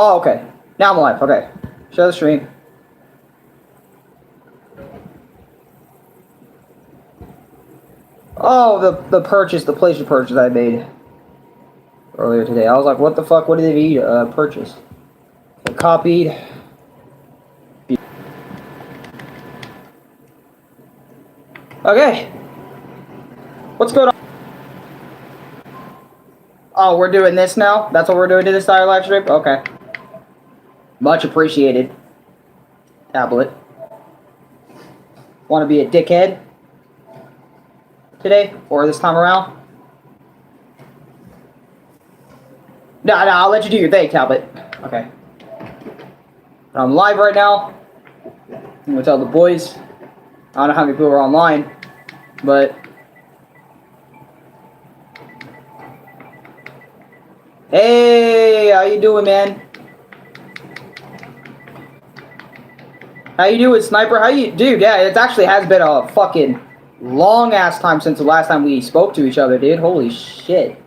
Oh, okay. Now I'm live. Okay. Share the stream. Oh, the PlayStation purchase I made earlier today. I was like, what the fuck? What did they purchase? I copied. Okay. What's going on? Oh, we're doing this now? That's what we're doing to this entire live stream? Okay. Much appreciated. Tablet. Want to be a dickhead today? Or this time around? No, I'll let you do your thing, tablet. Okay. I'm live right now. I'm going to tell the boys. I don't know how many people are online, but... Hey, how you doing, man? How you doing, Sniper? How you... Dude, yeah, it actually has been a fucking long-ass time since the last time we spoke to each other, dude. Holy shit.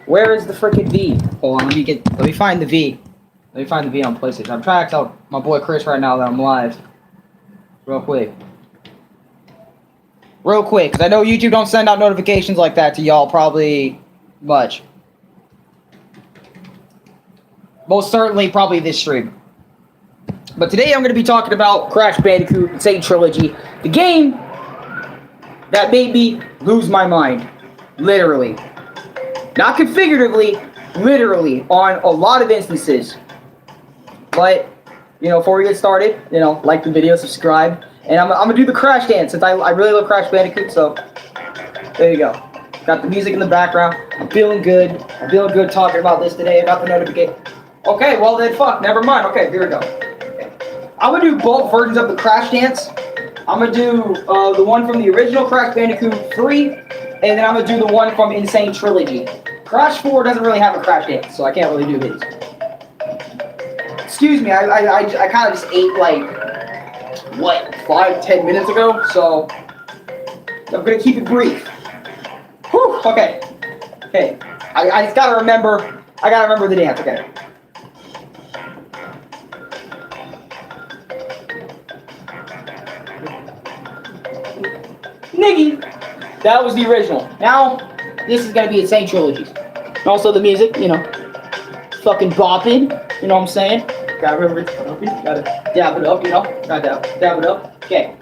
Where is the freaking V? Hold on, let me find the V. Let me find the V on PlayStation. I'm trying to tell my boy Chris right now that I'm live. Real quick. Because I know YouTube don't send out notifications like that to y'all probably much. Most certainly probably this stream. But today I'm going to be talking about Crash Bandicoot Sane Trilogy. The game that made me lose my mind. Literally. Not configuratively, literally, on a lot of instances. But, you know, before we get started, you know, like the video, subscribe. And I'm going to do the Crash dance since I really love Crash Bandicoot, so there you go. Got the music in the background. I'm feeling good. I'm feeling good talking about this today. I got the notification. Okay, well then, fuck, never mind. Okay, here we go. Okay. I'm going to do both versions of the Crash dance. I'm going to do the one from the original Crash Bandicoot 3, and then I'm going to do the one from Insane Trilogy. Crash 4 doesn't really have a Crash dance, so I can't really do his. Excuse me, I kind of just ate, like, what, 5-10 minutes ago, so I'm going to keep it brief. Whew, okay. Okay, I just got to remember, the dance, okay. Niggy! That was the original. Now, this is going to be Insane Trilogy. And also the music, you know, fucking bopping, you know what I'm saying? Gotta remember it's bopping, gotta dab it up, you know? Gotta dab it up. Okay.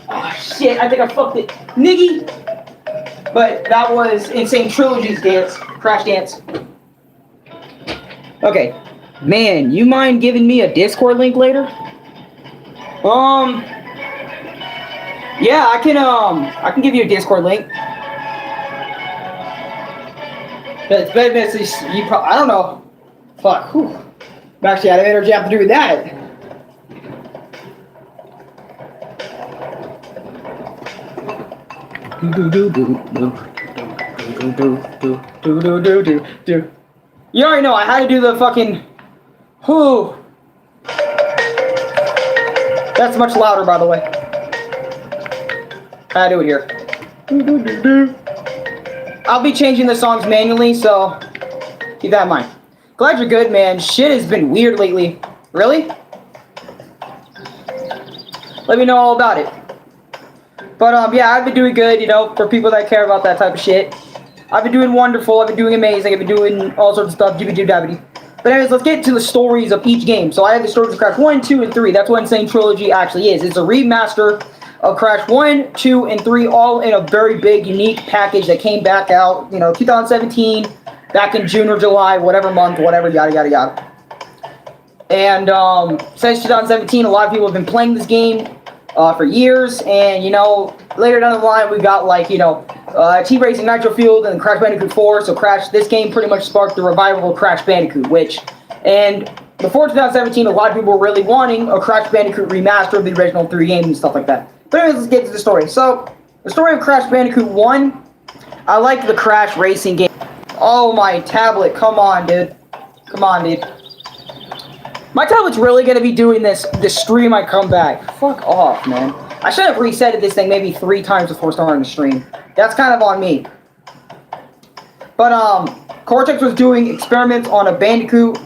Oh shit, I think I fucked it. Niggy! But that was Insane Trilogy's dance, Crash dance. Okay. Man, you mind giving me a Discord link later? Yeah, I can give you a Discord link. But it's better than I don't know. Fuck. Whew. I'm actually out of energy after doing that. You already know I had to do the fucking. Whew. That's much louder, by the way. I do it here. I'll be changing the songs manually, so keep that in mind. Glad you're good, man. Shit has been weird lately. Really? Let me know all about it. But, yeah, I've been doing good, you know, for people that care about that type of shit. I've been doing wonderful. I've been doing amazing. I've been doing all sorts of stuff. But anyways, let's get to the stories of each game. So I have the stories of Crash 1, 2, and 3. That's what Insane Trilogy actually is. It's a remaster of Crash 1, 2, and 3, all in a very big, unique package that came back out, you know, 2017, back in June or July, whatever month, whatever, yada, yada, yada. And since 2017, a lot of people have been playing this game for years, and, you know, later down the line, we got, like, you know, T-Racing Nitro Fueled and Crash Bandicoot 4, so this game pretty much sparked the revival of Crash Bandicoot, and before 2017, a lot of people were really wanting a Crash Bandicoot remaster of the original 3 games and stuff like that. But anyways, let's get to the story. So, the story of Crash Bandicoot 1, I like the Crash racing game. Oh, my tablet, come on, dude. Come on, dude. My tablet's really going to be doing this stream I come back. Fuck off, man. I should have resetted this thing maybe 3 times before starting the stream. That's kind of on me. But Cortex was doing experiments on a Bandicoot.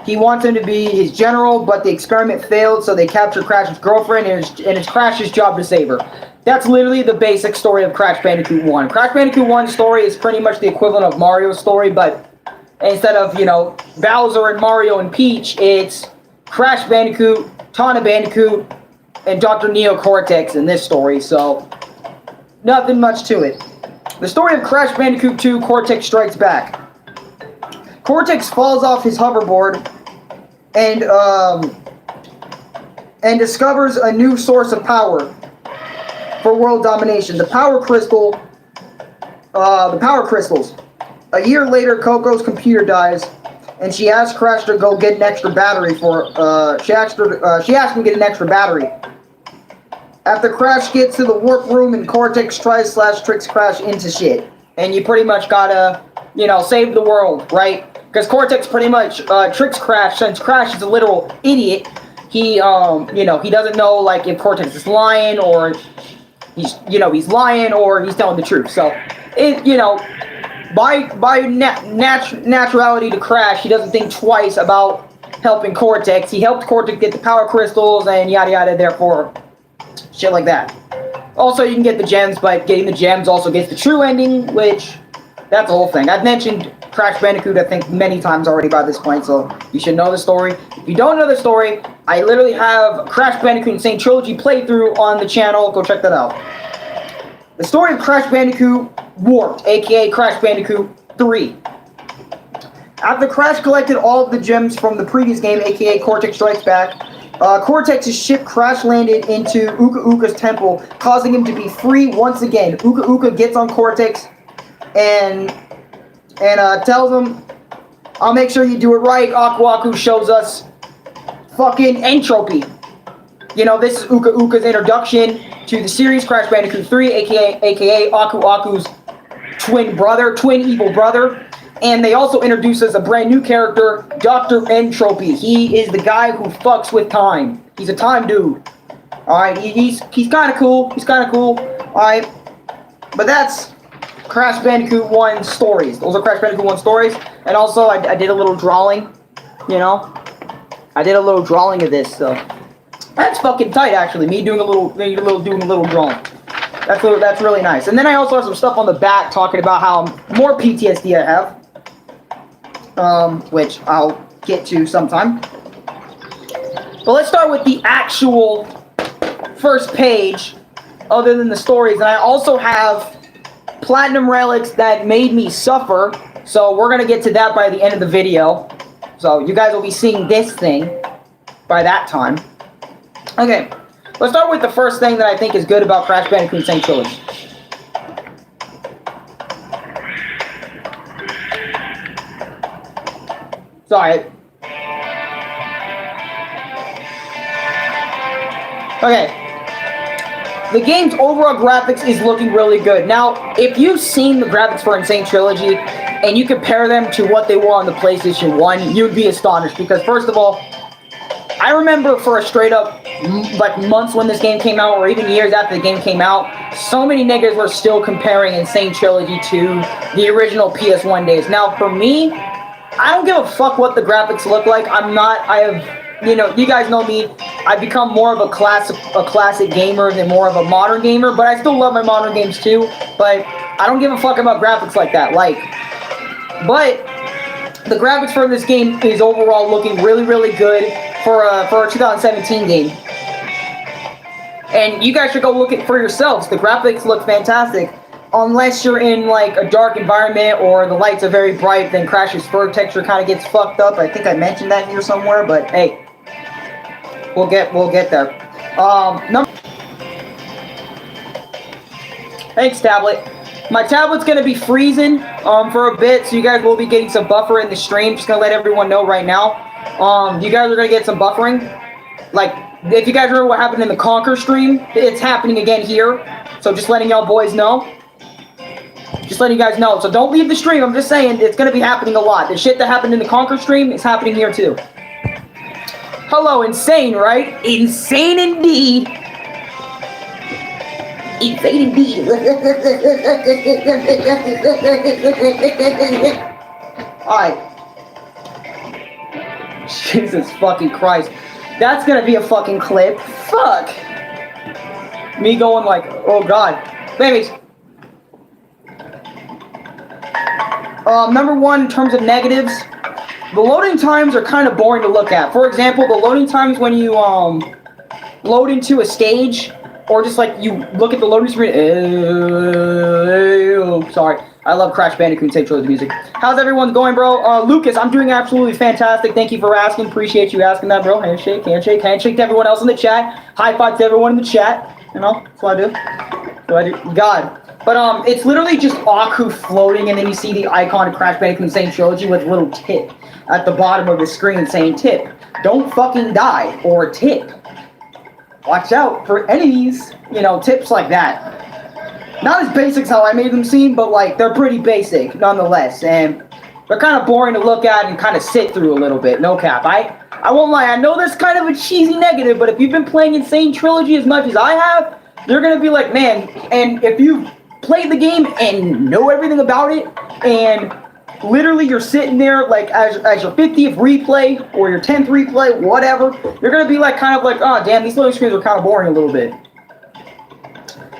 He wants him to be his general, but the experiment failed, so they captured Crash's girlfriend, and it's Crash's job to save her. That's literally the basic story of Crash Bandicoot 1. Crash Bandicoot 1's story is pretty much the equivalent of Mario's story, but instead of, you know, Bowser and Mario and Peach, it's Crash Bandicoot, Tawna Bandicoot, and Dr. Neo Cortex in this story, so nothing much to it. The story of Crash Bandicoot 2, Cortex Strikes Back. Cortex falls off his hoverboard and discovers a new source of power for world domination. The power crystals. A year later, Coco's computer dies, and she asks Crash to go get an extra battery for. She asked him to get an extra battery. After Crash gets to the warp room, and Cortex tricks Crash into shit, and you pretty much gotta, you know, save the world, right? Because Cortex pretty much tricks Crash, since Crash is a literal idiot. He, you know, he doesn't know, like, if Cortex is lying, or he's lying, or he's telling the truth. So, you know, by naturality to Crash, he doesn't think twice about helping Cortex. He helped Cortex get the power crystals, and yada yada, therefore, shit like that. Also, you can get the gems, but getting the gems also gets the true ending, which, that's the whole thing. I've mentioned Crash Bandicoot, I think, many times already by this point, so you should know the story. If you don't know the story, I literally have Crash Bandicoot and Sane Trilogy playthrough on the channel. Go check that out. The story of Crash Bandicoot Warped, aka Crash Bandicoot 3. After Crash collected all of the gems from the previous game, aka Cortex Strikes Back, Cortex's ship crash-landed into Uka Uka's temple, causing him to be free once again. Uka Uka gets on Cortex and tells him, I'll make sure you do it right. Aku Aku shows us fucking entropy. You know, this is Uka Uka's introduction to the series Crash Bandicoot 3, aka Aku Aku's twin evil brother. And they also introduce us a brand new character, Dr. Entropy. He is the guy who fucks with time. He's a time dude. Alright, he's kind of cool. Alright, but that's Crash Bandicoot 1 stories. Those are Crash Bandicoot 1 stories. And also, I did a little drawing, you know. I did a little drawing of this, so that's fucking tight, actually. Me doing a little drawing. That's really nice. And then I also have some stuff on the back talking about how more PTSD I have, which I'll get to sometime. But let's start with the actual first page, other than the stories. And I also have platinum relics that made me suffer, so we're gonna get to that by the end of the video. So you guys will be seeing this thing by that time. Okay, let's start with the first thing that I think is good about Crash Bandicoot Sane Trilogy. Sorry. Okay. The game's overall graphics is looking really good. Now, if you've seen the graphics for Insane Trilogy, and you compare them to what they were on the PlayStation 1, you'd be astonished. Because, first of all, I remember for a straight up, like, months when this game came out, or even years after the game came out, so many niggas were still comparing Insane Trilogy to the original PS1 days. Now, for me, I don't give a fuck what the graphics look like. You know, you guys know me. I've become more of a classic gamer than more of a modern gamer, but I still love my modern games too. But I don't give a fuck about graphics like that. But the graphics for this game is overall looking really, really good for a 2017 game. And you guys should go look it for yourselves. The graphics look fantastic. Unless you're in, like, a dark environment or the lights are very bright, then Crash's fur texture kind of gets fucked up. I think I mentioned that here somewhere, but hey, we'll get there. Thanks, tablet. My tablet's gonna be freezing for a bit, so you guys will be getting some buffer in the stream. Just gonna let everyone know right now. You guys are gonna get some buffering. Like, if you guys remember what happened in the Conquer stream, it's happening again here. So just letting y'all boys know. Just letting you guys know. So don't leave the stream. I'm just saying it's going to be happening a lot. The shit that happened in the Conquer stream is happening here too. Hello, insane, right? Insane indeed. Invading me. Alright. Jesus fucking Christ. That's gonna be a fucking clip. Fuck. Me going like, oh god. Anyways. Number one, in terms of negatives, the loading times are kind of boring to look at. For example, the loading times when you load into a stage, or just like you look at the loading screen. Sorry, I love Crash Bandicoot Sane Trilogy music. How's everyone going, bro? Lucas, I'm doing absolutely fantastic. Thank you for asking. Appreciate you asking that, bro. Handshake, handshake, handshake to everyone else in the chat. High five to everyone in the chat. You know, that's what I do. That's what I do. God. But it's literally just Aku floating, and then you see the icon of Crash Bandicoot Sane Trilogy with a little tip at the bottom of the screen saying tip. Don't fucking die, or tip. Watch out for enemies. You know, tips like that. Not as basic as how I made them seem, but like they're pretty basic nonetheless, and they're kind of boring to look at and kind of sit through a little bit. No cap. I won't lie. I know that's kind of a cheesy negative, but if you've been playing Insane Trilogy as much as I have, you're gonna be like, man. And if you've played the game and know everything about it, and literally you're sitting there like as your 50th replay or your 10th replay, whatever, you're gonna be like kind of like, oh damn, these loading screens are kind of boring a little bit.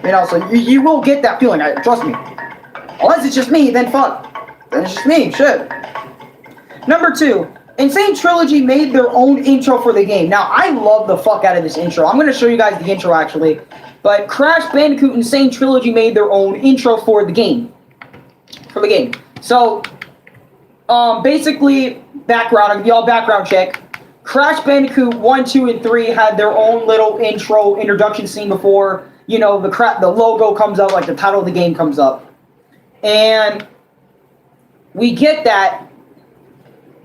You know, so you will get that feeling. Trust me. Unless it's just me, then fuck. Then it's just me. Shit. Number two, Insane Trilogy made their own intro for the game. Now, I love the fuck out of this intro. I'm gonna show you guys the intro actually. But Crash Bandicoot Insane Trilogy made their own intro for the game. So, basically, background, I'll give you all background check. Crash Bandicoot 1, 2, and 3 had their own little introduction scene before, you know, the logo comes up, like the title of the game comes up. And we get that,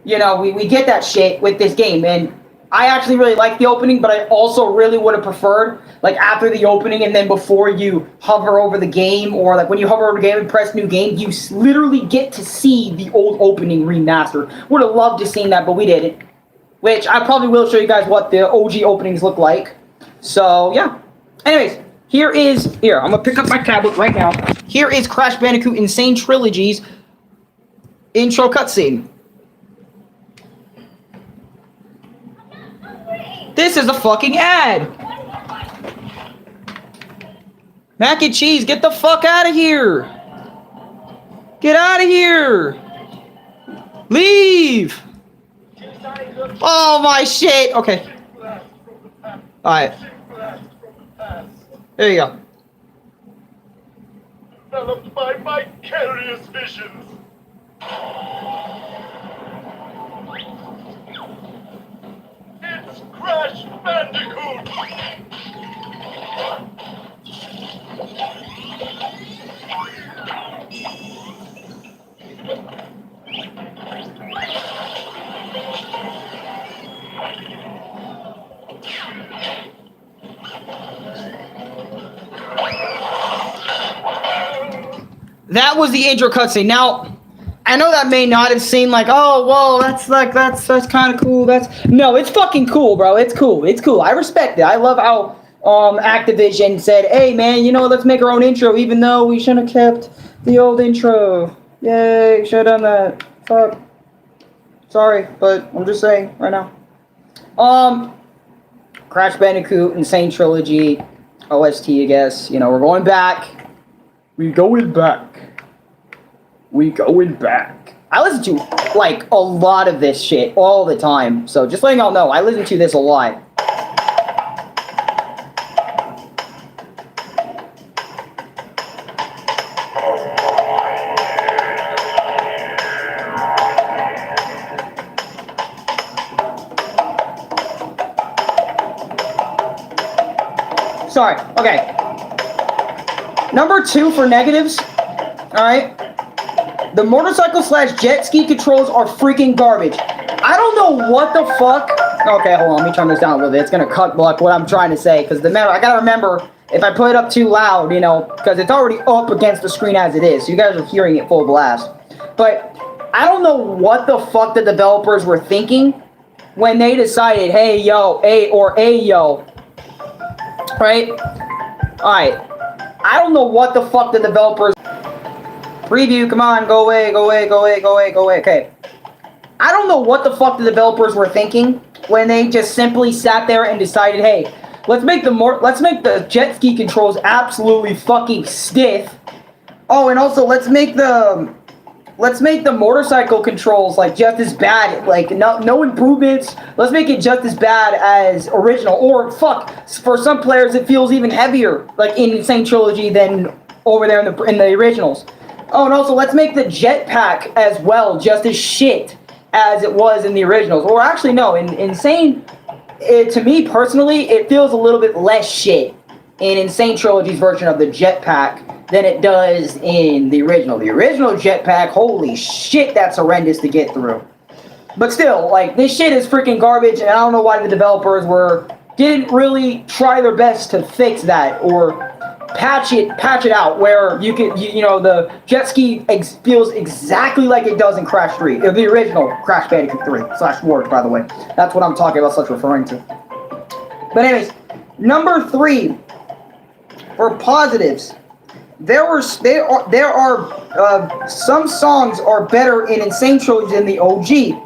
you know, we get that shit with this game. And I actually really like the opening, but I also really would have preferred, like, after the opening and then before you hover over the game, or, like, when you hover over the game and press new game, you literally get to see the old opening remastered. Would have loved to seen that, but we didn't. Which, I probably will show you guys what the OG openings look like. So, yeah. Anyways, here, I'm gonna pick up my tablet right now. Here is Crash Bandicoot Insane Trilogy's intro cutscene. This is a fucking ad! Mac and cheese, get the fuck out of here! Get out of here! Leave! Oh my shit! Okay. Alright. There you go. Developed by vicarious visions. It's Crash Bandicoot! That was the intro cutscene. Now, I know that may not have seemed like, oh, well, that's kind of cool. No, it's fucking cool, bro. It's cool. It's cool. I respect it. I love how Activision said, hey, man, you know, let's make our own intro, even though we shouldn't have kept the old intro. Yay, should have done that. Fuck. Sorry, but I'm just saying right now. Crash Bandicoot Insane Trilogy OST, I guess. You know, we're going back. We going back. I listen to, like, a lot of this shit all the time. So, just letting y'all know, I listen to this a lot. Sorry, okay. Number 2 for negatives, alright? The motorcycle/jet ski controls are freaking garbage. I don't know what the fuck. Okay, hold on, let me turn this down a little bit. It's gonna cut block what I'm trying to say, because I gotta remember, if I put it up too loud, you know, because it's already up against the screen as it is, so you guys are hearing it full blast. But I don't know what the fuck the developers were thinking when they decided, hey, yo, hey, yo. Right? Alright. I don't know what the fuck the developers... Preview, come on, go away, go away, go away, go away, go away. Okay. I don't know what the fuck the developers were thinking when they just simply sat there and decided, hey, let's make the jet ski controls absolutely fucking stiff. Oh, and also let's make the motorcycle controls like just as bad, like no improvements. Let's make it just as bad as original. Or fuck, for some players it feels even heavier, like in Sane Trilogy than over there in the originals. Oh, and also let's make the jetpack as well just as shit as it was in the originals. Or actually no, in Insane, to me personally, it feels a little bit less shit in Insane Trilogy's version of the jetpack than it does in the original. The original jetpack, holy shit, that's horrendous to get through. But still, like, this shit is freaking garbage, and I don't know why the developers didn't really try their best to fix that or patch it out where you know, the jet ski feels exactly like it does in Crash 3, or the original Crash Bandicoot 3 / Wars, by the way. That's what I'm talking about, referring to. But anyways, number 3 for positives. There are some songs are better in Insane Trilogy than the OG.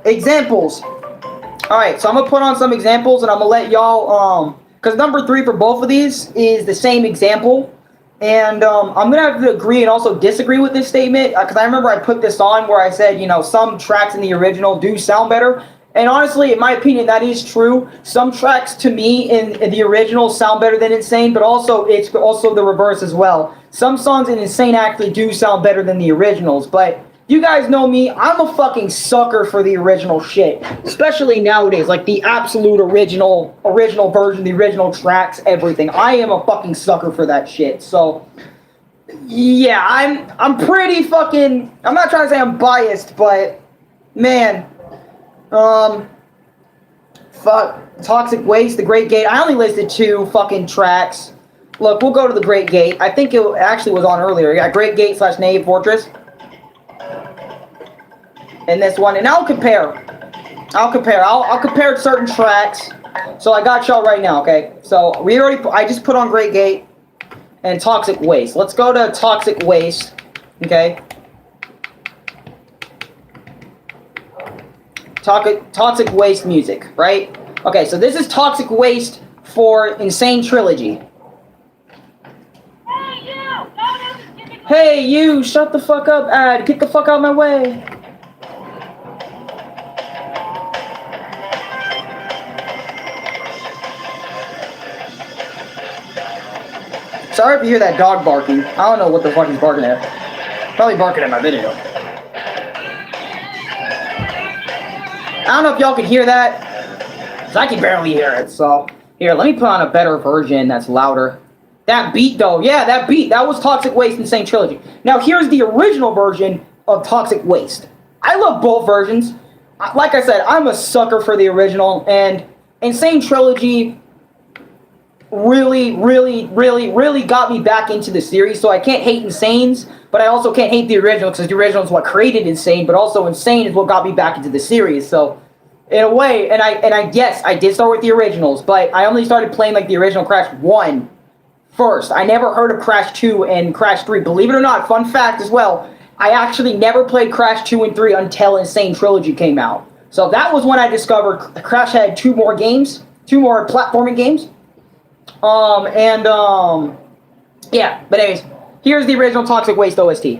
Examples. All right, so I'm gonna put on some examples, and I'm gonna let y'all because number 3 for both of these is the same example, and I'm gonna have to agree and also disagree with this statement because I remember I put this on where I said, you know, some tracks in the original do sound better. And honestly, in my opinion, that is true. Some tracks, to me, in the original sound better than Insane, but also it's also the reverse as well. Some songs in Insane actually do sound better than the originals, but you guys know me, I'm a fucking sucker for the original shit. Especially nowadays, like the absolute original version, the original tracks, everything. I am a fucking sucker for that shit. So, yeah, I'm pretty fucking... I'm not trying to say I'm biased, but, man... fuck, Toxic Waste, The Great Gate. I only listed 2 fucking tracks. Look, we'll go to The Great Gate. I think it actually was on earlier. You got Great Gate / Nave Fortress. And this one, and I'll compare certain tracks. So I got y'all right now, okay? So I just put on Great Gate and Toxic Waste. Let's go to Toxic Waste, okay? Toxic Waste music, right? Okay, so this is Toxic Waste for Insane Trilogy. Hey, you! Shut the fuck up, ad! Get the fuck out of my way! Sorry if you hear that dog barking. I don't know what the fuck he's barking at. Probably barking at my video. I don't know if y'all can hear that, because I can barely hear it, so... Here, let me put on a better version that's louder. That beat, though, yeah, that beat, that was Toxic Waste in Sane Trilogy. Now, here's the original version of Toxic Waste. I love both versions. Like I said, I'm a sucker for the original, and Insane Trilogy really got me back into the series, so I can't hate Insane's, but I also can't hate the original, because the original is what created Insane, but also Insane is what got me back into the series, so... In a way, and I yes, I did start with the originals, but I only started playing like the original Crash 1 first. I never heard of Crash 2 and Crash 3. Believe it or not, fun fact as well, I actually never played Crash 2 and 3 until Insane Trilogy came out. So that was when I discovered Crash had 2 more platforming games. Yeah, but anyways, here's the original Toxic Waste OST.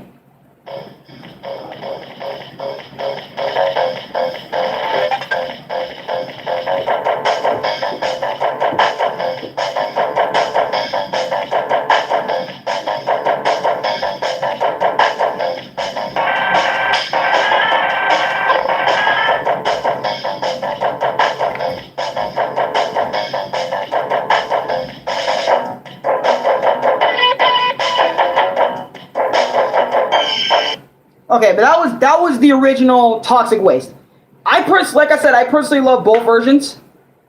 Okay, but that was the original Toxic Waste. Like I said, I personally love both versions.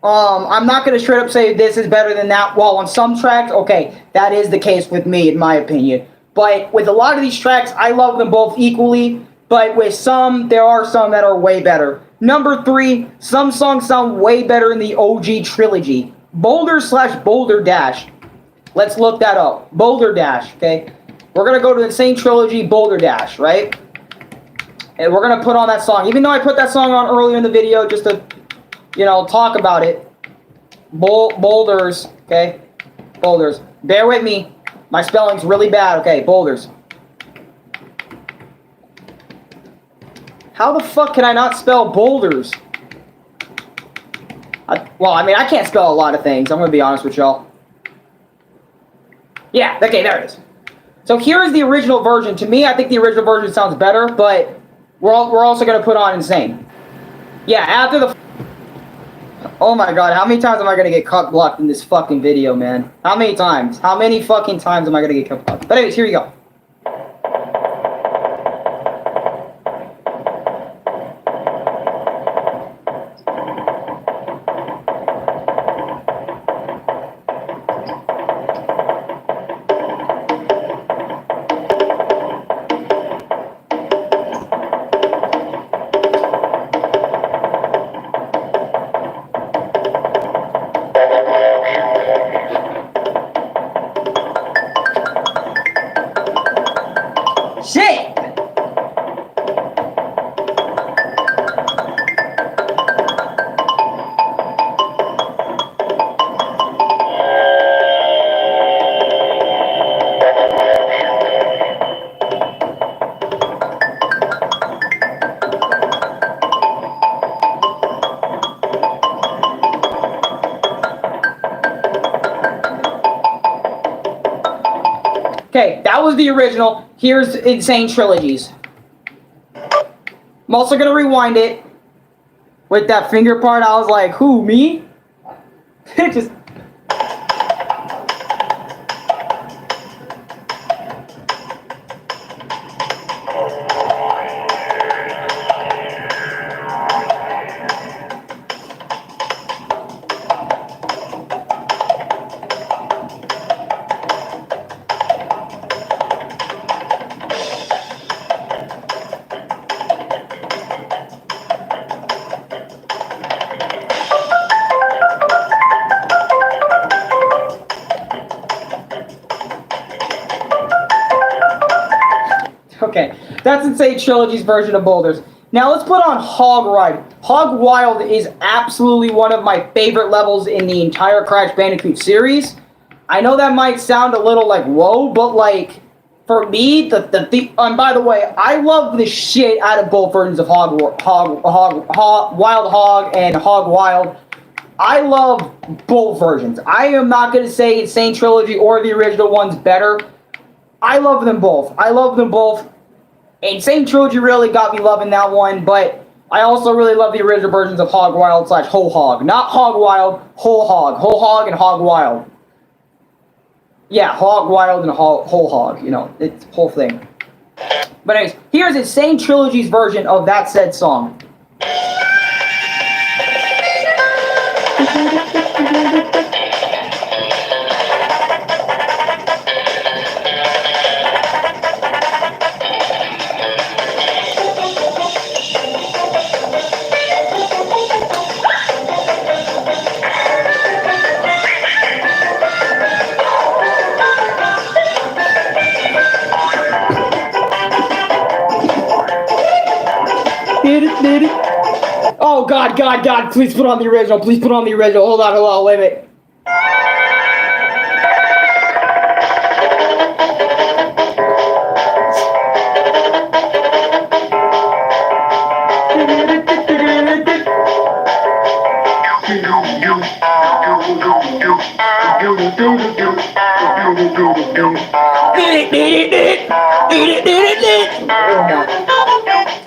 I'm not gonna straight up say this is better than that. Well, on some tracks, okay, that is the case with me, in my opinion. But with a lot of these tracks, I love them both equally. But with some, there are some that are way better. Number 3, some songs sound way better in the OG trilogy. Boulder / Boulder Dash. Let's look that up. Boulder Dash, okay? We're gonna go to the Sane Trilogy Boulder Dash, right? And we're gonna put on that song. Even though I put that song on earlier in the video just to, you know, talk about it. Boulders, okay? Boulders. Bear with me. My spelling's really bad, okay? Boulders. How the fuck can I not spell boulders? Well, I mean, I can't spell a lot of things. I'm gonna be honest with y'all. Yeah, okay, there it is. So here is the original version. To me, I think the original version sounds better, but we're also gonna put on Insane. Yeah, after the... Oh my god, how many times am I gonna get cut blocked in this fucking video, man? How many times? How many fucking times am I gonna get cut blocked? But anyways, here you go. Shit! Okay, that was the original. Here's Insane Trilogies. I'm also gonna rewind it with that finger part. I was like, who, me? It just... Okay, that's Insane Trilogy's version of Boulders. Now let's put on Hog Ride. Hog Wild is absolutely one of my favorite levels in the entire Crash Bandicoot series. I know that might sound a little like, whoa, but like, for me, and by the way, I love the shit out of both versions of Wild Hog and Hog Wild. I love both versions. I am not going to say Insane Trilogy or the original one's better. I love them both. I love them both. Insane Trilogy really got me loving that one, but I also really love the original versions of Hog Wild / Whole Hog. Not Hog Wild, Whole Hog. Whole Hog and Hog Wild. Yeah, Hog Wild and Whole Hog. You know, it's the whole thing. But anyways, here's Insane Trilogy's version of that said song. Oh God, please put on the original, please put on the original, hold on, wait a minute.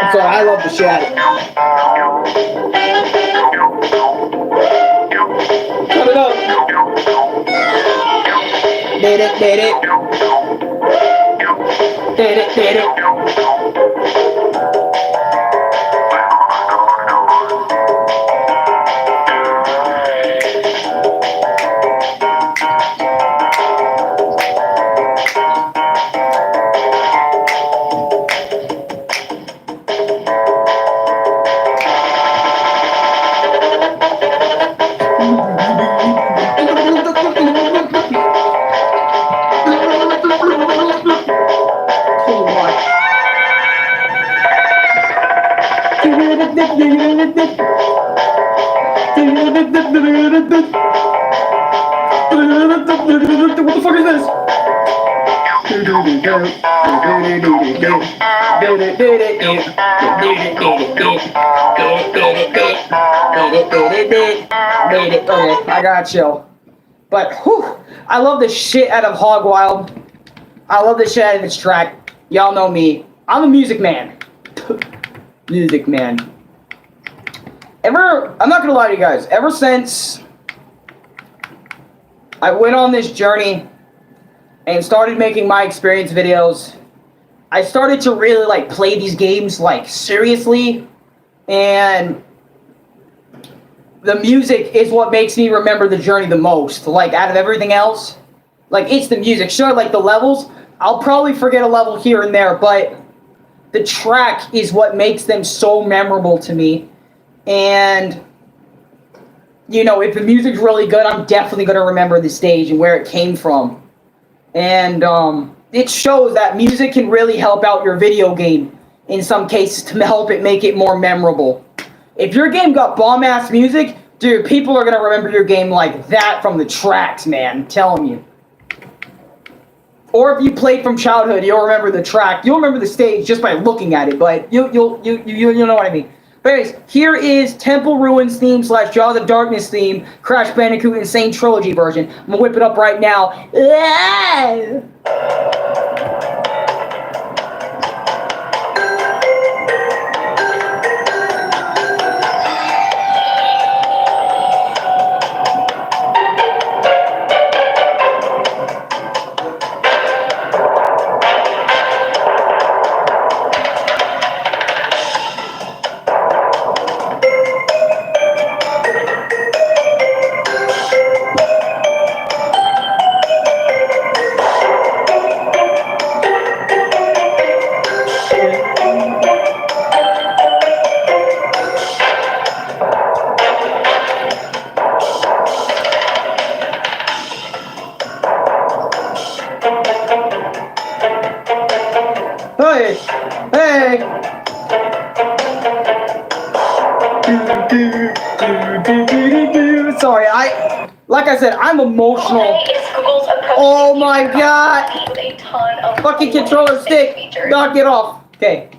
I'm sorry, I love the shit out of it. Cut it up. Did it. What the fuck is this? Okay, I gotta chill. But whew, I love the shit out of Hog Wild. I love the shit out of this track. Y'all know me. I'm a music man. Music man. I'm not gonna lie to you guys. Ever since I went on this journey and started making my experience videos, I started to really like play these games like seriously, and the music is what makes me remember the journey the most. Like out of everything else, like it's the music. Sure, like the levels, I'll probably forget a level here and there, but the track is what makes them so memorable to me. And you know, if the music's really good, I'm definitely gonna remember the stage and where it came from. And it shows that music can really help out your video game in some cases to help it make it more memorable. If your game got bomb-ass music, dude, people are gonna remember your game like that from the tracks, man. I'm telling you. Or if you played from childhood, you'll remember the track. You'll remember the stage just by looking at it, but you'll know what I mean. But anyways, here is Temple Ruins theme / Jaws of Darkness theme, Crash Bandicoot Insane Trilogy version. I'm gonna whip it up right now. Hey, hey. Sorry, like I said, I'm emotional. Oh my god. Fucking controller stick. Knock it off. Okay.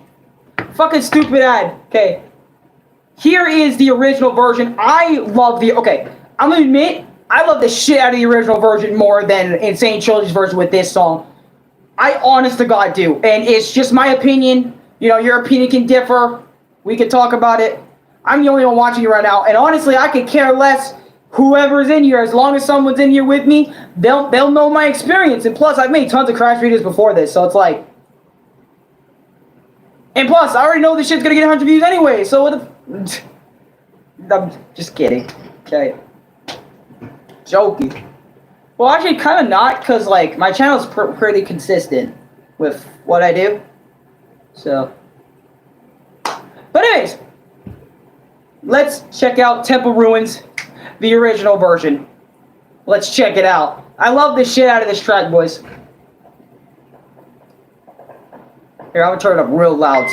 Fucking stupid ad. Okay. Here is the original version. Okay, I'm gonna admit, I love the shit out of the original version more than Insane Trilogy's version with this song. I honest to God do, and it's just my opinion. You know, your opinion can differ. We can talk about it. I'm the only one watching you right now, and honestly, I could care less whoever's in here. As long as someone's in here with me, they'll know my experience. And plus, I've made tons of Crash videos before this, so it's like. And plus, I already know this shit's gonna get 100 views anyway. So what the? I'm just kidding. Okay. Joking. Well, actually, kind of not, because, like, my channel's pretty consistent with what I do. So. But anyways. Let's check out Temple Ruins, the original version. Let's check it out. I love the shit out of this track, boys. Here, I'm gonna turn it up real loud.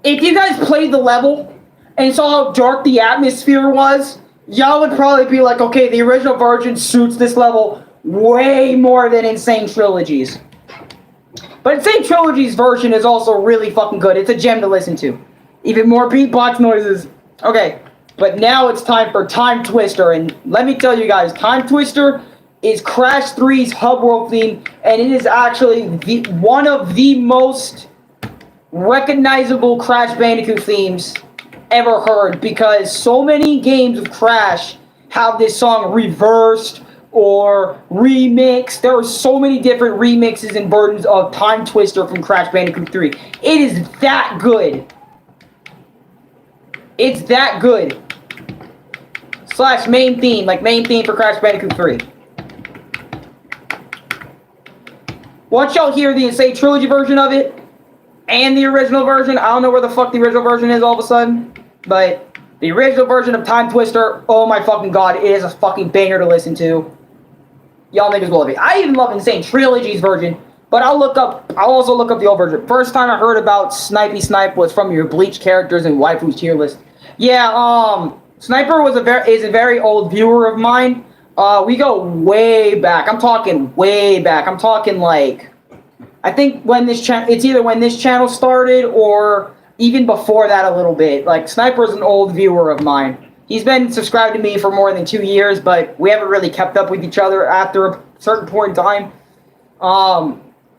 If you guys played the level and saw how dark the atmosphere was, y'all would probably be like, okay, the original version suits this level way more than Insane Trilogy's. But Sane Trilogy's version is also really fucking good. It's a gem to listen to. Even more beatbox noises. Okay, but now it's time for Time Twister, and let me tell you guys, Time Twister is Crash 3's hub world theme, and it is actually one of the most recognizable Crash Bandicoot themes ever heard, because so many games of Crash have this song reversed or remixed. There are so many different remixes and versions of Time Twister from Crash Bandicoot 3. It is that good. It's that good. / main theme, like main theme for Crash Bandicoot 3. Once y'all hear the Sane Trilogy version of it, and the original version, I don't know where the fuck the original version is all of a sudden, but the original version of Time Twister, oh my fucking god, it is a fucking banger to listen to. Y'all niggas will love it. I even love Sane Trilogy's version, but I'll also look up the old version. First time I heard about Snipey Snipe was from your Bleach characters and Waifu's tier list. Yeah, Sniper is a very old viewer of mine. We go way back. I'm talking way back. I'm talking like, I think when this channel, it's either when this channel started or even before that a little bit. Like, Sniper's an old viewer of mine. He's been subscribed to me for more than 2 years, but we haven't really kept up with each other after a certain point in time.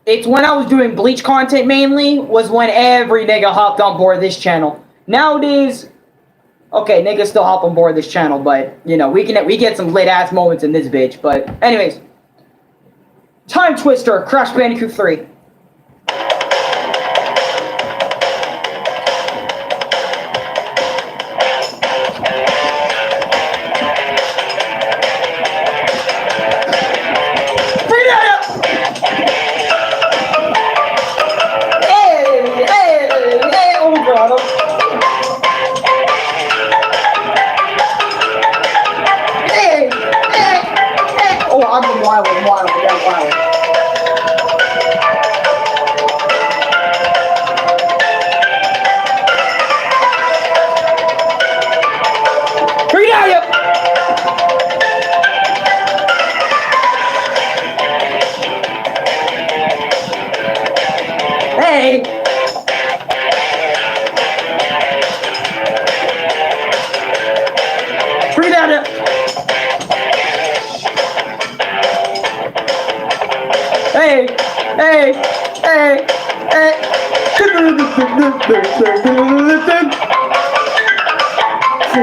It's when I was doing Bleach content mainly, was when every nigga hopped on board this channel. Nowadays, okay, niggas still hop on board this channel, but, you know, we get some lit-ass moments in this bitch. But, anyways. Time Twister, Crash Bandicoot 3.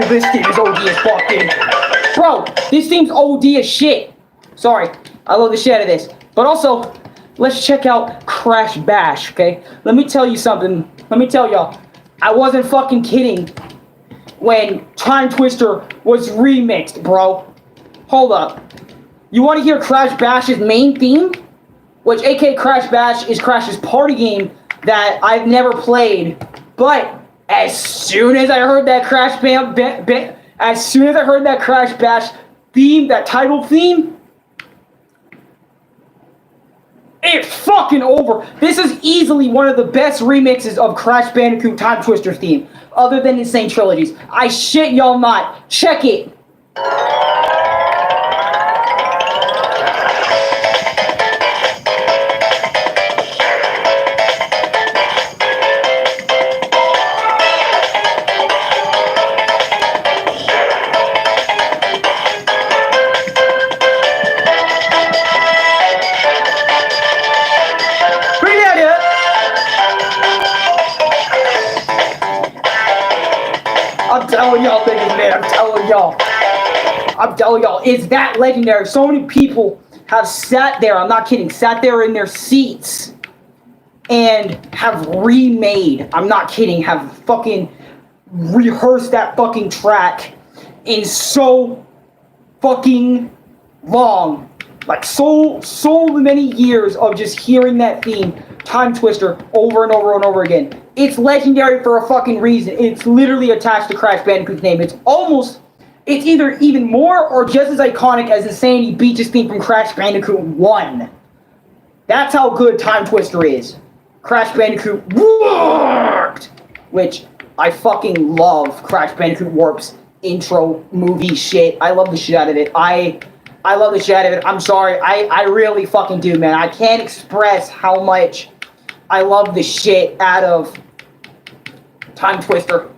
This theme is OD as fuck, dude. Bro, this theme's OD as shit. Sorry, I love the shit out of this. But also, let's check out Crash Bash, okay? Let me tell you something. Let me tell y'all. I wasn't fucking kidding when Time Twister was remixed, bro. Hold up. You want to hear Crash Bash's main theme? Which, aka Crash Bash, is Crash's party game that I've never played. But as soon as I heard that Crash Bash theme, that title theme, it's fucking over. This is easily one of the best remixes of Crash Bandicoot Time Twister theme, other than Sane Trilogies. I shit y'all not. Check it. Y'all niggas, man, I'm telling y'all, it's that legendary. So many people have sat there, I'm not kidding, sat there in their seats and have remade, I'm not kidding, have fucking rehearsed that fucking track in so fucking long. Like, so many years of just hearing that theme, Time Twister, over and over and over again. It's legendary for a fucking reason. It's literally attached to Crash Bandicoot's name. It's either even more or just as iconic as the Sanity Beaches theme from Crash Bandicoot 1. That's how good Time Twister is. Crash Bandicoot Warped! Which, I fucking love Crash Bandicoot Warp's intro movie shit. I love the shit out of it. I love the shit out of it. I'm sorry. I really fucking do, man. I can't express how much I love the shit out of Time Twister.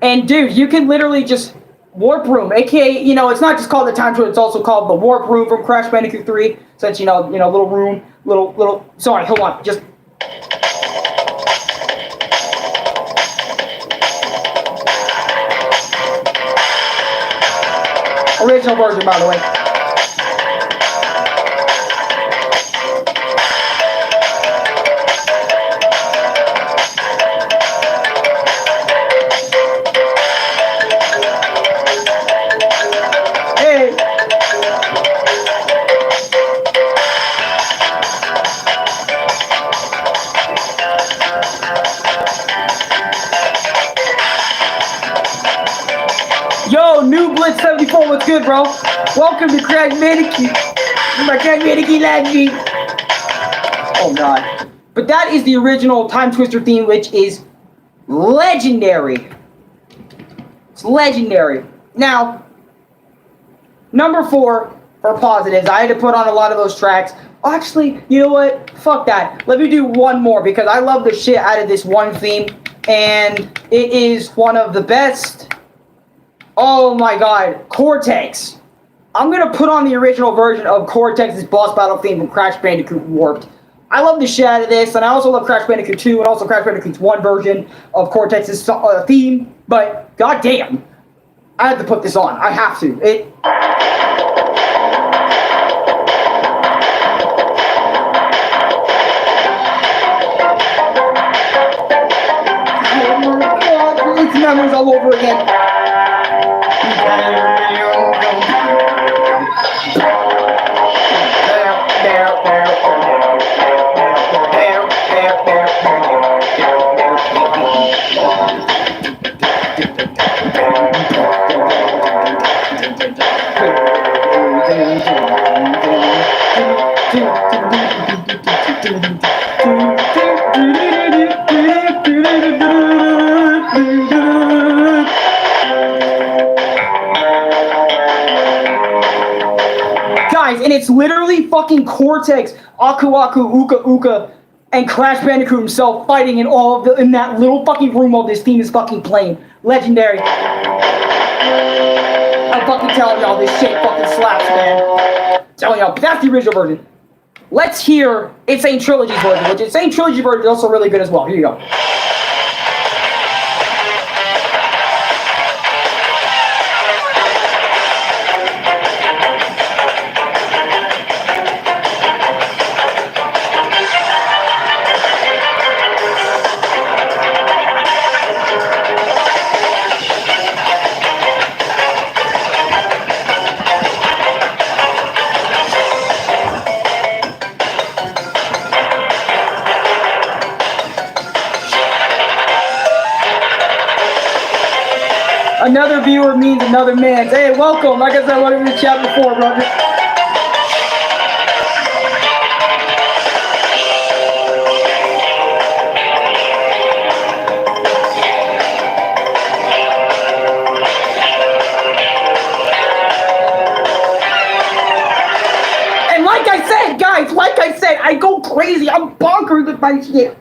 And dude, you can literally just warp room, aka, you know, it's not just called the Time Twister, it's also called the warp room from Crash Bandicoot 3. Since, you know, little room, sorry, hold on, just. Original version, by the way. Hey. Yo, New Blitz 74, what's good, bro? Welcome to Crash Bandicoot. My Crash Bandicoot Legend. Oh god. But that is the original Time Twister theme, which is legendary. It's legendary. Now, number 4 for positives. I had to put on a lot of those tracks. Actually, you know what? Fuck that. Let me do one more because I love the shit out of this one theme, and it is one of the best. Oh my god, Cortex. I'm gonna put on the original version of Cortex's boss battle theme from Crash Bandicoot Warped. I love the shit out of this, and I also love Crash Bandicoot 2 and also Crash Bandicoot's 1 version of Cortex's theme, but goddamn, I have to put this on. I have to. It's memories all over again. Guys, and it's literally fucking Cortex, Aku Aku, Uka Uka, and Crash Bandicoot himself fighting in in that little fucking room while this theme is fucking playing. Legendary. I'm fucking telling y'all, this shit fucking slaps, man. Telling y'all, that's the original version. Let's hear Sane Trilogy's version, which Sane Trilogy version is also really good as well. Here you go. Another viewer means another man. Hey, welcome. Like I said, welcome to the chat before, brother. And like I said, guys, I go crazy. I'm bonkers with my shit.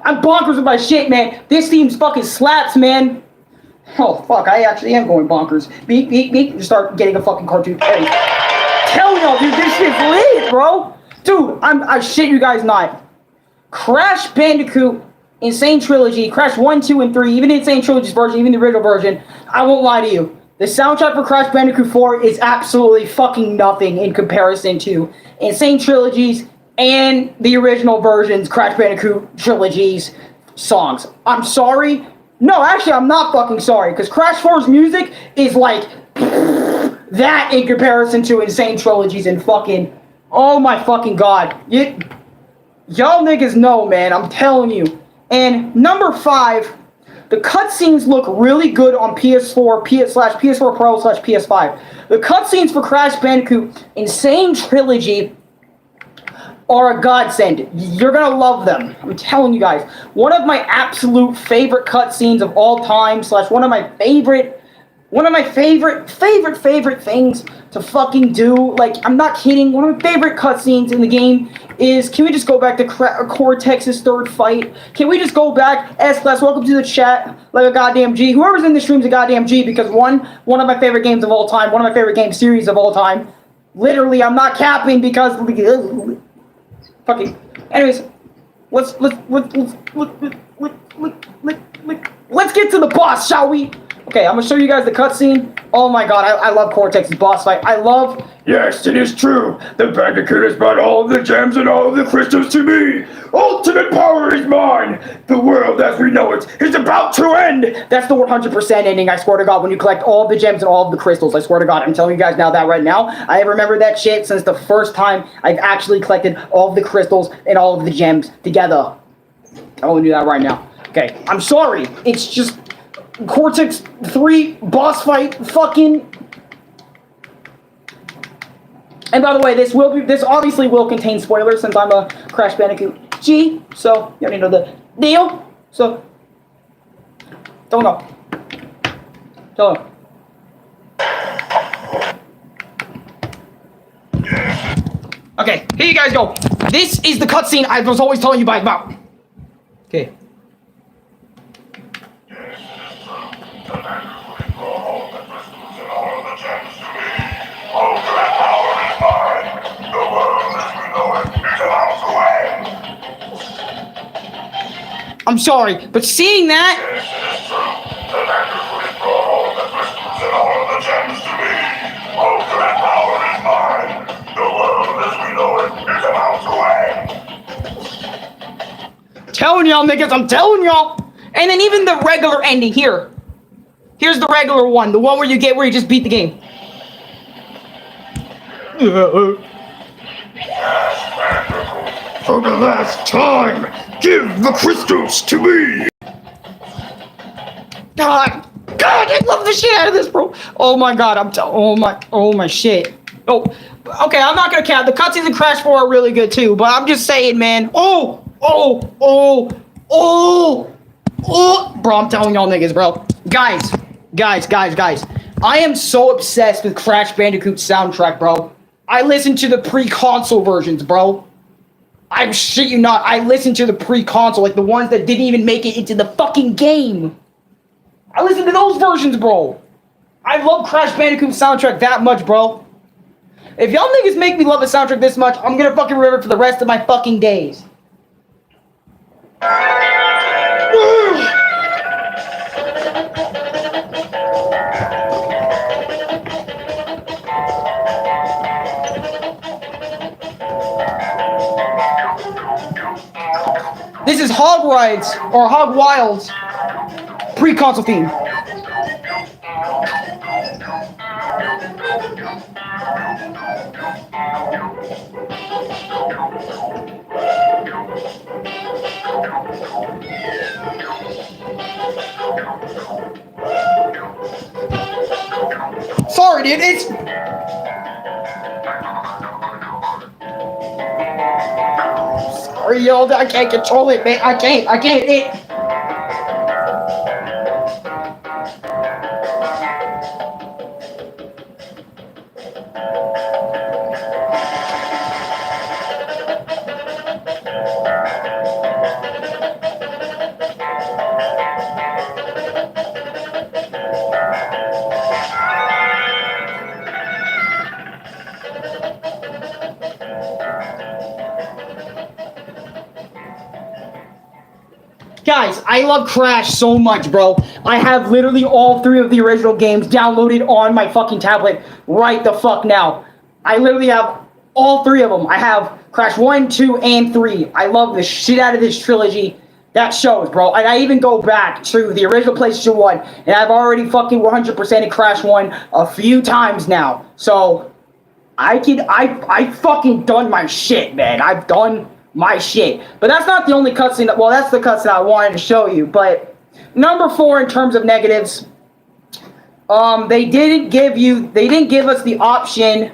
I'm bonkers with my shit, man. This theme's fucking slaps, man. Oh, fuck, I actually am going bonkers. Beep, beep, beep. Just start getting a fucking cartoon. Hey. Tell y'all, dude, this shit's lit, bro. Dude, I shit you guys not. Crash Bandicoot, Sane Trilogy, Crash 1, 2, and 3, even Sane Trilogy's version, even the original version, I won't lie to you. The soundtrack for Crash Bandicoot 4 is absolutely fucking nothing in comparison to Sane Trilogy's and the original version's Crash Bandicoot Trilogy's songs. I'm sorry. No, actually, I'm not fucking sorry, because Crash 4's music is like that in comparison to Sane Trilogy's and fucking, oh my fucking god. Y'all niggas know, man, I'm telling you. And number 5, the cutscenes look really good on PS4, PS4 Pro / PS5. The cutscenes for Crash Bandicoot Sane Trilogy are a godsend. You're gonna love them. I'm telling you guys. One of my absolute favorite cutscenes of all time / one of my favorite One of my favorite things to fucking do, like, I'm not kidding, one of my favorite cutscenes in the game is, can we just go back to Cortex's third fight? Can we just go back? S-Class, welcome to the chat, like a goddamn G. Whoever's in the stream's a goddamn G, because one of my favorite games of all time, one of my favorite game series of all time. Literally, I'm not capping because... Fucking... Anyways, let's get to the boss, shall we? Okay, I'm gonna show you guys the cutscene. Oh my god, I love Cortex's boss fight. I love... Yes, it is true. The Bandicoot has brought all of the gems and all of the crystals to me. Ultimate power is mine. The world as we know it is about to end. That's the 100% ending, I swear to god, when you collect all of the gems and all of the crystals. I swear to god, I'm telling you guys now that right now. I have remembered that shit since the first time I've actually collected all of the crystals and all of the gems together. I'm telling you that right now. Okay, I'm sorry. It's just... Cortex 3 boss fight fucking... And by the way, this obviously will contain spoilers since I'm a Crash Bandicoot G, so you already know the deal. So don't know. Okay, here you guys go. This is the cutscene I was always telling you guys about. Okay. I'm sorry, but seeing that... Telling y'all, niggas, I'm telling y'all. And then even the regular ending here. Here's the regular one, the one where you just beat the game. For the last time, give the crystals to me! God, I love the shit out of this, bro. Oh my god, oh my shit. Oh, okay, I'm not gonna count. The cutscenes in Crash 4 are really good too, but I'm just saying, man. Bro, I'm telling y'all niggas, bro. Guys. I am so obsessed with Crash Bandicoot's soundtrack, bro. I listen to the pre-console versions, bro. I shit you not, I listened to the pre-console, like the ones that didn't even make it into the fucking game. I listened to those versions, bro. I love Crash Bandicoot's soundtrack that much, bro. If y'all niggas make me love a soundtrack this much, I'm gonna fucking remember it for the rest of my fucking days. This is Hog Rides, or Hog Wild's pre-console theme. Sorry, dude, it's... Sorry, yo, I can't control it, man. I can't. Guys, I love Crash so much, bro. I have literally all 3 of the original games downloaded on my fucking tablet right the fuck now. I literally have all 3 of them. I have Crash 1, 2, and 3. I love the shit out of this trilogy. That shows, bro. And I even go back to the original PlayStation 1, and I've already fucking 100%ed Crash 1 a few times now. So, I fucking done my shit, man. I've done my shit. But that's not the only cutscene. Well, that's the cutscene I wanted to show you. But number 4 in terms of negatives, they didn't give us the option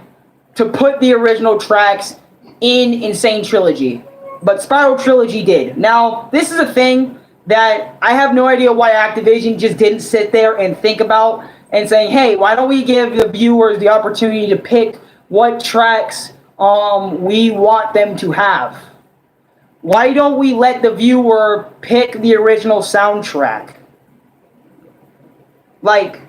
to put the original tracks in Insane Trilogy, but Spiral Trilogy did. Now, this is a thing that I have no idea why Activision just didn't sit there and think about and saying, hey, why don't we give the viewers the opportunity to pick what tracks we want them to have? Why don't we let the viewer pick the original soundtrack? Like,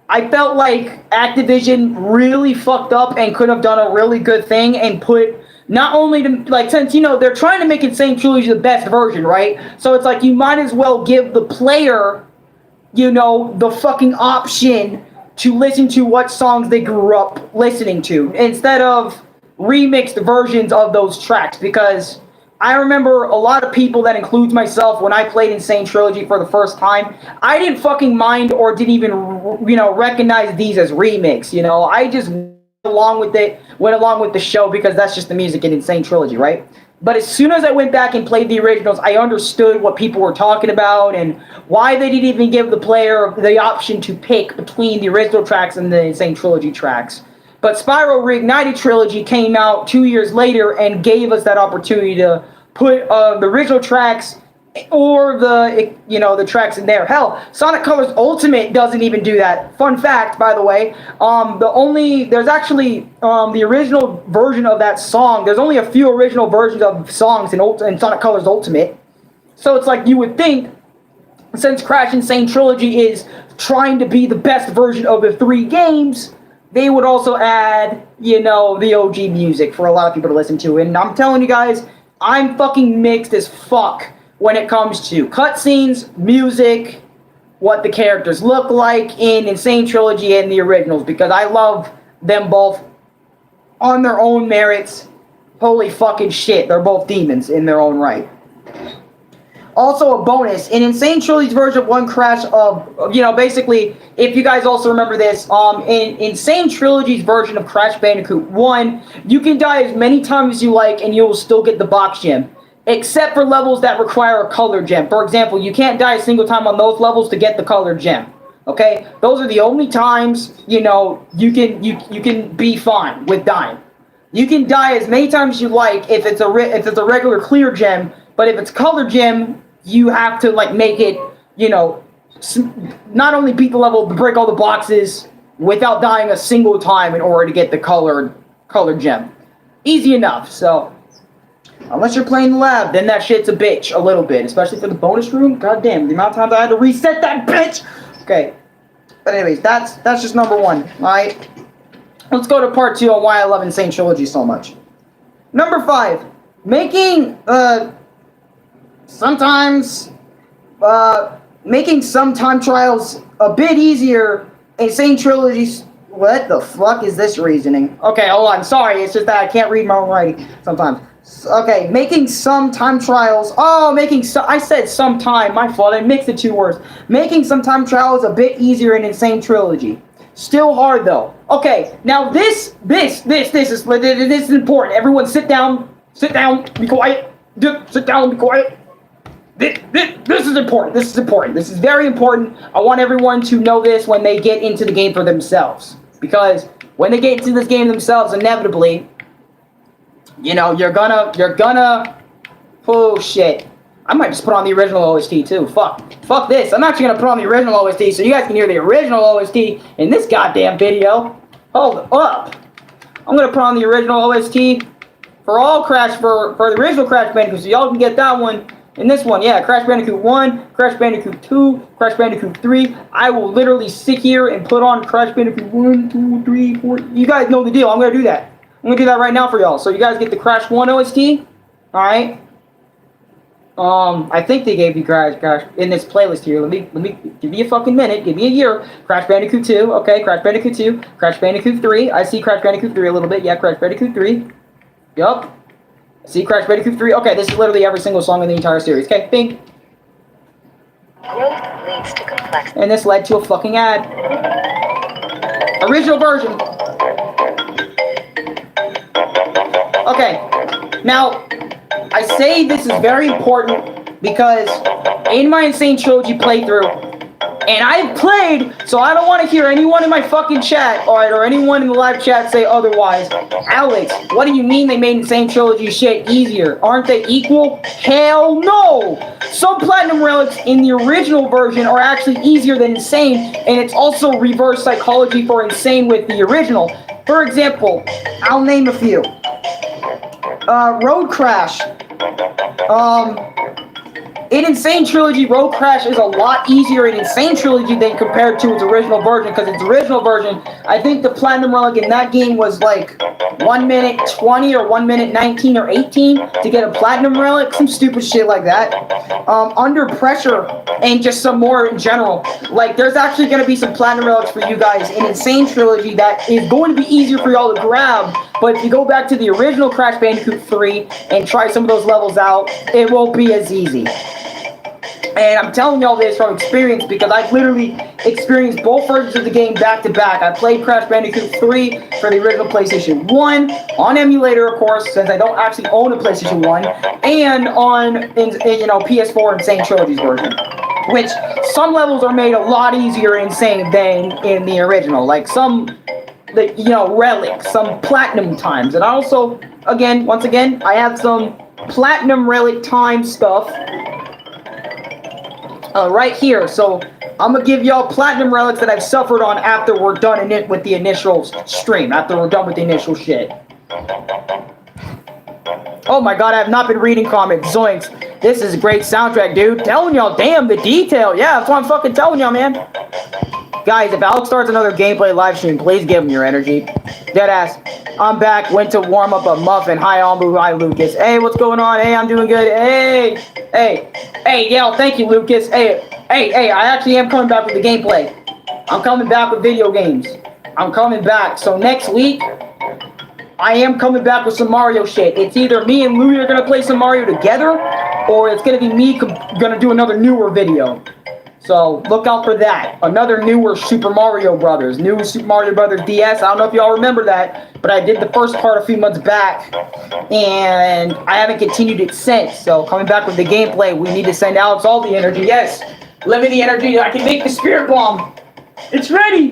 I felt like Activision really fucked up and could have done a really good thing and put not only to, like, since, you know, they're trying to make Sane Trilogy the best version, right? So it's like you might as well give the player, you know, the fucking option to listen to what songs they grew up listening to instead of remixed versions of those tracks, because I remember a lot of people, that includes myself, when I played Sane Trilogy for the first time, I didn't fucking mind or didn't even, you know, recognize these as remix, you know? I just went along with the show because that's just the music in Sane Trilogy, right? But as soon as I went back and played the originals, I understood what people were talking about and why they didn't even give the player the option to pick between the original tracks and the Sane Trilogy tracks. But Spyro Reignited Trilogy came out 2 years later and gave us that opportunity to put the original tracks or the, you know, the tracks in there. Hell, Sonic Colors Ultimate doesn't even do that. Fun fact, by the way, there's actually the original version of that song. There's only a few original versions of songs in Sonic Colors Ultimate. So it's like you would think, since Crash Sane Trilogy is trying to be the best version of the 3 games, they would also add, you know, the OG music for a lot of people to listen to. And I'm telling you guys, I'm fucking mixed as fuck when it comes to cutscenes, music, what the characters look like in Sane Trilogy and the originals, because I love them both on their own merits. Holy fucking shit, they're both demons in their own right. Also a bonus, in Sane Trilogy's version of One Crash of, you know, basically, if you guys also remember this, in Sane Trilogy's version of Crash Bandicoot 1, you can die as many times as you like and you will still get the box gem, except for levels that require a colored gem. For example, you can't die a single time on those levels to get the colored gem. Okay? Those are the only times, you know, you can be fine with dying. You can die as many times as you like if it's a regular clear gem, but if it's colored gem, you have to, like, make it, you know, not only beat the level, but break all the boxes without dying a single time in order to get the colored gem. Easy enough, so unless you're playing the lab, then that shit's a bitch a little bit, especially for the bonus room. God damn, the amount of times I had to reset that bitch. Okay, but anyways, that's just number 1. All right, let's go to part 2 on why I love Sane Trilogy so much. Number 5, making making some time trials a bit easier in Sane Trilogy's. What the fuck is this reasoning? Okay, hold on. Sorry, it's just that I can't read my own writing sometimes. Okay, making some time trials. Oh, I said some time. My fault. I mixed the 2 words. Making some time trials a bit easier in Sane Trilogy. Still hard though. Okay, now this is important. Everyone, sit down. Sit down. Be quiet. Sit down. Be quiet. This is important. This is important. This is very important. I want everyone to know this when they get into the game for themselves. Because when they get into this game themselves, inevitably, you know, you're gonna, oh shit. I might just put on the original OST too. Fuck this. I'm actually gonna put on the original OST so you guys can hear the original OST in this goddamn video. Hold up. I'm gonna put on the original OST for the original Crash Bandicoot, so y'all can get that one. In this one, yeah, Crash Bandicoot 1, Crash Bandicoot 2, Crash Bandicoot 3. I will literally sit here and put on Crash Bandicoot 1, 2, 3, 4. You guys know the deal. I'm going to do that. I'm going to do that right now for y'all. So you guys get the Crash 1 OST. Alright. I think they gave you Crash in this playlist here. Let me give me a fucking minute. Give me a year. Crash Bandicoot 2. Okay, Crash Bandicoot 2. Crash Bandicoot 3. I see Crash Bandicoot 3 a little bit. Yeah, Crash Bandicoot 3. Yup. See Crash Bandicoot 3? Okay, this is literally every single song in the entire series. Okay, bing. Growth leads to complexity. And this led to a fucking ad. Original version. Okay, now, I say this is very important because in my Sane Trilogy playthrough, And I've played, so I don't want to hear anyone in my fucking chat, alright, or anyone in the live chat say otherwise. Alex, what do you mean they made Sane Trilogy shit easier? Aren't they equal? Hell no! Some Platinum Relics in the original version are actually easier than Insane, and it's also reverse psychology for Insane with the original. For example, I'll name a few. Road Crash. In Insane Trilogy, Road Crash is a lot easier in Insane Trilogy than compared to its original version, because its original version, I think the Platinum Relic in that game was like 1 minute 20 or 1 minute 19 or 18 to get a Platinum Relic, some stupid shit like that. Under Pressure, and just some more in general. Like, there's actually going to be some Platinum Relics for you guys in Insane Trilogy that is going to be easier for y'all to grab, but if you go back to the original Crash Bandicoot 3 and try some of those levels out, it won't be as easy. And I'm telling y'all this from experience because I've literally experienced both versions of the game back to back. I played Crash Bandicoot 3 for the original PlayStation 1 on emulator, of course, since I don't actually own a PlayStation 1, and on PS4 Insane Trilogy's version. Which some levels are made a lot easier in Insane than in the original. Like some, Relic, some Platinum times, and I also, once again, I have some Platinum Relic time stuff. Right here, so I'm gonna give y'all Platinum Relics that I've suffered on after we're done with the initial stream, after we're done with the initial shit. Oh my god, I have not been reading comments. Zoinks. This is a great soundtrack, dude. Telling y'all, damn, the detail. Yeah, that's what I'm fucking telling y'all, man. Guys, if Alex starts another gameplay live stream, please give him your energy. Deadass. I'm back. Went to warm up a muffin. Hi, Ambu. Hi, Lucas. Hey, what's going on? Hey, I'm doing good. Hey, yo, thank you, Lucas. Hey, I actually am coming back with the gameplay. I'm coming back with video games. I'm coming back. So next week, I am coming back with some Mario shit. It's either me and Louie are going to play some Mario together, or it's going to be me going to do another newer video. So look out for that. Another newer Super Mario Brothers. New Super Mario Brothers DS. I don't know if y'all remember that, but I did the first part a few months back, and I haven't continued it since. So coming back with the gameplay, we need to send Alex all the energy. Yes, let me the energy. I can make the spirit bomb. It's ready.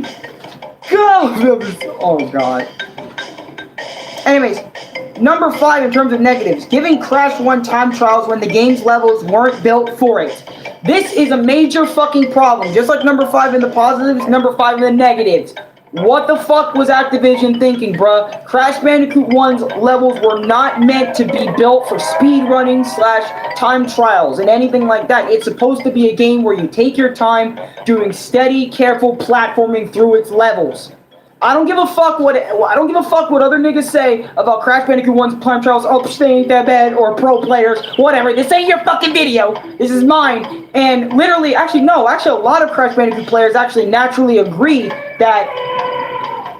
Go. Oh, God. Anyways, number 5 in terms of negatives. Giving Crash 1 time trials when the game's levels weren't built for it. This is a major fucking problem. Just like number 5 in the positives, number 5 in the negatives. What the fuck was Activision thinking, bruh? Crash Bandicoot 1's levels were not meant to be built for speedrunning / time trials and anything like that. It's supposed to be a game where you take your time doing steady, careful platforming through its levels. I don't give a fuck what other niggas say about Crash Bandicoot 1's time trials. Oh, they ain't that bad, or pro players, whatever. This ain't your fucking video. This is mine. And literally, actually, a lot of Crash Bandicoot players actually naturally agree that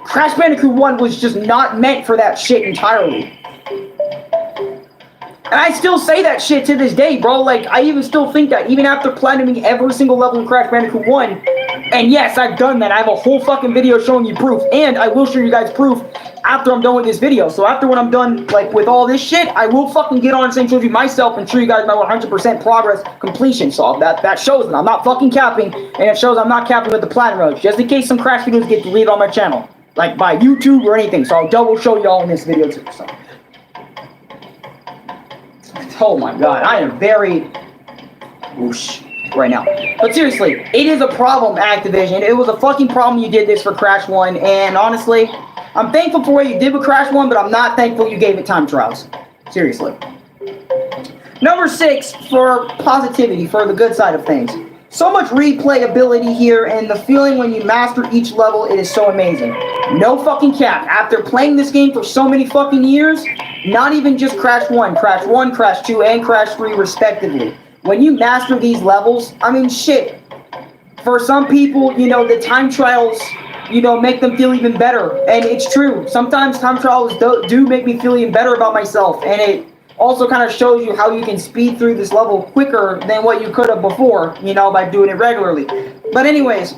Crash Bandicoot 1 was just not meant for that shit entirely. And I still say that shit to this day, bro. Like, I even still think that, even after platinuming every single level in Crash Bandicoot 1, and yes, I've done that. I have a whole fucking video showing you proof, and I will show you guys proof after I'm done with this video. So after when I'm done, like, with all this shit, I will fucking get on Sane Trilogy myself and show you guys my 100% progress completion. So that shows that I'm not fucking capping, and it shows I'm not capping with the platinum roads, just in case some Crash videos get deleted on my channel, like by YouTube or anything. So I'll double show y'all in this video too. So. Oh my god, I am very whoosh right now. But seriously, it is a problem, Activision. It was a fucking problem you did this for Crash 1, and honestly, I'm thankful for what you did with Crash 1, but I'm not thankful you gave it time trials. Seriously. Number 6, for positivity, for the good side of things. So much replayability here, and the feeling when you master each level, it is so amazing. No fucking cap. After playing this game for so many fucking years, not even just Crash 1, Crash 2, and Crash 3 respectively. When you master these levels, I mean, shit. For some people, the time trials, make them feel even better. And it's true. Sometimes time trials do make me feel even better about myself. And it also kind of shows you how you can speed through this level quicker than what you could have before, by doing it regularly. But anyways,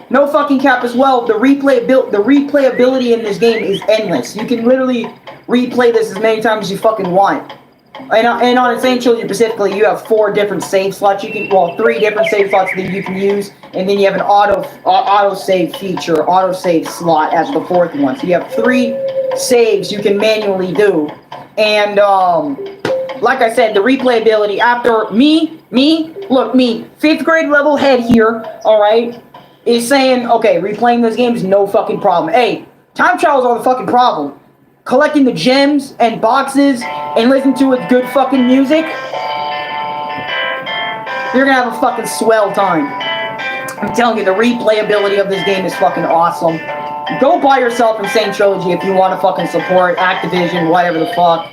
no fucking cap as well. The replayability in this game is endless. You can literally replay this as many times as you fucking want. And on Sane Trilogy specifically, you have 4 different save slots. You can, well, 3 different save slots that you can use, and then you have an auto save feature, auto save slot as the 4th one. So you have 3 saves you can manually do, and like I said, the replayability after me, 5th grade level head here, all right, is saying, okay, replaying this game is no fucking problem. Hey, time travels are the fucking problem. Collecting the gems and boxes and listening to its good fucking music, you're gonna have a fucking swell time. I'm telling you, the replayability of this game is fucking awesome. Go buy yourself Sane Trilogy if you want to fucking support Activision, whatever the fuck,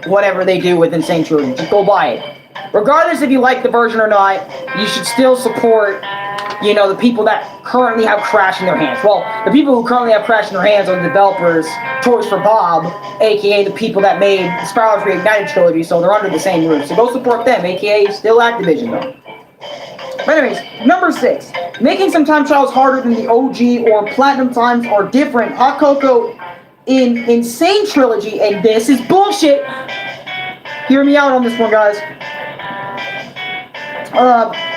whatever they do with Sane Trilogy. Just go buy it. Regardless if you like the version or not, you should still support, you know, the people that currently have Crash in their hands. Well, the people who currently have Crash in their hands are the developers, Toys for Bob, aka the people that made the Spirals Reignited Trilogy, so they're under the same roof. So go support them, aka still Activision though. But anyways, number 6. Making some time trials harder than the OG or Platinum times are different. Hot Cocoa in Sane Trilogy, and this is bullshit. Hear me out on this one, guys.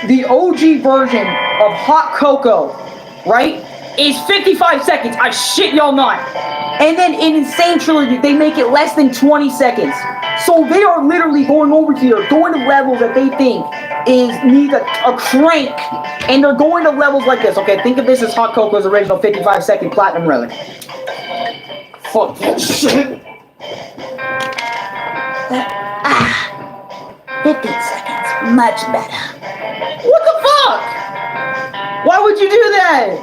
The OG version of Hot Cocoa, right, is 55 seconds. I shit y'all not. And then in Sane Trilogy, they make it less than 20 seconds. So they are literally going over here, going to levels that they think needs a crank, and they're going to levels like this. Okay, think of this as Hot Cocoa's original 55-second Platinum Relic. Fuck that shit. 15 seconds, much better. What the fuck? Why would you do that?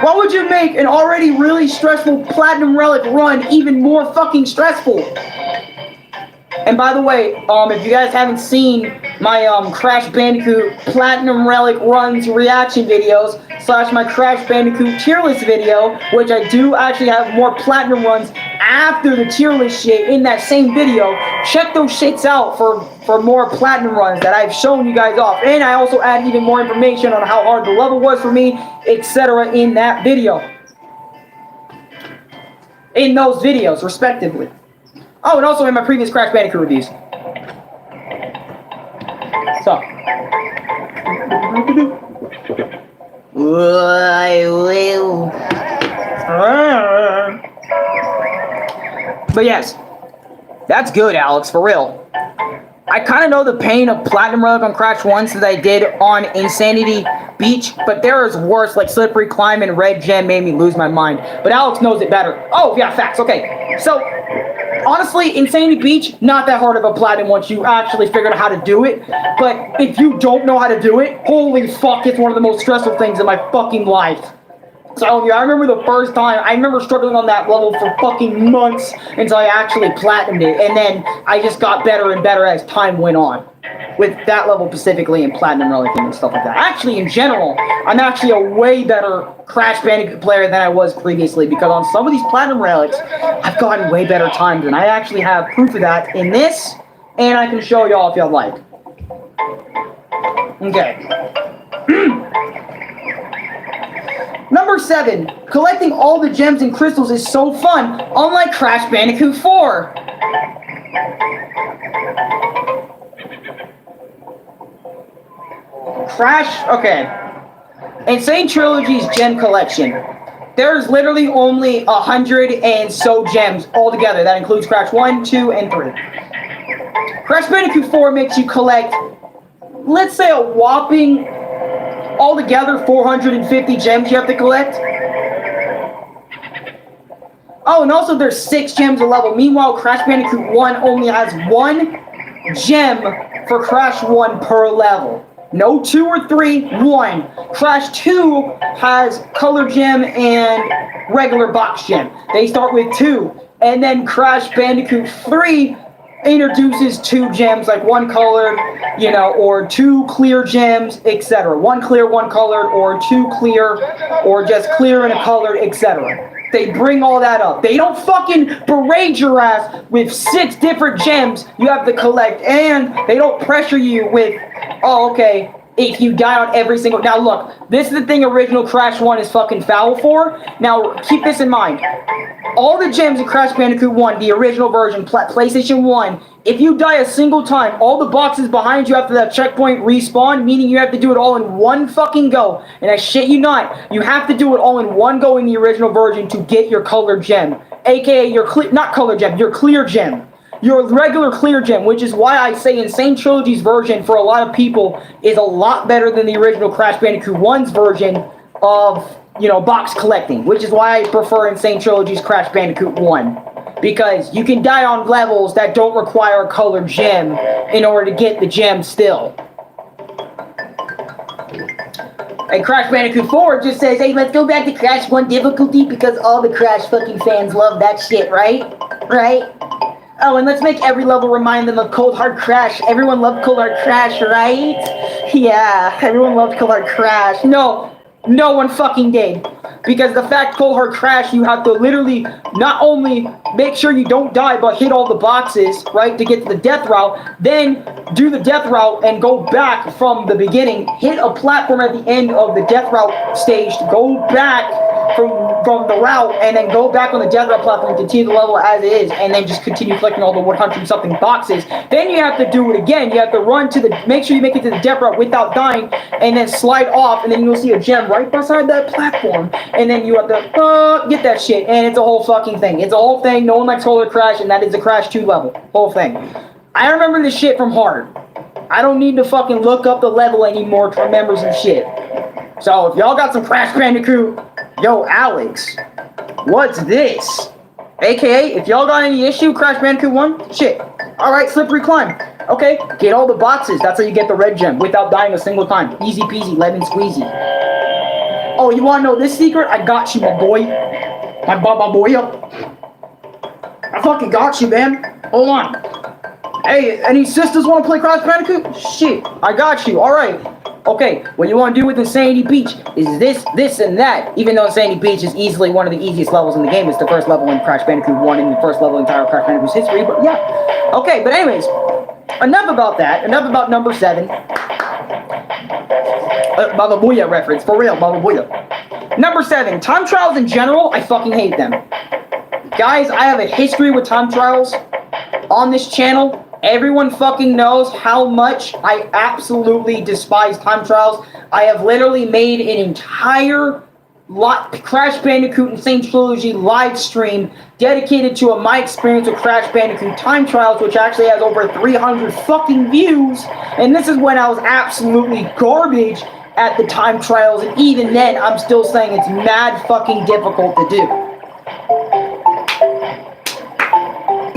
Why would you make an already really stressful Platinum Relic run even more fucking stressful? And by the way, if you guys haven't seen my Crash Bandicoot Platinum Relic runs reaction videos / my Crash Bandicoot Tierlist video, which I do actually have more Platinum runs after the Tierlist shit in that same video, check those shits out for more Platinum runs that I've shown you guys off. And I also add even more information on how hard the level was for me, etc. in that video. In those videos, respectively. Oh, and also in my previous Crash Bandicoot reviews. So. I will. But yes, that's good, Alex, for real. I kind of know the pain of Platinum Relic on Crash 1 since I did on Insanity Beach, but there is worse, like Slippery Climb and Red Gem made me lose my mind. But Alex knows it better. Oh, yeah, facts, okay. So, honestly, Insanity Beach, not that hard of a Platinum once you actually figured out how to do it. But if you don't know how to do it, holy fuck, it's one of the most stressful things in my fucking life. So, yeah, I remember the first time, I remember struggling on that level for fucking months until I actually platinumed it. And then I just got better and better as time went on. With that level specifically in Platinum Relic and stuff like that. Actually, in general, I'm actually a way better Crash Bandicoot player than I was previously, because on some of these Platinum Relics, I've gotten way better times, and I actually have proof of that in this, and I can show y'all if y'all like. Okay. Number 7, collecting all the gems and crystals is so fun, unlike Crash Bandicoot 4. Okay. Insane Trilogy's gem collection. There's literally only 100 and so gems altogether. That includes Crash 1, 2, and 3. Crash Bandicoot 4 makes you collect, let's say, a whopping, altogether 450 gems you have to collect. Oh, and also there's 6 gems a level. Meanwhile, Crash Bandicoot 1 only has 1 gem for Crash 1 per level. No 2 or 3, 1. Crash 2 has color gem and regular box gem. They start with 2. And then Crash Bandicoot 3 introduces 2 gems, like 1 colored, you know, or 2 clear gems, etc. 1 clear, 1 colored, or 2 clear, or just clear and a colored, etc. They bring all that up. They don't fucking berate your ass with 6 different gems you have to collect, and they don't pressure you with, oh, okay, if you die on every single... Now look, this is the thing original Crash 1 is fucking foul for. Now, keep this in mind. All the gems in Crash Bandicoot 1, the original version, PlayStation 1, if you die a single time, all the boxes behind you after that checkpoint respawn, meaning you have to do it all in one fucking go. And I shit you not, you have to do it all in one go in the original version to get your colored gem. AKA your not colored gem, your clear gem. Your regular clear gem, which is why I say Sane Trilogy's version, for a lot of people, is a lot better than the original Crash Bandicoot 1's version of, you know, box collecting. Which is why I prefer Sane Trilogy's Crash Bandicoot 1. Because you can die on levels that don't require a colored gem in order to get the gem still. And Crash Bandicoot 4 just says, hey, let's go back to Crash 1 difficulty because all the Crash fucking fans love that shit, right? Right? Oh, and let's make every level remind them of Cold Hard Crash. Everyone loved Cold Hard Crash, right? Yeah, everyone loved Cold Hard Crash. No, no one fucking did. Because the fact Cold Hard Crash, you have to literally not only make sure you don't die, but hit all the boxes, right, to get to the death route, then do the death route and go back from the beginning, hit a platform at the end of the death route stage, go back from the route, and then go back on the death route platform, continue the level as it is, and then just continue collecting all the 100-something boxes. Then you have to do it again. You have to run to the, make sure you make it to the death route without dying, and then slide off, and then you'll see a gem right beside that platform, and then you have to get that shit, and it's a whole fucking thing. It's a whole thing. No one likes Solar Crash, and that is a Crash 2 level. Whole thing. I remember this shit from heart. I don't need to fucking look up the level anymore to remember some shit. So, if y'all got some Crash Bandicoot, yo, Alex, what's this? AKA, if y'all got any issue, Crash Bandicoot 1, shit. Alright, slippery climb. Okay, get all the boxes. That's how you get the red gem without dying a single time. Easy peasy, lemon squeezy. Oh, you wanna know this secret? I got you, my boy. My boy up. I fucking got you, man. Hold on. Hey, any sisters wanna play Crash Bandicoot? Shit, I got you. Alright. Okay, what you want to do with Insanity Beach is this, and that. Even though Insanity Beach is easily one of the easiest levels in the game. It's the first level in Crash Bandicoot 1 and the first level in entire Crash Bandicoot's history, but yeah. Okay, but anyways, enough about that. Enough about number 7. Baba Booyah reference, for real, Baba Booyah. Number 7, time trials in general, I fucking hate them. Guys, I have a history with time trials on this channel. Everyone fucking knows how much I absolutely despise time trials. I have literally made an entire Crash Bandicoot Insane Trilogy live stream dedicated to my experience with Crash Bandicoot time trials, which actually has over 300 fucking views. And this is when I was absolutely garbage at the time trials, and even then, I'm still saying it's mad fucking difficult to do.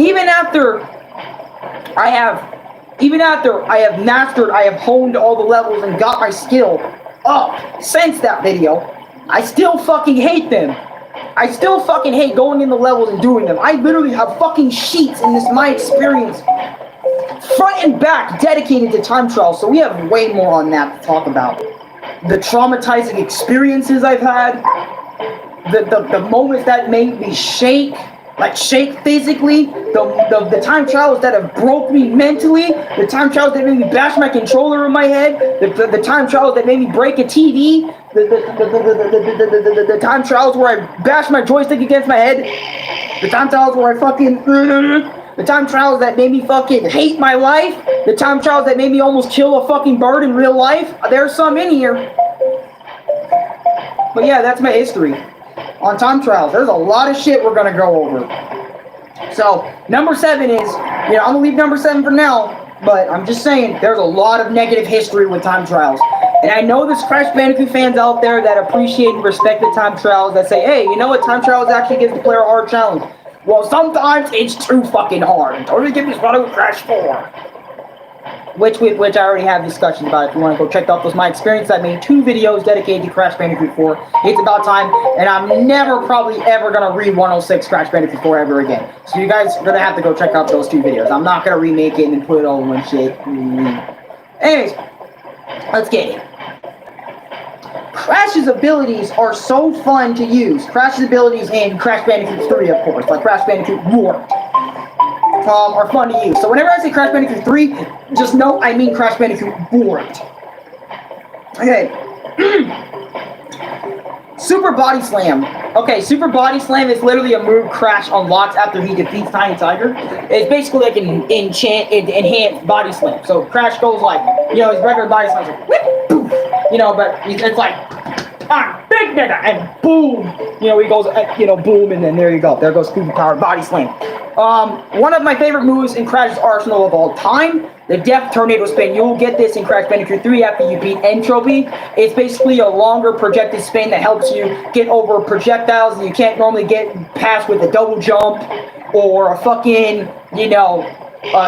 Even after I have mastered, I have honed all the levels and got my skill up since that video, I still fucking hate them. I still fucking hate going in the levels and doing them. I literally have fucking sheets in this my experience, front and back, dedicated to time trials, so we have way more on that to talk about. The traumatizing experiences I've had, the moments that made me shake, like shake physically, the time trials that have broke me mentally, the time trials that made me bash my controller in my head, the time trials that made me break a TV, the time trials where I bash my joystick against my head, the time trials where I fucking, the time trials that made me fucking hate my life, the time trials that made me almost kill a fucking bird in real life. There's some in here. But yeah, that's my history on time trials. There's a lot of shit we're gonna go over. So, number 7 is, I'm gonna leave number 7 for now, but I'm just saying, there's a lot of negative history with time trials. And I know there's Crash Bandicoot fans out there that appreciate and respect the time trials, that say, hey, you know what, time trials actually gives the player a hard challenge. Well, sometimes it's too fucking hard. Totally give me started with Crash 4. Which I already have discussions about. If you want to go check out those my experience, I made 2 videos dedicated to Crash Bandicoot 4. It's about time, and I'm never probably ever gonna read 106 Crash Bandicoot 4 ever again. So you guys are gonna have to go check out those 2 videos. I'm not gonna remake it and put it all in one shit. Anyways, let's get it. Crash's abilities are so fun to use. Crash's abilities in Crash Bandicoot 3, of course, like Crash Bandicoot Warped, are fun to use. So whenever I say Crash Bandicoot 3, just know I mean Crash Bandicoot Warped. Okay. Super Body Slam. Okay, Super Body Slam is literally a move Crash unlocks after he defeats Tiny Tiger. It's basically like an enhanced Body Slam. So Crash goes like, his regular Body Slam's like, whip, poof, but it's like, big nigga, and boom, he goes, boom, and then there you go. There goes Super Power Body Slam. One of my favorite moves in Crash's arsenal of all time, the Death Tornado Spin. You'll get this in Crash Bandicoot 3 after you beat Entropy. It's basically a longer projected spin that helps you get over projectiles that you can't normally get past with a double jump or a fucking,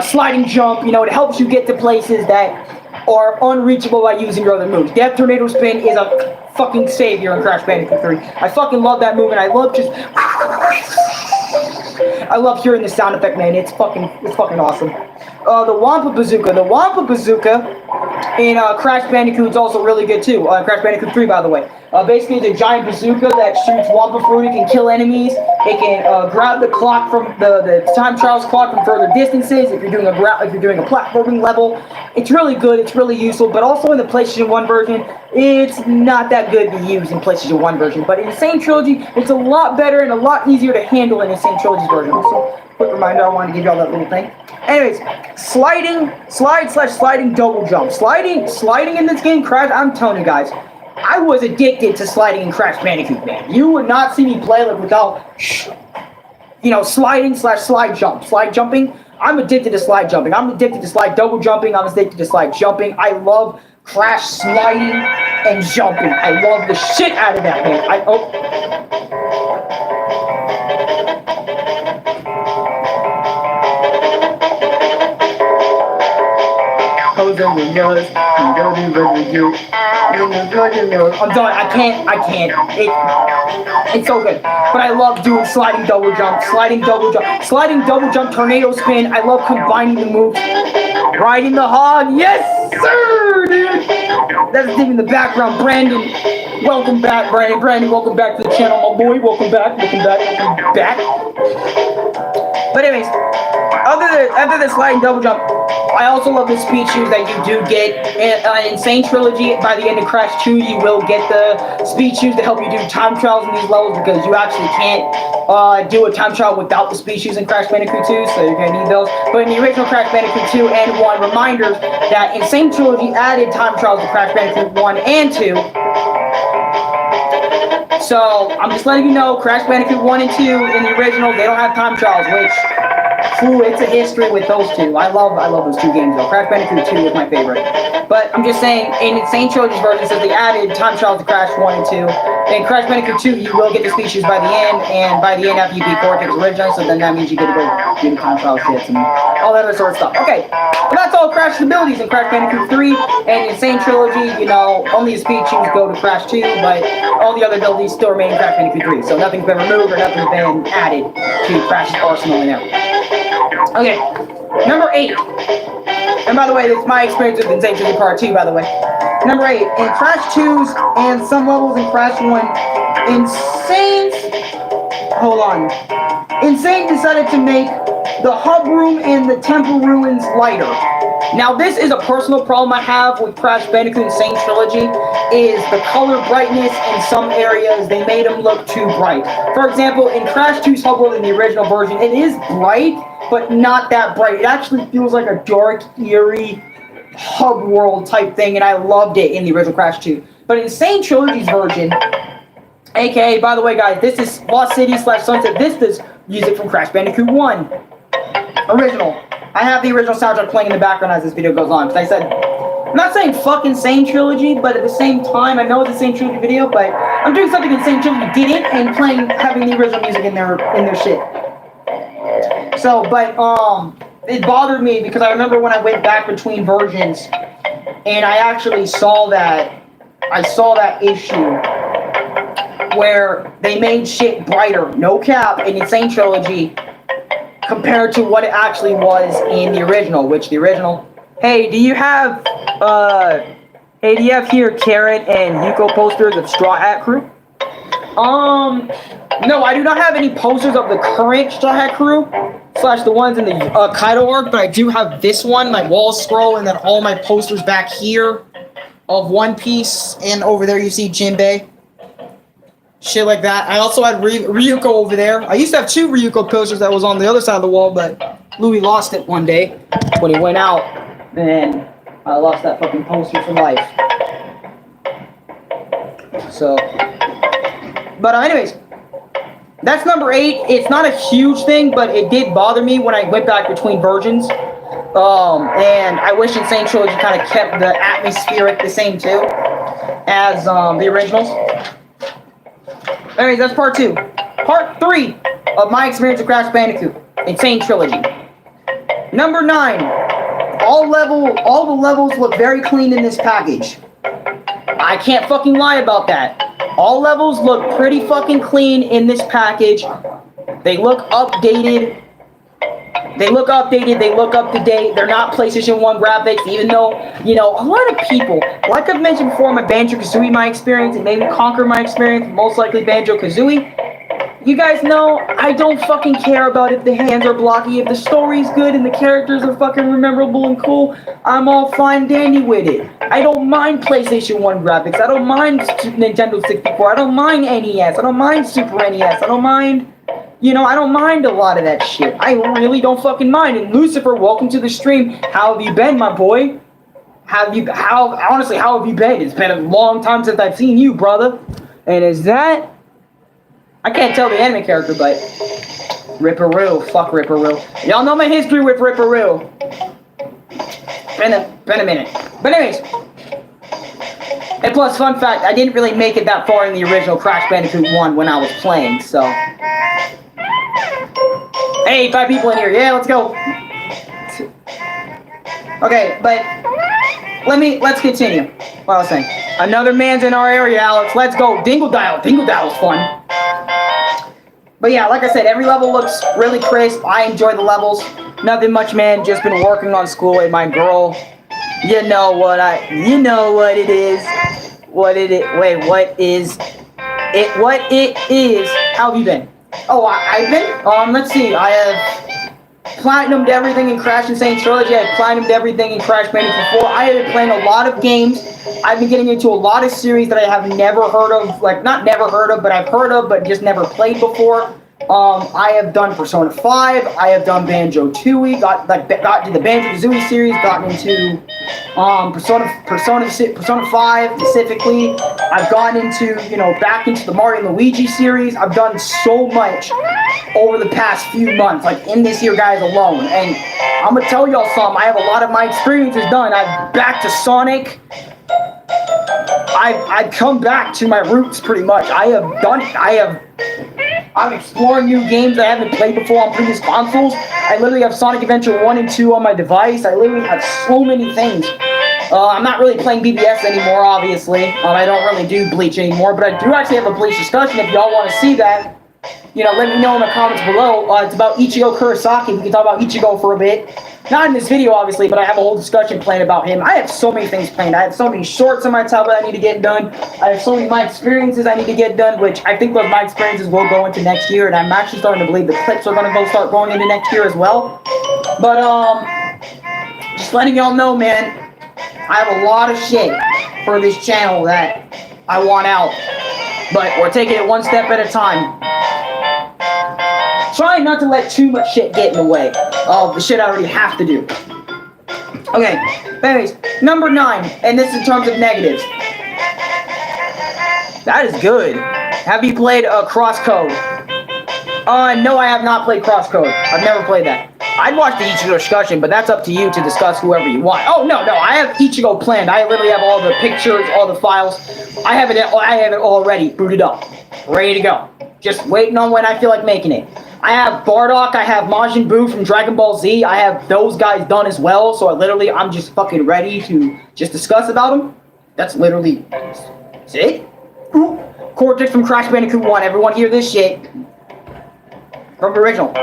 sliding jump. It helps you get to places that are unreachable by using your other moves. Death Tornado Spin is a fucking savior in Crash Bandicoot 3. I fucking love that move, and I love just... I love hearing the sound effect, man. It's fucking awesome. The Wampa Bazooka. The Wampa Bazooka in Crash Bandicoot is also really good too. Crash Bandicoot 3, by the way. Basically, it's a giant bazooka that shoots Wampa fruit. It can kill enemies. It can grab the clock from the time trials clock from further distances. If you're doing a platforming level, it's really good. It's really useful. But also in the PlayStation 1 version, it's not that good to use in PlayStation 1 version. But in the Sane Trilogy, it's a lot better and a lot easier to handle in the Sane Trilogy's version. Also, quick reminder, I wanted to give y'all that little thing. Anyways, sliding double jump. Sliding in this game, Crash, I'm telling you guys, I was addicted to sliding in Crash Bandicoot, man. You would not see me play like without, sliding/slide jump. Slide jumping, I'm addicted to slide jumping. I'm addicted to slide double jumping. I'm addicted to slide jumping. I love Crash sliding and jumping. I love the shit out of that, man. I'm done. I can't. It's so good. But I love doing sliding double jump, tornado spin. I love combining the moves. Riding the hog. Yes, sir, dude. That's the thing in the background. Brandon, welcome back, Brandon. Brandon, welcome back to the channel, my boy. Welcome back. But anyways, after the sliding double jump, I also love the speed shoes that you do get in Sane Trilogy. By the end of Crash 2, you will get the speed shoes to help you do time trials in these levels because you actually can't do a time trial without the speed shoes in Crash Bandicoot 2, so you're going to need those. But in the original Crash Bandicoot 2 and 1, reminders that in Sane Trilogy added time trials to Crash Bandicoot 1 and 2. So, I'm just letting you know, Crash Bandicoot 1 and 2 in the original, they don't have time trials, which... it's a history with those two. I love those two games though. Crash Bandicoot 2 is my favorite. But I'm just saying, in Sane Trilogy's version, since they added time trials to Crash 1 and 2, in Crash Bandicoot 2, you will get the speed shoes by the end, and by the end after you beat Cortex originally, so then that means you get to go do the time trial shits and all that other sort of stuff. Okay, well that's all Crash's abilities in Crash Bandicoot 3, and in Sane Trilogy, only the speed shoes go to Crash 2, but all the other abilities still remain in Crash Bandicoot 3, so nothing's been removed or nothing's been added to Crash's arsenal now. Okay, number 8. And by the way, it's my experience with Insane Trilogy Part 2, by the way. Number 8, in Crash 2's and some levels in Crash 1, Insane decided to make the hub room and the temple ruins lighter. Now, this is a personal problem I have with Crash Bandicoot Insane Trilogy, is the color brightness in some areas, they made them look too bright. For example, in Crash 2's hub world in the original version, it is bright, but not that bright. It actually feels like a dark, eerie hub world type thing, and I loved it in the original Crash 2. But in Sane Trilogy's version, aka, by the way, guys, this is Lost City / Sunset Vistas music from Crash Bandicoot 1. Original. I have the original soundtrack playing in the background as this video goes on, because I said, I'm not saying fucking Sane Trilogy, but at the same time, I know it's a Sane Trilogy video, but I'm doing something in Sane Trilogy didn't, and having the original music in their shit. So, but, it bothered me because I remember when I went back between versions, and I actually saw that issue where they made shit brighter, no cap, in Insane Trilogy, compared to what it actually was in the original, hey, do you have here Carrot and Yuko posters of Straw Hat Crew? No, I do not have any posters of the current Straw Hat Crew, / the ones in the Kaido arc, but I do have this one, my wall scroll, and then all my posters back here of One Piece, and over there you see Jinbei. Shit like that. I also had Ryuko over there. I used to have 2 Ryuko posters that was on the other side of the wall, but Louis lost it one day when he went out. And I lost that fucking poster for life. So, but anyways, that's number 8. It's not a huge thing, but it did bother me when I went back between versions. And I wish Sane Trilogy kind of kept the atmospheric the same too as the originals. Anyways, that's part 2. Part 3 of my experience with Crash Bandicoot, Sane Trilogy. Number 9. All the levels look very clean in this package. I can't fucking lie about that. All levels look pretty fucking clean in this package. They look updated. They look up to date. They're not PlayStation 1 graphics, even though, you know, a lot of people, like I've mentioned before, my Banjo-Kazooie, my experience, and maybe Conquer my experience, most likely Banjo-Kazooie. You guys know, I don't fucking care about if the hands are blocky. If the story's good and the characters are fucking memorable and cool, I'm all fine dandy with it. I don't mind PlayStation 1 graphics. I don't mind Nintendo 64. I don't mind NES. I don't mind Super NES. I don't mind... You know, I don't mind a lot of that shit. I really don't fucking mind. And Lucifer, welcome to the stream. How have you been, my boy? Honestly, how have you been? It's been a long time since I've seen you, brother. And is that... I can't tell the anime character, but... Ripperoo. Fuck Ripperoo. Y'all know my history with Ripperoo. Been a minute. But anyways... And plus, fun fact, I didn't really make it that far in the original Crash Bandicoot 1 when I was playing, so... Hey, 5 people in here. Yeah, let's go. Okay, but let's continue. What I was saying. Another man's in our area, Alex. Let's go. Dingle Dial. Dingle Dial's fun. But yeah, like I said, every level looks really crisp. I enjoy the levels. Nothing much, man. Just been working on school and my girl. You know what it is. What it is. How have you been? Oh, I've been? Let's see. I have platinumed everything in Crash and Sane Trilogy. I have platinumed everything in Crash Bandicoot 4. I have been playing a lot of games. I've been getting into a lot of series that I have never heard of. Like, not never heard of, but I've heard of, but just never played before. I have done Persona 5. I have done Banjo-Tooie. Got to the Banjo-Kazooie series. Gotten into Persona 5 specifically. I've gone into, back into the Mario and Luigi series. I've done so much over the past few months, like in this year, guys, alone. And I'm gonna tell y'all something. I have a lot of my experiences done. I'm back to Sonic. I've come back to my roots pretty much. I have done it. I'm exploring new games I haven't played before on previous consoles. I literally have Sonic Adventure 1 and 2 on my device. I literally have so many things. I'm not really playing BBS anymore, obviously. I don't really do Bleach anymore, but I do actually have a Bleach discussion. If y'all want to see that, let me know in the comments below. It's about Ichigo Kurosaki. We can talk about Ichigo for a bit. Not in this video, obviously, but I have a whole discussion planned about him. I have so many things planned. I have so many shorts on my tablet I need to get done. I have so many my experiences I need to get done, which I think those my experiences will go into next year, and I'm actually starting to believe the clips are going to start going into next year as well. But, just letting y'all know, man, I have a lot of shit for this channel that I want out, but we're taking it one step at a time. Trying not to let too much shit get in the way of the shit I already have to do. Okay, anyways, number 9, and this is in terms of negatives. That is good. Have you played Crosscode? No, I have not played Crosscode. I've never played that. I'd watch the Ichigo discussion, but that's up to you to discuss whoever you want. Oh, no, I have Ichigo planned. I literally have all the pictures, all the files. I have it already booted up, ready to go. Just waiting on when I feel like making it. I have Bardock, I have Majin Buu from Dragon Ball Z. I have those guys done as well, so I'm just fucking ready to just discuss about them. That's literally it. Ooh. Cortex from Crash Bandicoot 1. Everyone hear this shit. From the original.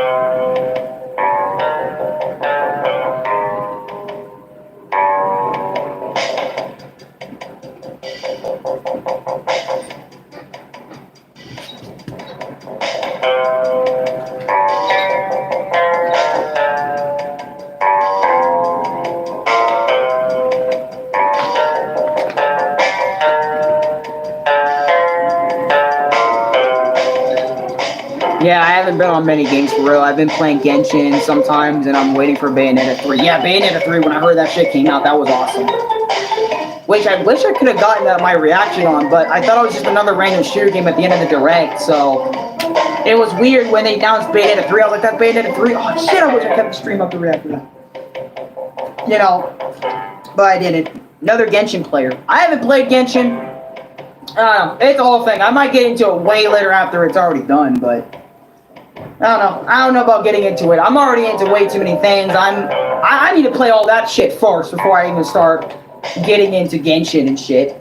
Yeah, I haven't been on many games for real. I've been playing Genshin sometimes, and I'm waiting for Bayonetta 3. Yeah, Bayonetta 3, when I heard that shit came out, that was awesome. Which I wish I could have gotten my reaction on, but I thought it was just another random shooter game at the end of the Direct, so... It was weird when they announced Bayonetta 3. I was like, that's Bayonetta 3? Oh, shit, I wish I kept the stream up to react to that. You know, but I didn't. Another Genshin player. I haven't played Genshin. It's a whole thing. I might get into it way later after it's already done, but... I don't know about getting into it. I'm already into way too many things. I need to play all that shit first before I even start getting into Genshin and shit.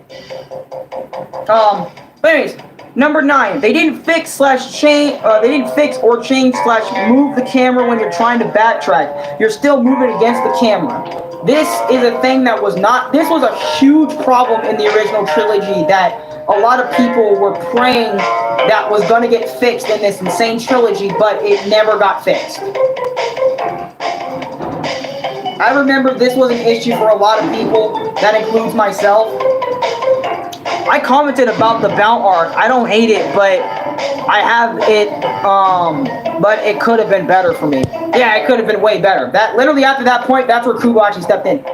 But anyways, number 9. They didn't fix or change / move the camera when you're trying to backtrack. You're still moving against the camera. This is a thing that was not. This was a huge problem in the original trilogy that a lot of people were praying that was going to get fixed in this Sane Trilogy, but it never got fixed. I remember this was an issue for a lot of people, that includes myself. I commented about the Bount art. I don't hate it, but I have it, but it could have been better for me. Yeah, it could have been way better. That literally after that point, that's where Kubo actually stepped in.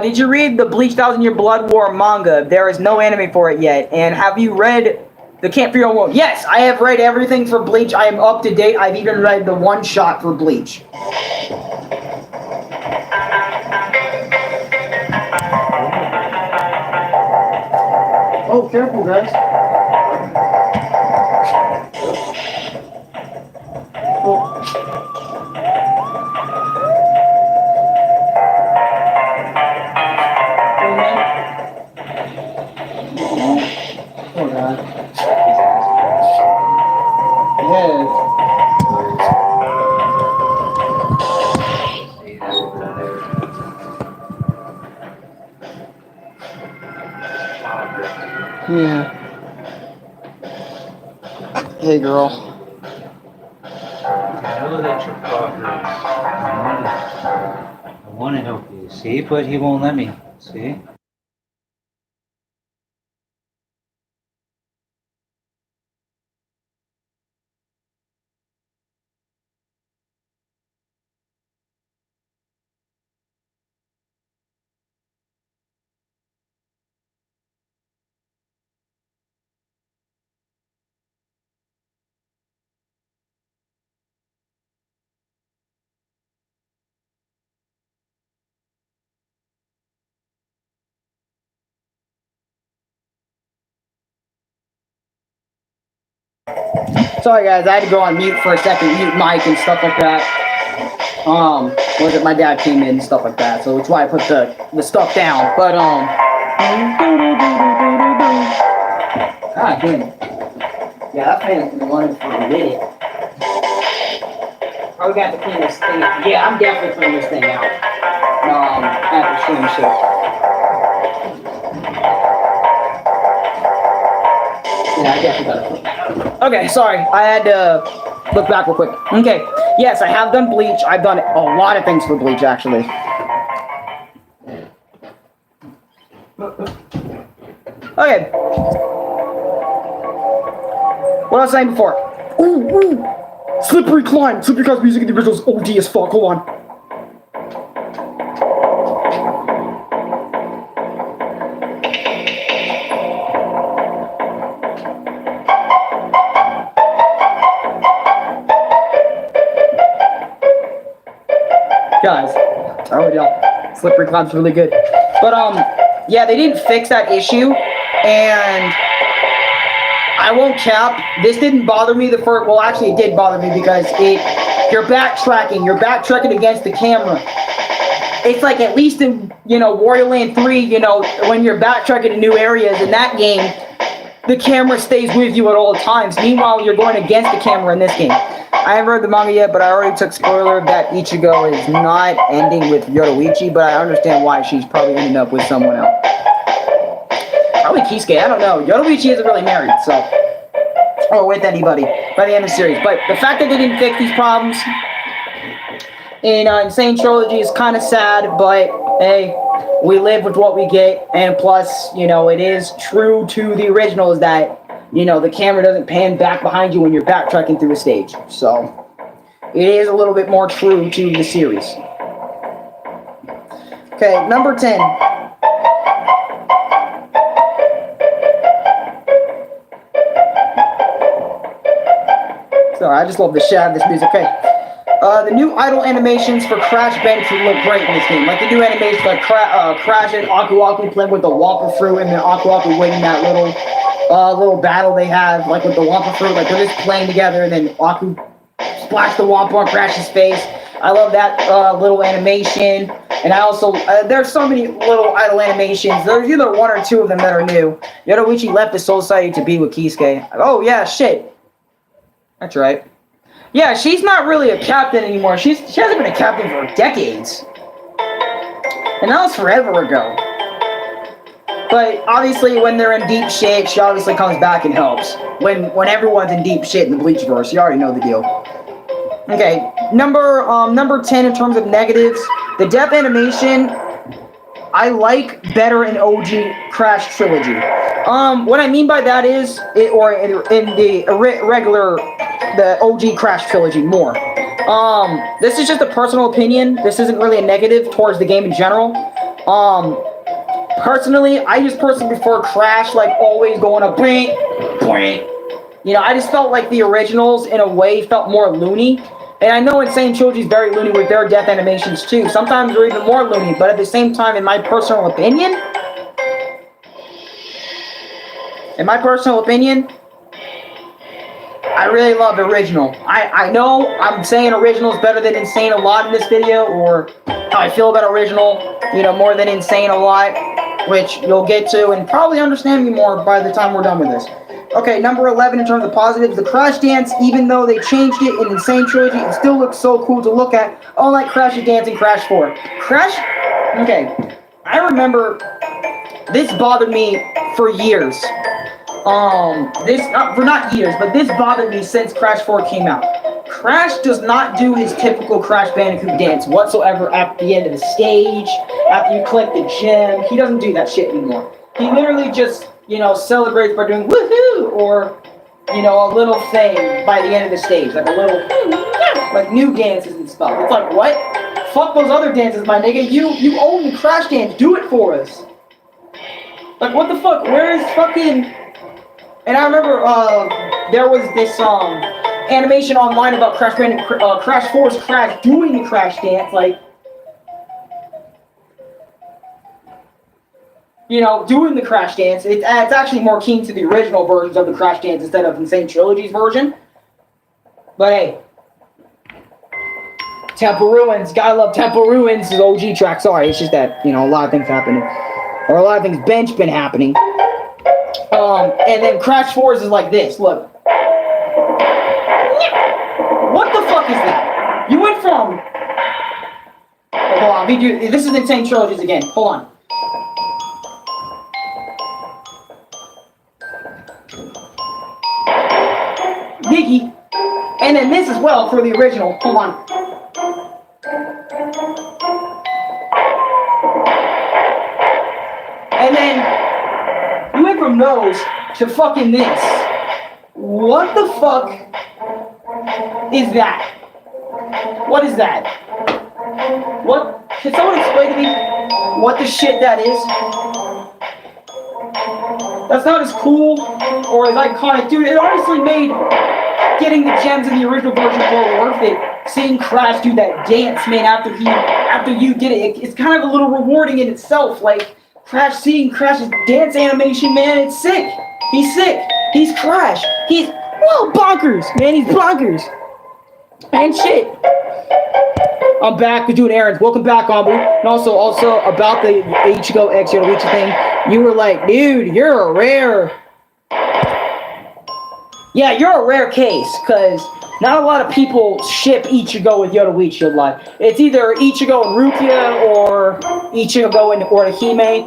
Did you read the Bleach 1000-Year Blood War manga? There is no anime for it yet. And have you read the Camp for Your World? Yes, I have read everything for Bleach. I am up to date. I've even read the one-shot for Bleach. Oh, careful, guys. Oh. Oh, God. Yes. Yeah. Hey, girl. I know that you're progress. I want to help you, see? But he won't let me, see? Sorry guys, I had to go on mute for a second, mute mic and stuff like that. Was it my dad came in and stuff like that, so it's why I put the stuff down. But God damn it. Yeah, that fan's been running for a minute. Probably got to clean this thing out. Yeah, I'm definitely cleaning this thing out. After stream shit. Yeah, I definitely gotta clean. Okay, sorry. I had to look back real quick. Okay, yes, I have done Bleach. I've done a lot of things for Bleach, actually. Okay. What was I saying before? Ooh. Slippery Climb. Slippery Climb's music in the original is OD as fuck. Hold on. Guys, I already know. Slippery Climb's really good. But, yeah, they didn't fix that issue, and I won't cap, this didn't bother me the first, well, actually, it did bother me because you're backtracking against the camera. It's like, at least in, Wario Land 3, when you're backtracking to new areas in that game, the camera stays with you at all times. Meanwhile, you're going against the camera in this game. I haven't read the manga yet, but I already took spoiler that Ichigo is not ending with Yoruichi, but I understand why she's probably ending up with someone else. Probably Kisuke, I don't know. Yoruichi isn't really married, so... or with anybody by the end of the series. But the fact that they didn't fix these problems in Sane Trilogy is kind of sad, but hey, we live with what we get, and plus, it is true to the originals that you know, the camera doesn't pan back behind you when you're backtracking through a stage. So, it is a little bit more true to the series. Okay, number 10. Sorry, I just love the shit out of this music. Okay. The new idle animations for Crash Bandicoot look great in this game. Like the new animations like Crash and Aku Aku playing with the Wampa Fruit and then Aku Aku winning that little battle they have, like with the Wampa Fruit. Like they're just playing together and then Aku splash the Wampa on Crash's face. I love that little animation. And I also, there's so many little idle animations. There's either one or two of them that are new. Yoruichi left the Soul Society to be with Kisuke. Oh yeah, shit. That's right. Yeah, she's not really a captain anymore. She hasn't been a captain for decades. And that was forever ago. But obviously when they're in deep shit, she obviously comes back and helps. When everyone's in deep shit in the Bleachverse, you already know the deal. Okay, number 10 in terms of negatives. The death animation, I like better in OG Crash Trilogy. What I mean by that is, in the regular, the OG Crash Trilogy more. This is just a personal opinion. This isn't really a negative towards the game in general. Personally, I just personally prefer Crash, like, always going up, bing, bing. You know, I just felt like the originals, in a way, felt more loony. And I know Sane Trilogy is very loony with their death animations, too. Sometimes they're even more loony, but at the same time, in my personal opinion, I really love the original. I know I'm saying original is better than Insane a lot in this video, or how I feel about original, you know, more than Insane a lot, which you'll get to and probably understand me more by the time we're done with this. Okay, number 11 in terms of positives, the Crash dance, even though they changed it in Insane Trilogy, it still looks so cool to look at, unlike Crash's dance in Crash 4. Okay, I remember this bothered me for years. Not years, but this bothered me since Crash 4 came out. Crash does not do his typical Crash Bandicoot dance whatsoever at the end of the stage, after you collect the gem. He doesn't do that shit anymore. He literally just, you know, celebrates by doing woohoo, or, you know, a little thing by the end of the stage, like a little, like new dances and stuff. It's like, what? Fuck those other dances, my nigga. You own the Crash dance. Do it for us. Like, what the fuck? Where is fucking... And I remember there was this animation online about Crash 4's Crash doing the Crash dance, like, you know, doing the Crash dance. It's actually more keen to the original versions of the Crash dance instead of Insane Trilogy's version. But hey, Temple Ruins, gotta love Temple Ruins' OG track. Sorry, it's just that, you know, a lot of things happening, or a lot of things been happening. And then Crash 4's is like this, look. What the fuck is that? You went from... Hold on, this is Insane Trilogies again, hold on. Biggie. And then this as well for the original, hold on. And then... You went from those to fucking this. What the fuck is that? What is that? What? Can someone explain to me what the shit that is? That's not as cool or as iconic. Dude, it honestly made getting the gems in the original version more worth it. Seeing Crash do that dance, man, after you did it. It's kind of a little rewarding in itself. Like, seeing Crash's dance animation, man, it's sick. He's sick. He's Crash. He's, whoa, bonkers, man, he's bonkers. And shit. I'm back with doing errands. Welcome back, Ambu. And also about the Ichigo X Yoruichi thing, you were like, dude, you're a rare. Yeah, you're a rare case, because not a lot of people ship Ichigo with Yoruichi alive. It's either Ichigo and Rukia or Ichigo and Orihime.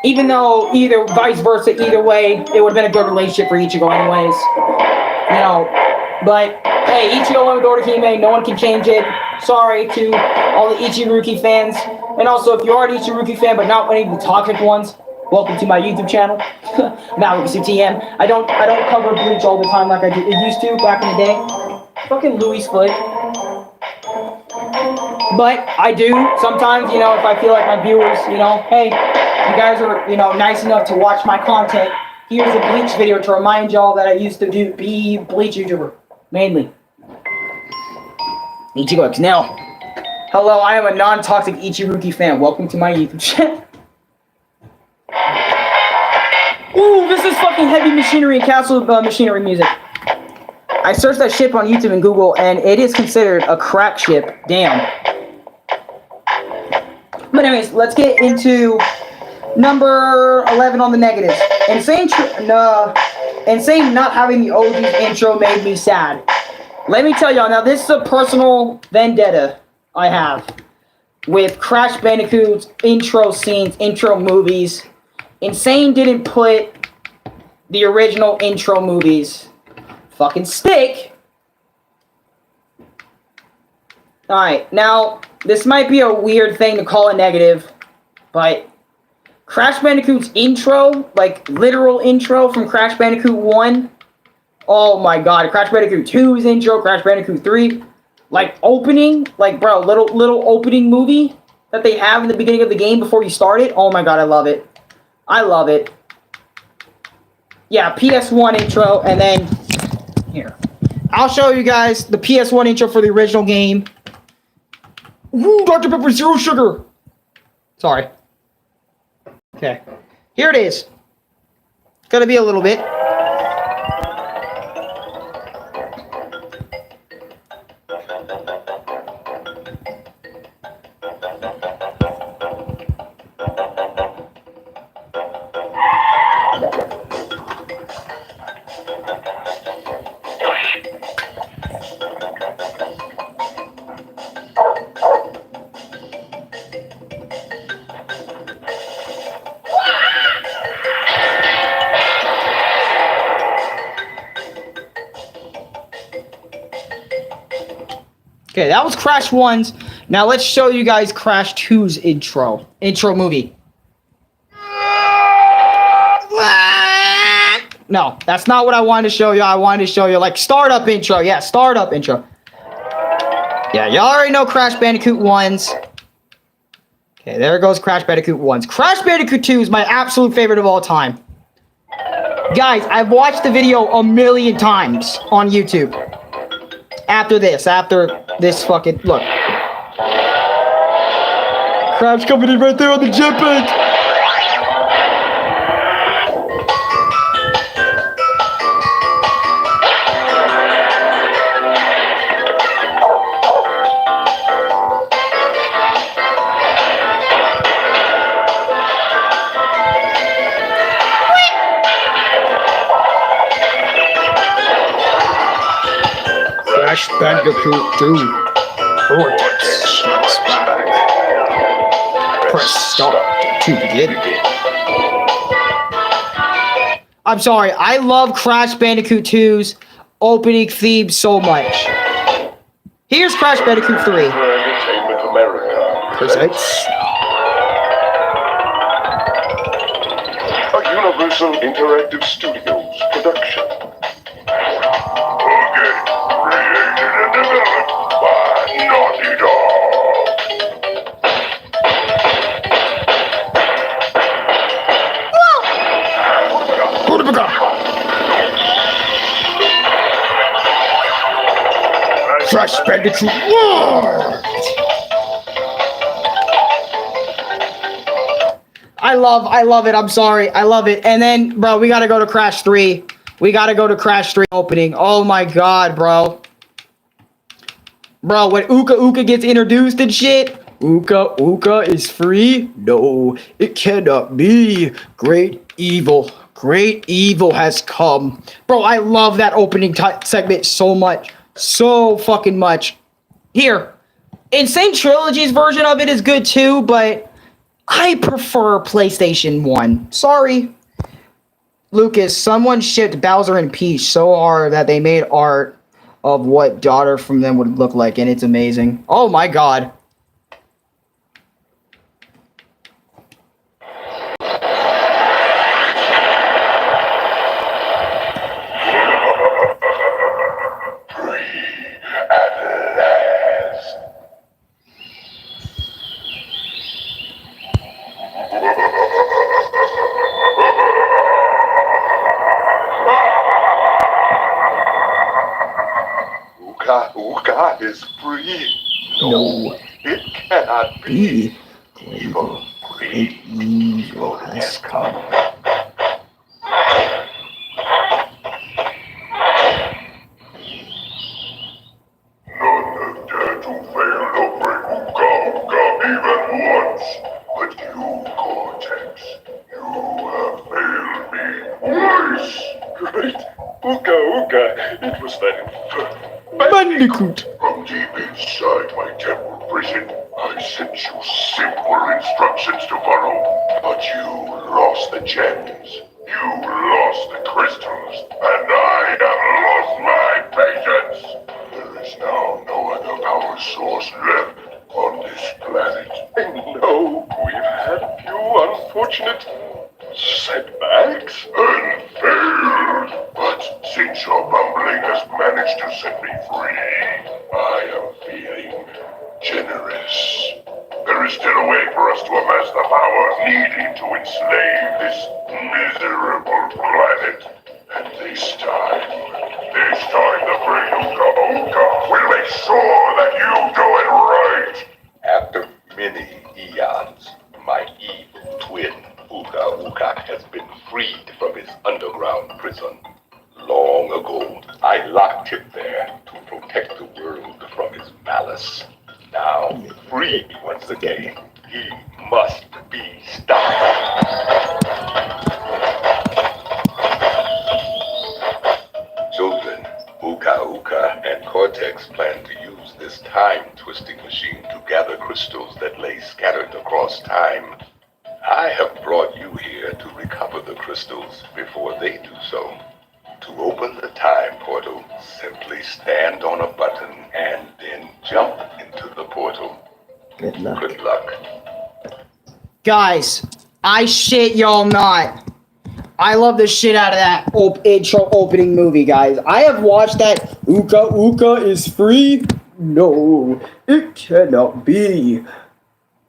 Even though vice versa, either way, it would have been a good relationship for Ichigo anyways. You know, but hey, Ichigo went with Orihime, no one can change it. Sorry to all the Ichiruki fans. And also, if you are an Ichiruki fan but not any of the toxic ones, Welcome to my YouTube channel. Now Arekkusu TM. I don't cover Bleach all the time like I used to back in the day. Fucking Louis foot. But I do sometimes, you know, if I feel like my viewers, you know, hey, you guys are, you know, nice enough to watch my content. Here's a Bleach video to remind y'all that I used to be Bleach YouTuber, mainly. Ichigo now. Hello, I am a non-toxic Ichiruki fan. Welcome to my YouTube channel. Ooh, this is fucking heavy machinery and castle machinery music. I searched that ship on YouTube and Google, and it is considered a crack ship. Damn. But anyways, let's get into number 11 on the negatives. Insane not having the OG's intro made me sad. Let me tell y'all, now this is a personal vendetta I have with Crash Bandicoot's intro scenes, intro movies. Insane didn't put the original intro movies fucking stick. Alright, now, this might be a weird thing to call a negative, but Crash Bandicoot's intro, like literal intro from Crash Bandicoot 1, oh my god, Crash Bandicoot 2's intro, Crash Bandicoot 3, like opening, like bro, little opening movie that they have in the beginning of the game before you start it, oh my god, I love it. I love it. Yeah, PS1 intro, and then, here. I'll show you guys the PS1 intro for the original game. Ooh, Dr. Pepper Zero Sugar. Sorry. Okay. Here it is. Gonna be a little bit. Okay, that was Crash 1's. Now let's show you guys Crash 2's intro movie. No, that's not what I wanted to show you. I wanted to show you, like, startup intro. Yeah, startup intro. Yeah, y'all already know Crash Bandicoot 1's. Okay, there goes Crash Bandicoot 1's. Crash Bandicoot 2 is my absolute favorite of all time. Guys, I've watched the video a million times on YouTube. After this fucking, look. Crab's coming in right there on the jetpack. Crash Bandicoot 2. Vortex strikes back. Press start to begin. I'm sorry, I love Crash Bandicoot 2's opening theme so much. Here's Crash Bandicoot 3. Entertainment America Presents. a Universal Interactive Studios production. Created and developed by Naughty Dog. Crash Bandicoot World. I love it. I'm sorry. I love it. And then, bro, we gotta go to Crash 3. We gotta go to Crash 3 opening. Oh my god, bro. Bro, when Uka Uka gets introduced and shit. Uka Uka is free? No, it cannot be. Great evil has come. Bro, I love that opening segment so much. So fucking much. Here, Sane Trilogy's version of it is good too, but I prefer PlayStation 1. Sorry. Lucas, someone shipped Bowser and Peach so hard that they made art of what daughter from them would look like, and it's amazing. Oh my god. God is free. No. It cannot be. Be. Great evil has come. None have dared to fail to break Uka even once. But you, Cortex, you have failed me twice. Great Uka, it was that infernal Bandicoot! From deep inside my temple prison, I sent you simple instructions to follow. But you lost the gems. You lost the crystals. And I have lost my patience. There is now no other power source left on this planet. And no, we've had a few unfortunate setbacks and failed. But since your bumbling has managed to set me free, I am feeling generous. There is still a way for us to amass the power needed to enslave this miserable planet. And this time the great Uka will make sure that you do it right. After many eons, my evil twin, Uka, has been freed from his underground prison. Long ago, I locked him there to protect the world from his malice. Now, free once again, he must be stopped. Children, Uka and Cortex plan to use this time-twisting machine to gather crystals that lay scattered across time. I have brought you here to recover the crystals before they do so. To open the time portal, simply stand on a button and then jump into the portal. Good luck. Good luck. Guys, I shit y'all not. I love the shit out of that intro opening movie, guys. I have watched that. Uka is free? No, it cannot be.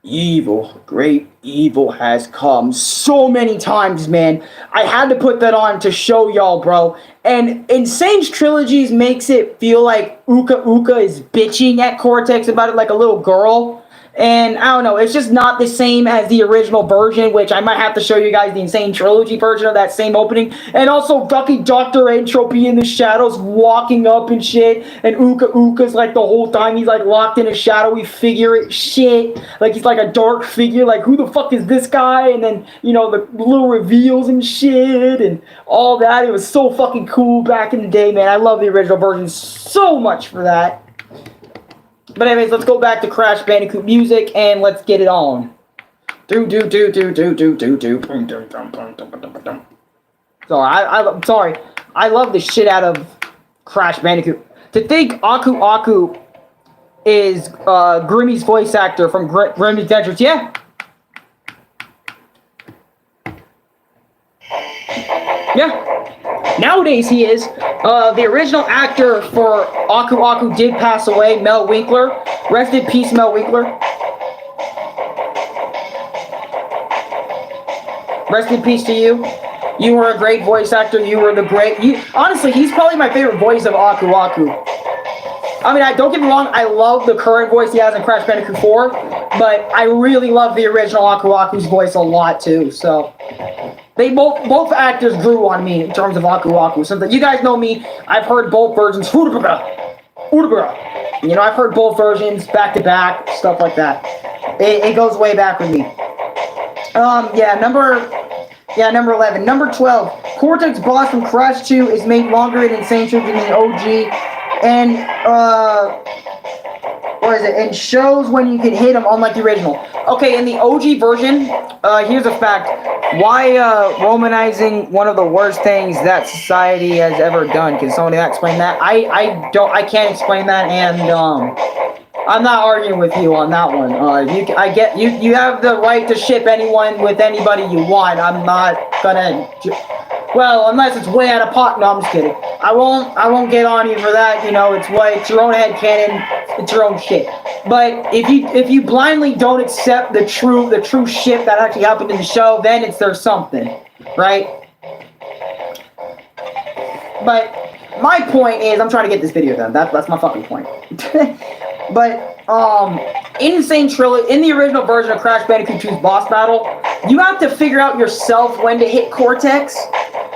Evil, great evil has come so many times, man. I had to put that on to show y'all, bro. And Sane Trilogy makes it feel like Uka is bitching at Cortex about it like a little girl. And I don't know, it's just not the same as the original version, which I might have to show you guys the Insane Trilogy version of that same opening. And also fucking Dr. Entropy in the shadows walking up and shit. And Uka's like the whole time he's like locked in a shadowy figure shit. Like he's like a dark figure, like who the fuck is this guy? And then, you know, the little reveals and shit and all that. It was so fucking cool back in the day, man. I love the original version so much for that. But anyways, let's go back to Crash Bandicoot music and let's get it on. Sorry, I love the shit out of Crash Bandicoot. To think Aku is Grimmy's voice actor from Grimmy's Adventures, yeah? Yeah. Nowadays he is. The original actor for Aku did pass away, Mel Winkler. Rest in peace, Mel Winkler. Rest in peace to you. You were a great voice actor. You were the great... honestly, he's probably my favorite voice of Aku. I mean, don't get me wrong, I love the current voice he has in Crash Bandicoot 4, but I really love the original Aku's voice a lot too, so... They both actors grew on me in terms of Aku. So that you guys know me, I've heard both versions. You know, I've heard both versions back to back, stuff like that. It goes way back with me. Number 11. Number 12. Cortex boss from Crash 2 is made longer in Insane Trilogy than the OG, and what is it? And shows when you can hit him, unlike the original. Okay, in the OG version, here's a fact. Why Romanizing one of the worst things that society has ever done? Can somebody explain that? I can't explain that, and I'm not arguing with you on that one. You have the right to ship anyone with anybody you want. I'm not gonna. Well, unless it's way out of pot. No, I'm just kidding. I won't get on you for that. You know, it's your own headcanon. It's your own shit. But if you blindly don't accept the true shit that actually happened in the show, then there's something, right? But my point is, I'm trying to get this video done. That's my fucking point. But in Sane Trilogy, in the original version of Crash Bandicoot 2's boss battle, you have to figure out yourself when to hit Cortex.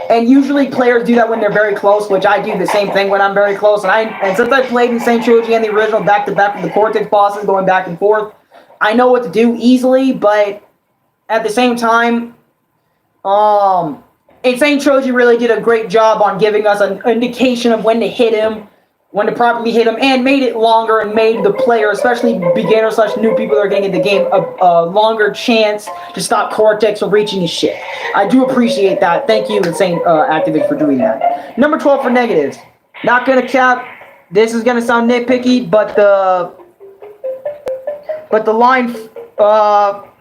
And usually players do that when they're very close, which I do the same thing when I'm very close. And since I played in Sane Trilogy and the original back-to-back with the Cortex bosses going back and forth, I know what to do easily, but at the same time, Sane Trilogy really did a great job on giving us an indication of when to hit him, when to properly hit him, and made it longer and made the player, especially beginners / new people that are getting into the game, a longer chance to stop Cortex from reaching his shit. I do appreciate that. Thank you, Insane Activision, for doing that. Number 12 for negatives. Not gonna cap. This is gonna sound nitpicky, but the line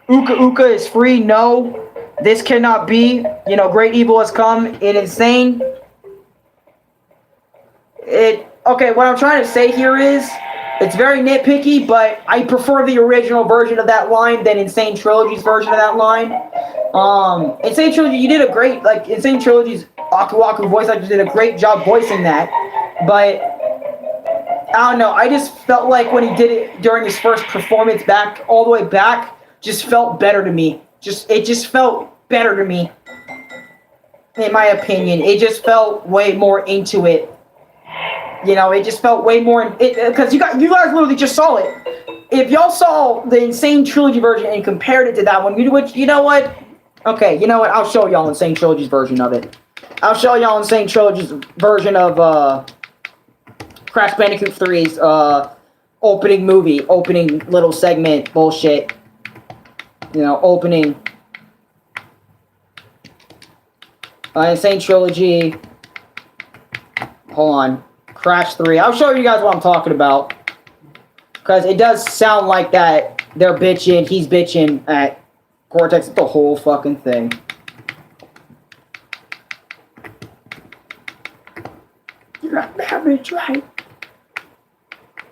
Uka Uka is free. No, this cannot be. You know, great evil has come in Insane. Okay, what I'm trying to say here is, it's very nitpicky, but I prefer the original version of that line than Insane Trilogy's version of that line. Insane Trilogy, you did a great, Insane Trilogy's Aku Aku voice actor did a great job voicing that, but I don't know, I just felt like when he did it during his first performance back, all the way back, just felt better to me. It just felt better to me, in my opinion. It just felt way more into it. You know, it just felt way more, because you guys literally just saw it. If y'all saw the Insane Trilogy version and compared it to that one, you know what? Okay, you know what? I'll show y'all Insane Trilogy's version of it. I'll show y'all Insane Trilogy's version of Crash Bandicoot 3's opening little segment bullshit. You know, opening. Insane Trilogy. Hold on. Crash 3. I'll show you guys what I'm talking about. Because it does sound like that they're bitching, he's bitching at Cortex, the whole fucking thing. You're not having it right.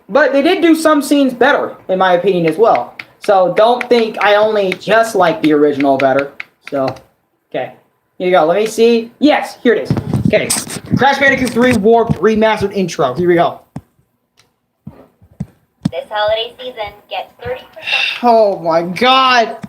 But they did do some scenes better, in my opinion, as well. So don't think I only just like the original better. So, okay. Here you go. Let me see. Yes, here it is. Okay. Crash Bandicoot 3 Warped Remastered Intro. Here we go. This holiday season, get 30%. Oh my god.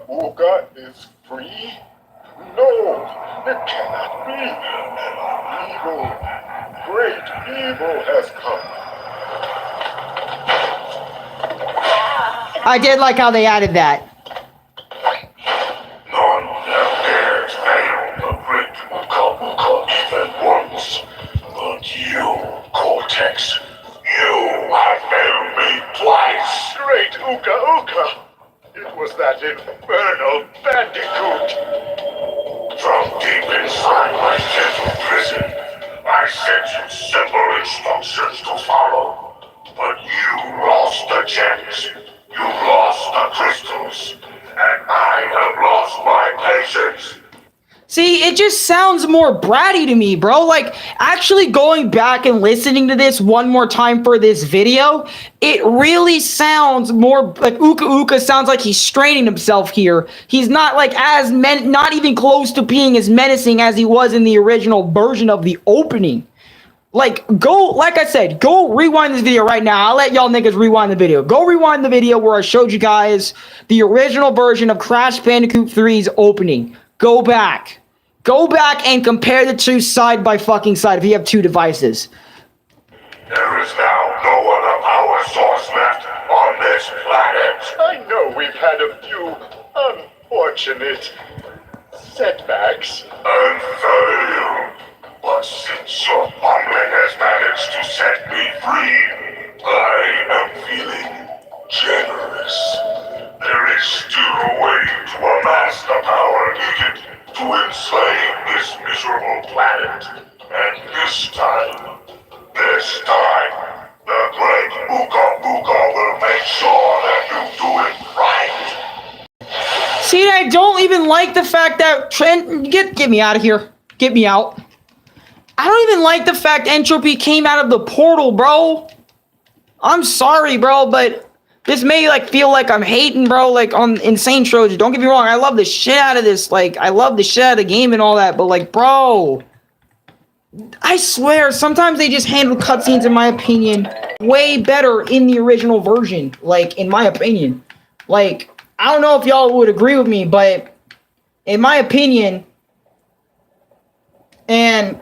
Uka is free? No, it cannot be. Evil, great evil has come. I did like how they added that. None have dared fail the great Uka even once. But you, Cortex, you have failed me twice. Great Uka. It was that infernal bandicoot. From deep inside my gentle prison, I sent you simple instructions to follow. But you lost the gems, you lost the crystals, and I have lost my patience. See, it just sounds more bratty to me, bro. Like, actually going back and listening to this one more time for this video, it really sounds more like Uka Uka sounds like he's straining himself here. He's not like not even close to being as menacing as he was in the original version of the opening. Like I said, go rewind this video right now. I'll let y'all niggas rewind the video. Go rewind the video where I showed you guys the original version of Crash Bandicoot 3's opening. Go back and compare the two side by fucking side if you have two devices. There is now no other power source left on this planet. I know we've had a few unfortunate setbacks. And failure. But since your fumbling has managed to set me free, I am feeling generous. There is still a way to amass the power needed to enslave this See, I don't even like the fact that Trent, get me out of here. Get me out. I don't even like the fact Entropy came out of the portal, bro. I'm sorry, bro, but this may like feel like I'm hating, bro, like on Sane Trilogy. Don't get me wrong, I love the shit out of this. Like, I love the shit out of the game and all that, but like, bro, I swear, sometimes they just handle cutscenes, in my opinion, way better in the original version. Like, in my opinion. Like, I don't know if y'all would agree with me, but in my opinion, and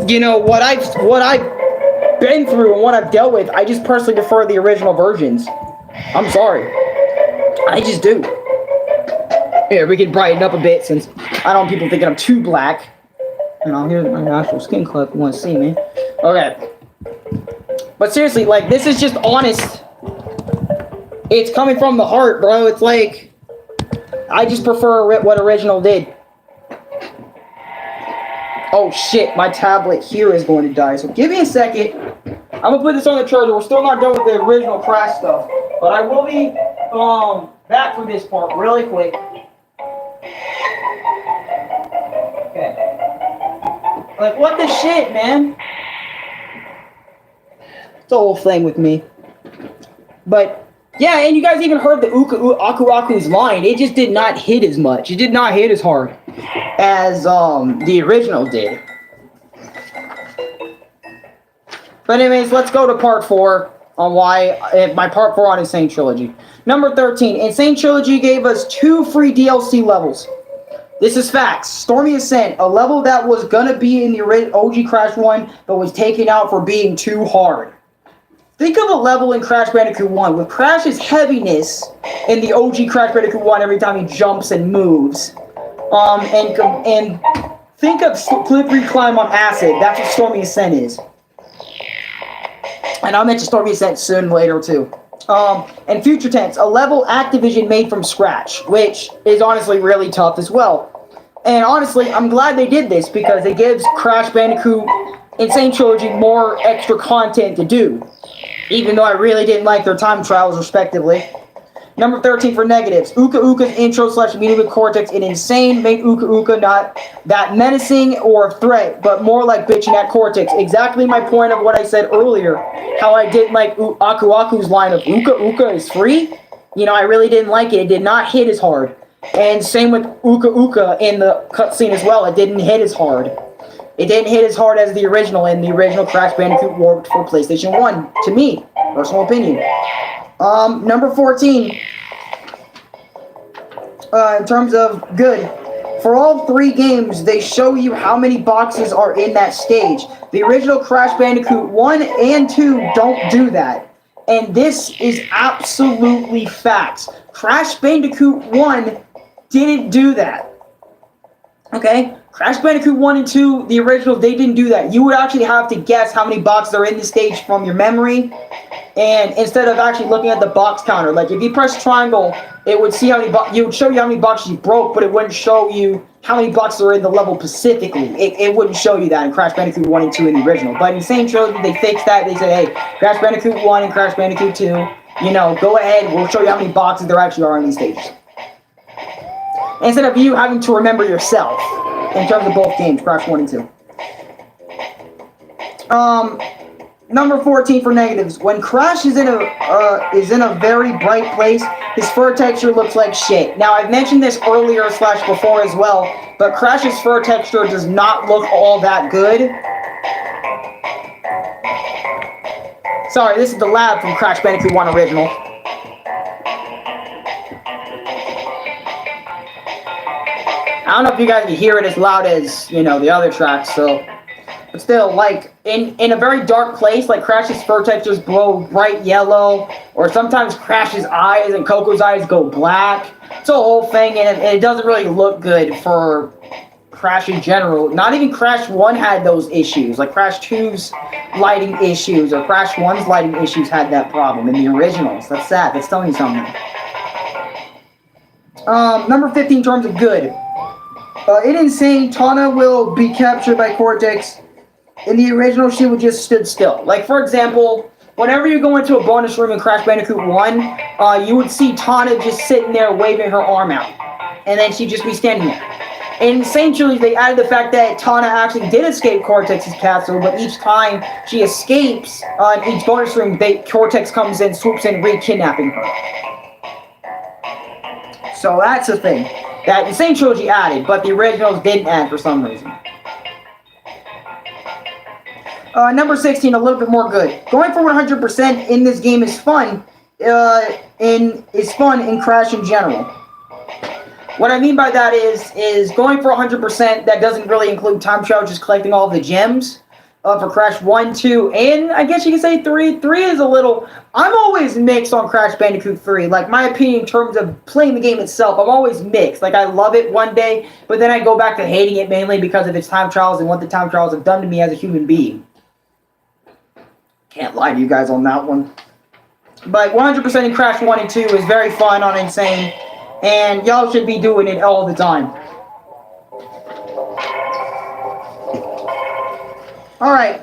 you know what I've been through and what I've dealt with, I just personally prefer the original versions. I'm sorry, I just do. Here, we can brighten up a bit since I don't want people thinking I'm too black. You know, here's my natural skin color if you want to see me. Okay, but seriously, like, this is just honest. It's coming from the heart, bro. It's like, I just prefer what original did. Oh shit, my tablet here is going to die, so give me a second. I'm gonna put this on the charger. We're still not done with the original Crash stuff, but I will be back for this part really quick. Okay. Like, what the shit, man? It's a whole thing with me. But yeah, and you guys even heard the Aku Aku's line. It just did not hit as much. It did not hit as hard as the original did. But anyways, let's go to part 4 on why my part 4 on Insane Trilogy. Number 13, Insane Trilogy gave us 2 free DLC levels. This is facts. Stormy Ascent, a level that was gonna be in the OG Crash 1, but was taken out for being too hard. Think of a level in Crash Bandicoot 1 with Crash's heaviness in the OG Crash Bandicoot 1 every time he jumps and moves. And think of slippery climb on acid. That's what Stormy Ascent is. And I'll mention Stormy Ascent soon later too. And Future Tense, a level Activision made from scratch, which is honestly really tough as well. And honestly, I'm glad they did this because it gives Crash Bandicoot Insane Trilogy more extra content to do. Even though I really didn't like their time trials, respectively. Number 13 for negatives. Uka Uka's intro / meeting with Cortex in Insane made Uka Uka not that menacing or a threat, but more like bitching at Cortex. Exactly my point of what I said earlier. How I didn't like Aku Aku's line of Uka Uka is free. You know, I really didn't like it. It did not hit as hard. And same with Uka Uka in the cutscene as well. It didn't hit as hard. It didn't hit as hard as the original, and the original Crash Bandicoot worked for PlayStation 1, to me, personal opinion. Number 14, in terms of good, for all 3 games, they show you how many boxes are in that stage. The original Crash Bandicoot 1 and 2 don't do that, and this is absolutely facts. Crash Bandicoot 1 didn't do that, okay? Crash Bandicoot 1 and 2, the original, they didn't do that. You would actually have to guess how many boxes are in the stage from your memory. And instead of actually looking at the box counter, like if you press triangle, it would see how many it would show you how many boxes you broke, but it wouldn't show you how many boxes are in the level specifically. It wouldn't show you that in Crash Bandicoot 1 and 2 in the original. But in Sane Trilogy, they fixed that. They said, hey, Crash Bandicoot 1 and Crash Bandicoot 2, you know, go ahead, we'll show you how many boxes there actually are in these stages. Instead of you having to remember yourself. In terms of both games, Crash 1 and 2. Number 14 for negatives. When Crash is in a very bright place, his fur texture looks like shit. Now, I've mentioned this earlier / before as well, but Crash's fur texture does not look all that good. Sorry, this is the lab from Crash Bandicoot 1 original. I don't know if you guys can hear it as loud as, you know, the other tracks, so. But still, like, in a very dark place, like Crash's fur textures glow bright yellow, or sometimes Crash's eyes and Coco's eyes go black. It's a whole thing, and it doesn't really look good for Crash in general. Not even Crash 1 had those issues. Like, Crash 2's lighting issues, or Crash 1's lighting issues had that problem in the originals. That's sad. That's telling you something. Number 15 in terms of good. In Insane, Tawna will be captured by Cortex. In the original, she would just stood still. Like, for example, whenever you go into a bonus room in Crash Bandicoot 1, you would see Tana just sitting there waving her arm out. And then she'd just be standing there. In Sane Trilogy, they added the fact that Tana actually did escape Cortex's castle, but each time she escapes, in each bonus room, Cortex comes in, swoops in, re-kidnapping her. So that's the thing that the Sane Trilogy added, but the originals didn't add for some reason. Number 16, a little bit more good. Going for 100% in this game is fun. Is fun in Crash in general. What I mean by that is going for 100%. That doesn't really include time travel, just collecting all of the gems. For Crash 1, 2, and I guess you can say 3. 3 is a little... I'm always mixed on Crash Bandicoot 3. Like, my opinion in terms of playing the game itself, I'm always mixed. Like, I love it one day, but then I go back to hating it mainly because of its time trials and what the time trials have done to me as a human being. Can't lie to you guys on that one. But 100% in Crash 1 and 2 is very fun on Insane, and y'all should be doing it all the time. Alright.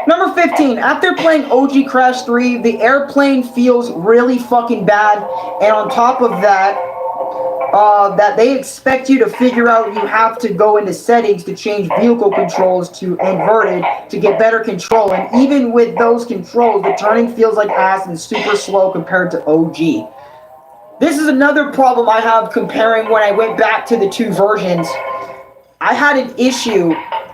Number 15. After playing OG Crash 3, the airplane feels really fucking bad. And on top of that, that they expect you to figure out you have to go into settings to change vehicle controls to inverted to get better control. And even with those controls, the turning feels like ass and super slow compared to OG. This is another problem I have comparing when I went back to the two versions. I had an issue,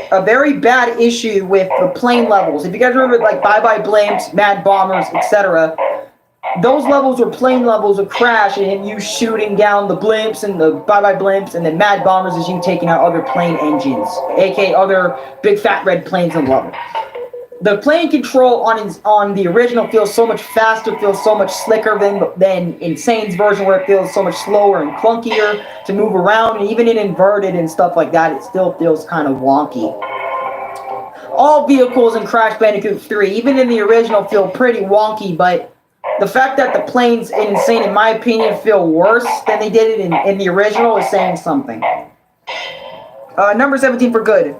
a very bad issue with the plane levels. If you guys remember, like Bye Bye Blimps, Mad Bombers, etc., those levels were plane levels of Crash and you shooting down the blimps and the Bye Bye Blimps, and then Mad Bombers is you taking out other plane engines, aka other big fat red planes in the level. The plane control on the original feels so much faster, feels so much slicker than Insane's version, where it feels so much slower and clunkier to move around, and even in inverted and stuff like that, it still feels kind of wonky. All vehicles in Crash Bandicoot 3, even in the original, feel pretty wonky, but the fact that the planes in Insane, in my opinion, feel worse than they did it in the original is saying something. Number 17 for good.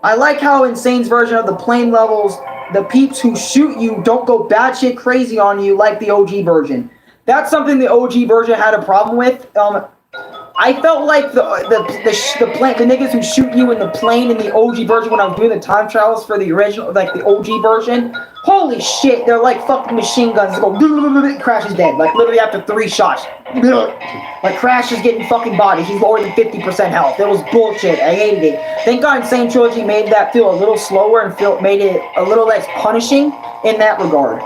I like how Insane's version of the plane levels, the peeps who shoot you don't go batshit crazy on you like the OG version. That's something the OG version had a problem with. I felt like the niggas who shoot you in the plane in the OG version when I was doing the time trials for the original, like the OG version, holy shit, they're like fucking machine guns. They go, Crash is dead, like literally after 3 shots. Like Crash is getting fucking bodied. He's lower than 50% health. It was bullshit. I hated it. Thank God Sane Trilogy made that feel a little slower and made it a little less punishing in that regard.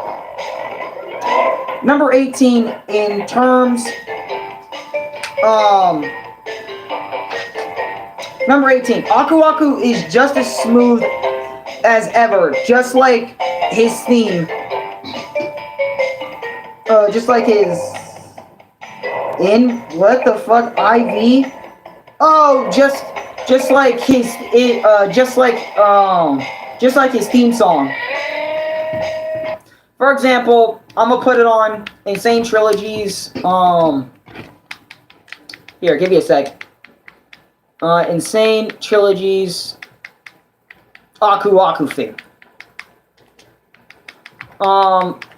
Number 18 in terms... Number 18. Aku Aku is just as smooth as ever. Just like his theme. Just like his... What the fuck? IV? Oh, just like his... just like his theme song. For example, I'm gonna put it on Insane Trilogy's... Here, give me a sec. Insane Trilogy's Aku Aku theme.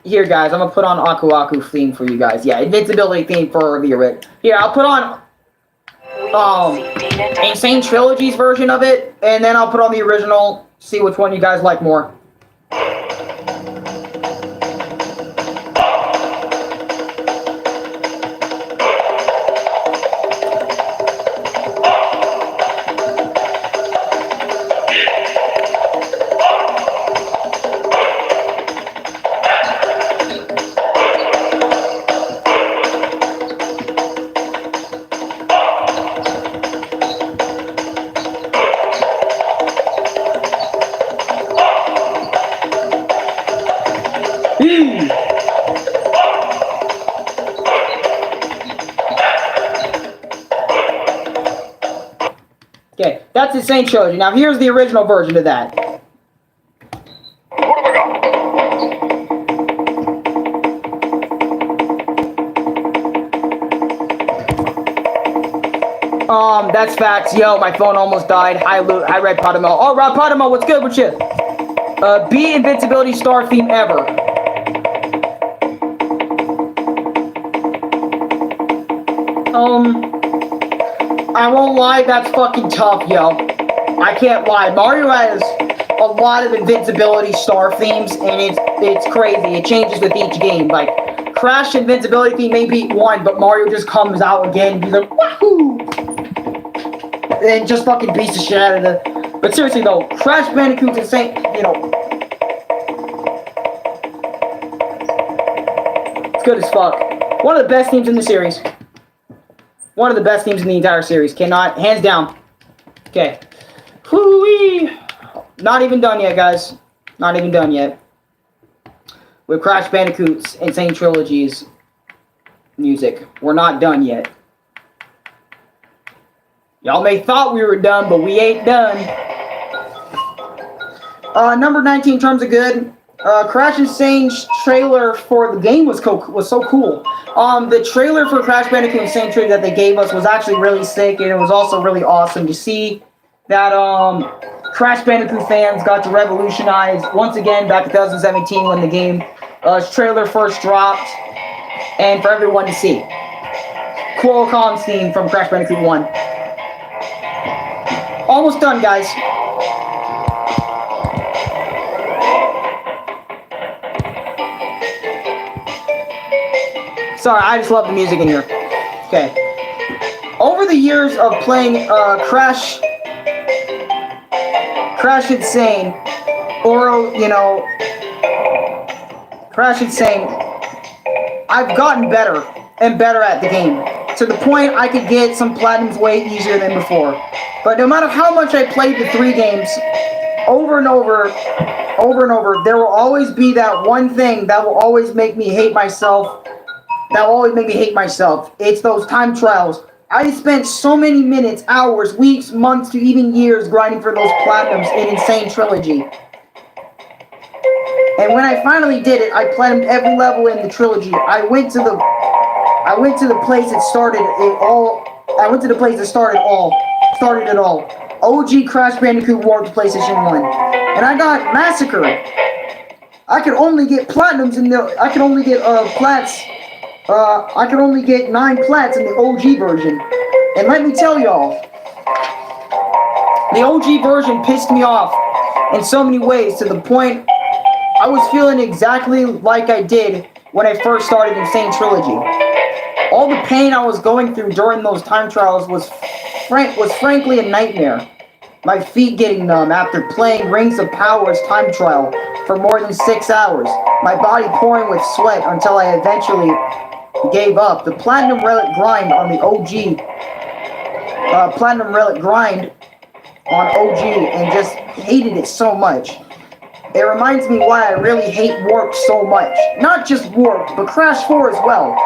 Here, guys, I'm gonna put on Aku Aku theme for you guys. Yeah, invincibility theme for the original. Here, I'll put on Insane Trilogy's version of it, and then I'll put on the original. See which one you guys like more. Okay, that's the Sane Trilogy. Now here's the original version of that. What have I got? That's facts. Yo, my phone almost died. Hi, Red Potamo. Oh, Rob Potamo, what's good with you? Beat invincibility star theme ever. I won't lie, that's fucking tough, yo. I can't lie. Mario has a lot of invincibility star themes, and it's crazy. It changes with each game. Like, Crash invincibility theme may beat one, but Mario just comes out again and he's like, wahoo! And just fucking beats the shit out of the... But seriously though, Crash Bandicoot's insane, you know... It's good as fuck. One of the best themes in the series. One of the best themes in the entire series. Cannot... Hands down. Okay. Whoo-wee! Not even done yet, guys. Not even done yet. With Crash Bandicoot's Insane Trilogy's music. We're not done yet. Y'all may thought we were done, but we ain't done. Number 19 terms of good. Crash Insane's trailer for the game was so cool. The trailer for Crash Bandicoot Insane Trilogy that they gave us was actually really sick, and it was also really awesome to see that Crash Bandicoot fans got to revolutionize once again back in 2017 when the game trailer first dropped, and for everyone to see. Qualcomm's theme from Crash Bandicoot 1. Almost done, guys. Sorry, I just love the music in here. Okay. Over the years of playing Crash Insane, or, you know, Crash Insane, I've gotten better and better at the game, to the point I could get some platinums way easier than before. But no matter how much I played the 3 games, over and over, there will always be that one thing that will always make me hate myself. It's those time trials. I spent so many minutes, hours, weeks, months, to even years grinding for those platinums in Insane Trilogy. And when I finally did it, I platinumed every level in the trilogy. I went to the place that started it all. Started it all. OG Crash Bandicoot War to PlayStation 1. And I got massacred. I could only get platinums in the... I could only get plats... I could only get 9 plats in the OG version. And let me tell y'all, the OG version pissed me off in so many ways, to the point I was feeling exactly like I did when I first started Insane Trilogy. All the pain I was going through during those time trials was frankly a nightmare. My feet getting numb after playing Rings of Power's time trial for more than 6 hours. My body pouring with sweat until I eventually gave up. The Platinum Relic grind on the OG. Platinum Relic grind on OG, and just hated it so much. It reminds me why I really hate Warped so much. Not just Warped, but Crash 4 as well.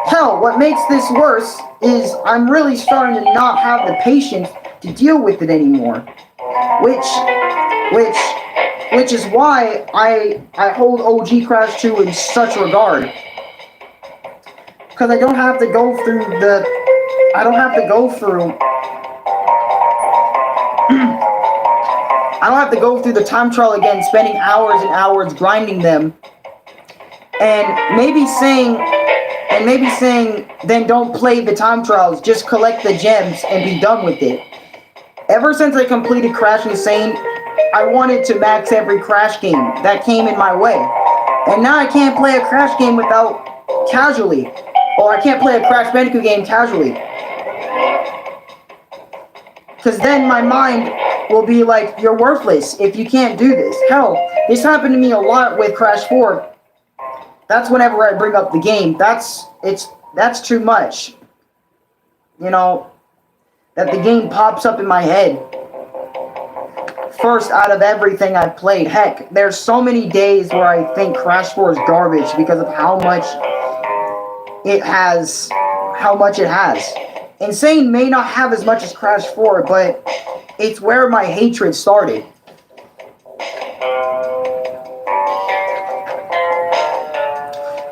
Hell, what makes this worse is I'm really starting to not have the patience to deal with it anymore. Which is why I hold OG Crash 2 in such regard. Because I don't have to go through the... I don't have to go through the time trial again, spending hours and hours grinding them. And maybe saying, then don't play the time trials, just collect the gems and be done with it. Ever since I completed Crash Insane, I wanted to max every Crash game that came in my way. And now I can't play a Crash game casually. Or I can't play a Crash Bandicoot game casually. Because then my mind will be like, you're worthless if you can't do this. Hell, this happened to me a lot with Crash 4. That's whenever I bring up the game. That's too much. You know, that the game pops up in my head first out of everything I've played. Heck, there's so many days where I think Crash 4 is garbage because of how much it has. Insane may not have as much as Crash 4, but it's where my hatred started.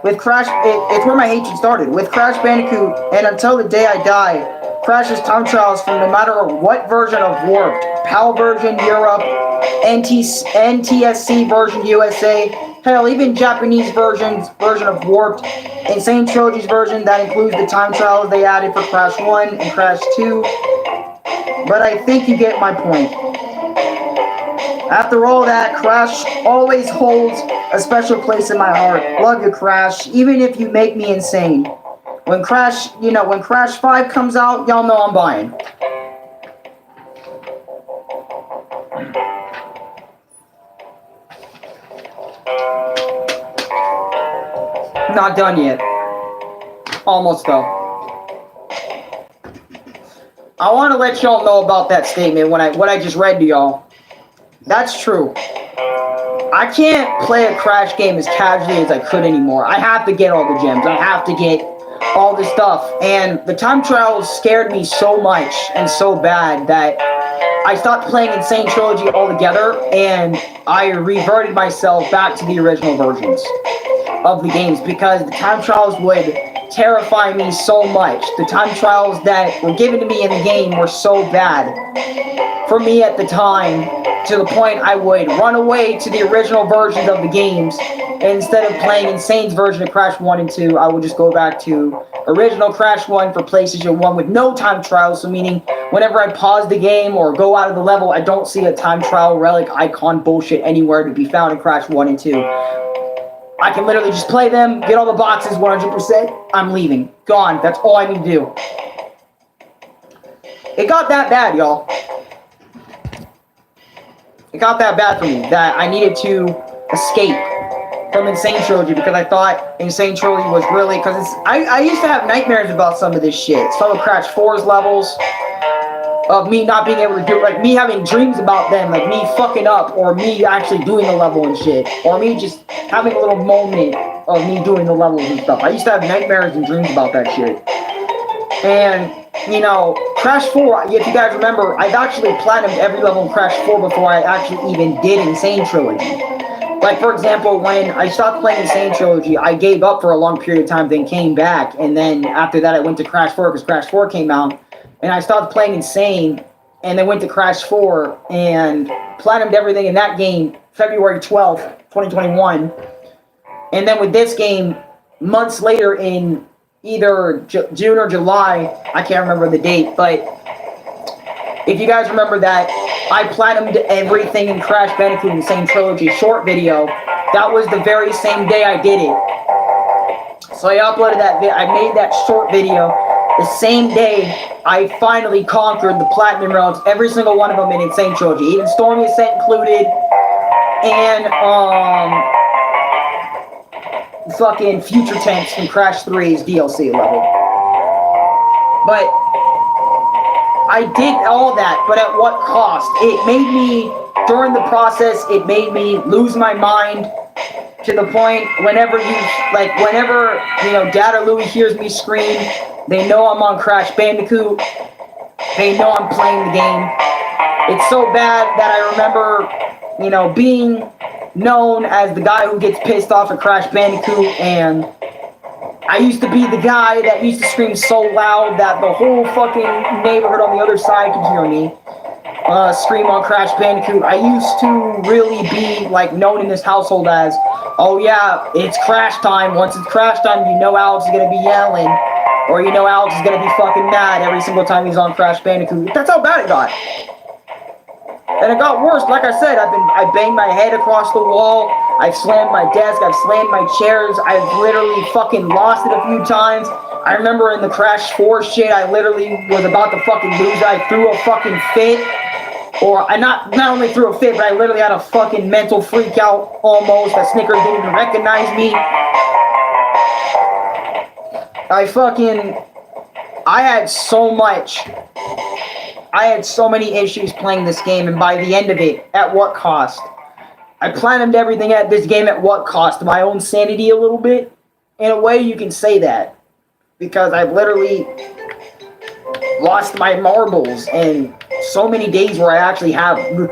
It's where my hatred started. With Crash Bandicoot, and until the day I die, Crash's time trials from no matter what version of Warped, PAL version Europe, NTSC version USA, hell, even Japanese version of Warped, and Sane Trilogy's version that includes the time trials they added for Crash 1 and Crash 2. But I think you get my point. After all that, Crash always holds a special place in my heart. Love you, Crash, even if you make me insane. When Crash 5 comes out, y'all know I'm buying. Not done yet. Almost though. I want to let y'all know about that statement what I just read to y'all. That's true. I can't play a Crash game as casually as I could anymore. I have to get all the gems. I have to get all this stuff. And the time trials scared me so much and so bad that I stopped playing Insane Trilogy altogether, and I reverted myself back to the original versions of the games because the time trials would terrify me so much. The time trials that were given to me in the game were so bad for me at the time, to the point I would run away to the original versions of the games, and instead of playing Insane's version of Crash 1 and 2, I would just go back to original Crash 1 for PlayStation 1 with no time trials, so meaning whenever I pause the game or go out of the level, I don't see a time trial relic icon bullshit anywhere to be found in Crash 1 and 2. I can literally just play them, get all the boxes 100%, I'm leaving. Gone. That's all I need to do. It got that bad, y'all. It got that bad for me that I needed to escape from Insane Trilogy because I thought Insane Trilogy was really, because I used to have nightmares about some of this shit. Some of Crash 4's levels, of me not being able to do it, like me having dreams about them, like me fucking up, or me actually doing the level and shit, or me just having a little moment of me doing the levels and stuff. I used to have nightmares and dreams about that shit. And, you know, Crash 4, if you guys remember, I've actually platinumed every level in Crash 4 before I actually even did Insane Trilogy. Like, for example, when I stopped playing Insane Trilogy, I gave up for a long period of time, then came back, and then after that I went to Crash 4 because Crash 4 came out, and I stopped playing Insane, and then went to Crash 4, and platinumed everything in that game February 12th, 2021. And then with this game, months later in either June or July, I can't remember the date, but if you guys remember that, I platinumed everything in Crash Bandicoot Insane Trilogy short video. That was the very same day I did it. So I uploaded that I made that short video the same day I finally conquered the Platinum Relics, every single one of them in Insane Trilogy, even Stormy Ascent included, and fucking Future Tense from Crash 3's DLC level. But I did all that, but at what cost? It made me, during the process, it made me lose my mind to the point whenever you know, Dad or Louie hears me scream, they know I'm on Crash Bandicoot. They know I'm playing the game. It's so bad that I remember, you know, being known as the guy who gets pissed off at Crash Bandicoot, and I used to be the guy that used to scream so loud that the whole fucking neighborhood on the other side could hear me scream on Crash Bandicoot. I used to really be like known in this household as, oh yeah, it's Crash time. Once it's Crash time, you know Alex is gonna be yelling, or you know Alex is gonna be fucking mad every single time he's on Crash Bandicoot. That's how bad it got. And it got worse. Like I said, I banged my head across the wall. I've slammed my desk. I've slammed my chairs. I've literally fucking lost it a few times. I remember in the Crash 4 shit, I literally was about to fucking lose. I threw a fucking fit. Or I not only threw a fit, but I literally had a fucking mental freak out almost. That Snickers didn't even recognize me. I had so many issues playing this game, and by the end of it, at what cost? I platinumed everything at this game at what cost? My own sanity a little bit? In a way, you can say that. Because I've literally lost my marbles, and so many days where I actually have. I'm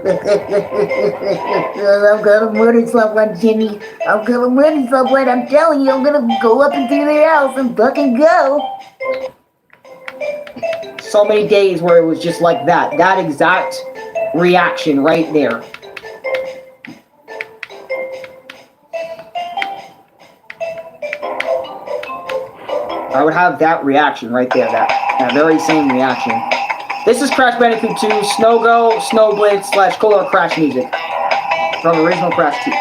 gonna murder someone, Jimmy. I'm gonna murder someone. I'm telling you, I'm gonna go up into their house and fucking go. so many days where it was just like that. That exact reaction right there. I would have that reaction right there, that very same reaction. This is Crash Bandicoot 2, Snow Go, Snow Blitz / Color Crash music from original Crash 2.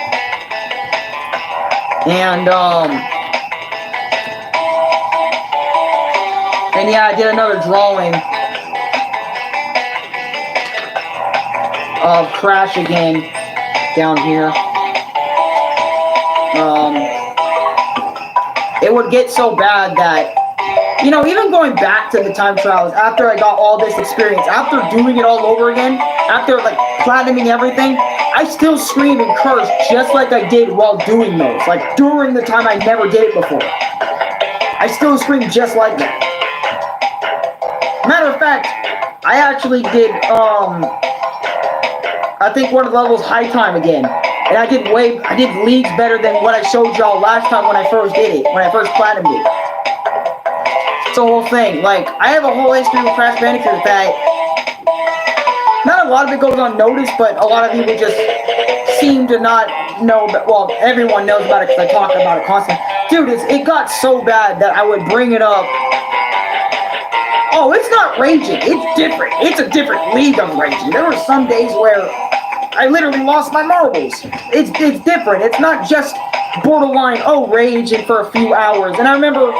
And yeah, I did another drawing of Crash again down here. It would get so bad that, you know, even going back to the time trials, after I got all this experience, after doing it all over again, after like platinuming everything, I still scream and curse just like I did while doing those. Like during the time I never did it before. I still scream just like that. Matter of fact, I actually did, I think one of the levels high time again. And I did leagues better than what I showed y'all last time when I first did it, when I first platinumed it. It's a whole thing. Like, I have a whole history with Crash Bandicoot that not a lot of it goes unnoticed, but a lot of people just seem to not know, well, everyone knows about it because I talk about it constantly. Dude, it got so bad that I would bring it up. Oh, it's not raging. It's different. It's a different league of raging. There were some days where I literally lost my marbles. It's different. It's not just borderline, oh, raging for a few hours. And I remember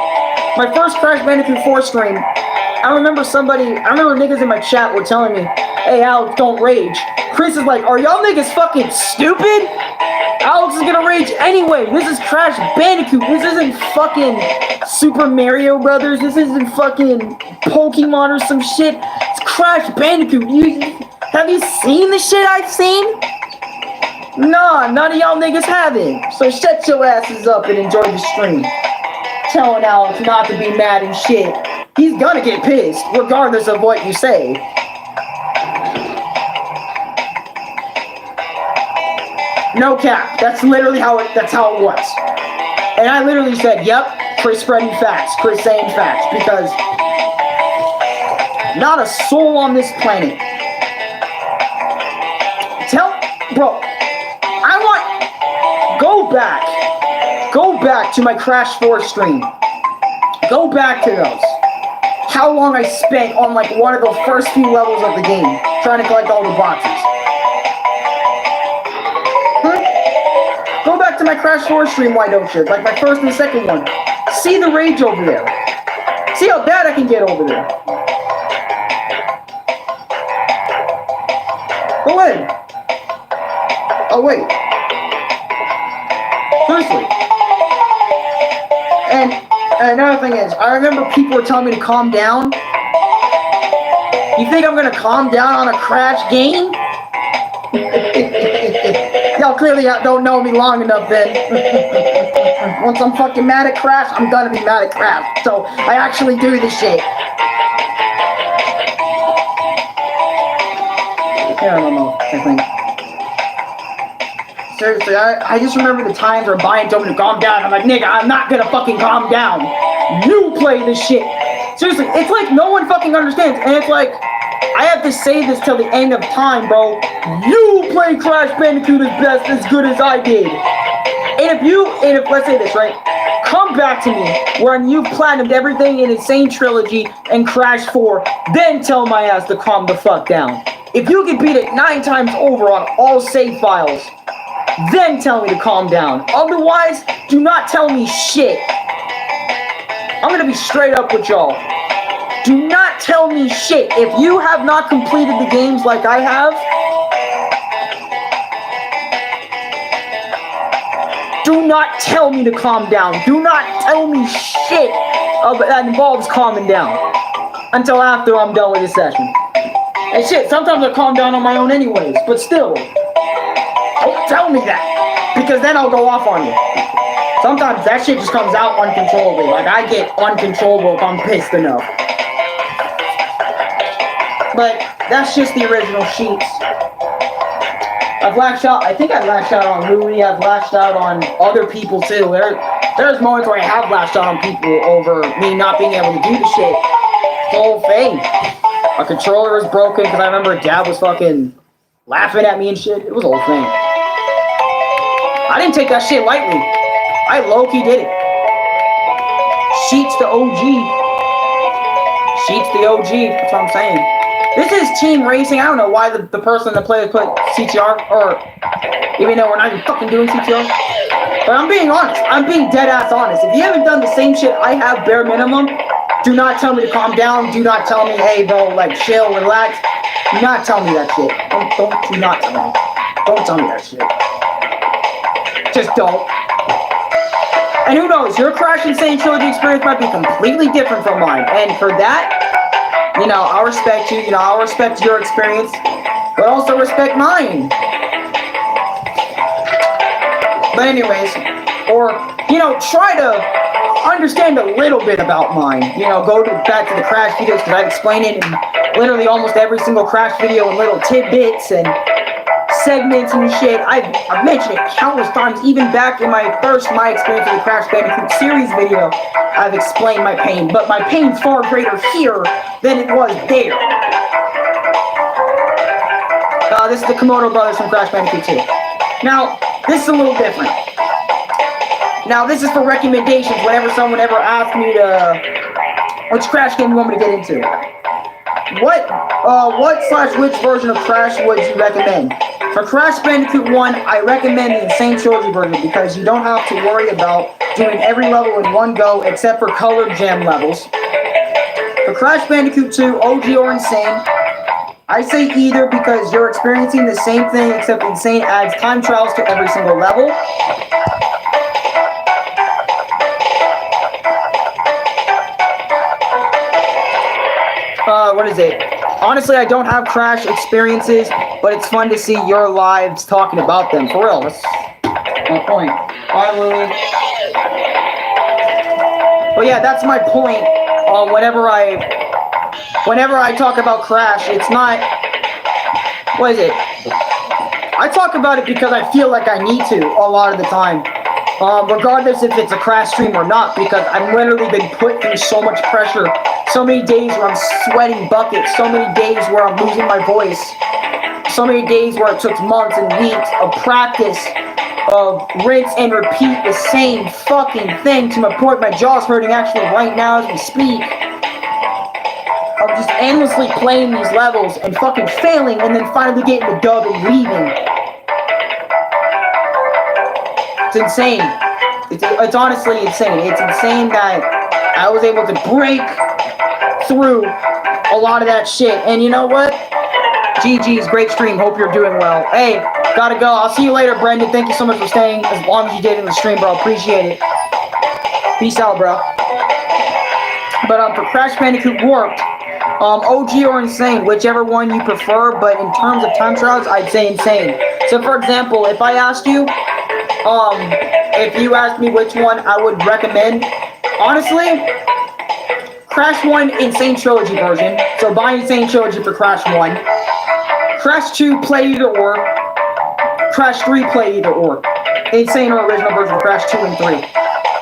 my first Crash Bandicoot 4 stream, I remember niggas in my chat were telling me, hey, Alex, don't rage. Chris is like, are y'all niggas fucking stupid? Alex is gonna rage anyway. This is Crash Bandicoot. This isn't fucking Super Mario Brothers. This isn't fucking Pokemon or some shit. It's Crash Bandicoot. Have you seen the shit I've seen? Nah, none of y'all niggas haven't. So shut your asses up and enjoy the stream. Telling Alex not to be mad and shit. He's gonna get pissed, regardless of what you say. No cap. That's literally how it was. And I literally said, yep, Chris spreading facts, Chris saying facts, because not a soul on this planet. Bro, go back to my Crash 4 stream. Go back to those. How long I spent on like one of the first few levels of the game, trying to collect all the boxes. Huh? Go back to my Crash 4 stream, why don't you? Like my first and second one. See the rage over there. See how bad I can get over there. Go ahead. Oh, wait. Seriously. And another thing is, I remember people were telling me to calm down. You think I'm gonna calm down on a Crash game? Y'all clearly don't know me long enough then. Once I'm fucking mad at Crash, I'm gonna be mad at Crash. So, I actually do this shit. Yeah, I don't know, I think. Seriously, I just remember the times where Brian told me to calm down. I'm like, nigga, I'm not gonna fucking calm down. You play this shit. Seriously, it's like no one fucking understands. And it's like, I have to say this till the end of time, bro. You play Crash Bandicoot as good as I did. And if let's say this, right? Come back to me when you've platinumed everything in Sane Trilogy and Crash 4, then tell my ass to calm the fuck down. If you can beat it 9 times over on all save files, then tell me to calm down. Otherwise, do not tell me shit. I'm gonna be straight up with y'all. Do not tell me shit. If you have not completed the games like I have, do not tell me to calm down. Do not tell me shit that involves calming down until after I'm done with this session. And shit, sometimes I calm down on my own anyways, but still. Don't tell me that, because then I'll go off on you. Sometimes that shit just comes out uncontrollably. Like, I get uncontrollable if I'm pissed enough. But that's just the original sheets. I've lashed out. I think I've lashed out on Louie. I've lashed out on other people too. There's moments where I have lashed out on people over me not being able to do the shit. The whole thing. My controller was broken because I remember Dad was fucking laughing at me and shit. It was a whole thing. I didn't take that shit lightly. I low-key did it. Sheets the OG. Sheets the OG. That's what I'm saying. This is team racing. I don't know why the person that played put CTR, or even though we're not even fucking doing CTR. But I'm being honest. I'm being dead ass honest. If you haven't done the same shit I have, bare minimum, do not tell me to calm down. Do not tell me, hey bro, like chill, relax. Do not tell me that shit. Do not tell me. Don't tell me that shit. Just don't. And who knows, your Crash and Sane Trilogy experience might be completely different from mine. And for that, you know, I'll respect you. You know, I'll respect your experience, but also respect mine. But anyways, or, you know, try to understand a little bit about mine. You know, go back to the Crash videos because I've explained it in literally almost every single Crash video in little tidbits and segments and shit. I've mentioned it countless times, even back in my experience with the Crash Bandicoot series video. I've explained my pain, but my pain's far greater here than it was there. This is the Komodo brothers from Crash Bandicoot 2. Now, this is a little different. Now, this is for recommendations whenever someone ever asks me to, which Crash game you want me to get into. Which version of Crash would you recommend? For Crash Bandicoot 1, I recommend the Insane Trilogy version because you don't have to worry about doing every level in one go except for colored gem levels. For Crash Bandicoot 2, OG or Insane, I say either because you're experiencing the same thing except Insane adds time trials to every single level. What is it? Honestly, I don't have Crash experiences, but it's fun to see your lives talking about them. For real, that's my point. Bye, Lily. But yeah, that's my point. Whenever I talk about Crash, it's not. What is it? I talk about it because I feel like I need to a lot of the time. Regardless if it's a Crash stream or not, because I've literally been put through so much pressure. So many days where I'm sweating buckets, so many days where I'm losing my voice, so many days where it took months and weeks of practice, of rinse and repeat the same fucking thing to my point my jaw's hurting actually right now as we speak. Of just endlessly playing these levels and fucking failing and then finally getting the dub and leaving. It's insane. It's honestly insane. It's insane that I was able to break through a lot of that shit. And you know what? GG's, great stream. Hope you're doing well. Hey, gotta go. I'll see you later, Brendan. Thank you so much for staying as long as you did in the stream, bro. Appreciate it. Peace out, bro. But for Crash Bandicoot Warped, OG or Insane, whichever one you prefer. But in terms of time trials, I'd say Insane. So for example, if I asked you, if you asked me which one I would recommend, honestly, Crash 1 Insane Trilogy version. So buy Insane Trilogy for Crash 1. Crash 2 play either or. Crash 3 play either or. Insane or original version of Crash 2 and 3.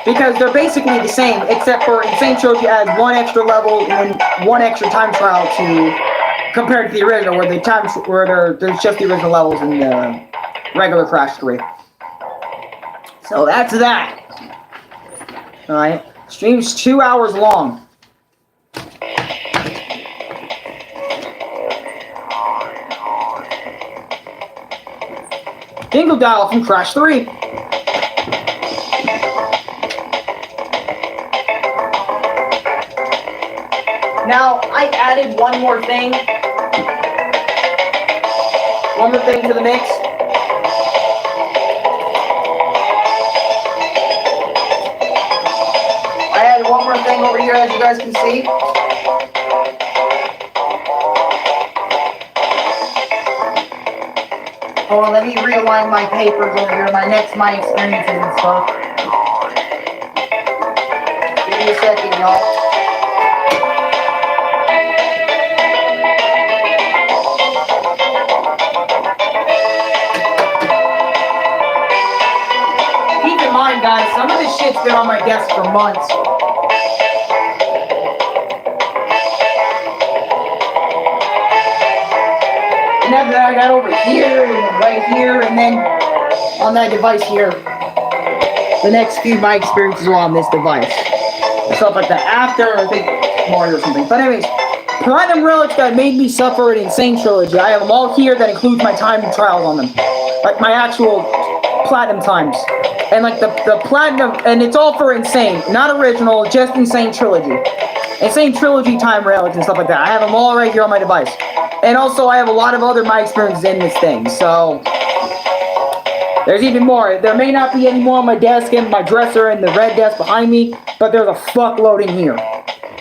Because they're basically the same, except for Insane Trilogy adds one extra level and one extra time trial to compared to the original, where there's just the original levels in the regular Crash 3. So that's that. Alright. Stream's 2 hours long. Dingle Dial from Crash 3. Now, I added one more thing. One more thing to the mix. I added one more thing over here, as you guys can see. Hold on, let me realign my papers over here, my experiences and stuff. Give me a second, y'all. Keep in mind, guys, some of this shit's been on my desk for months. after that I got over here, and then right here, and then on that device here. The next few my experiences were on this device. Stuff like that. After, I think, Mario or something. But anyways, Platinum Relics that made me suffer an Insane Trilogy. I have them all here that includes my time trials on them. Like my actual Platinum times. And like the Platinum, and it's all for Insane. Not original, just Insane Trilogy. Insane Trilogy time relics and stuff like that. I have them all right here on my device. And also I have a lot of other my experiences in this thing. So there's even more. There may not be any more on my desk and my dresser and the red desk behind me, but there's a fuckload in here.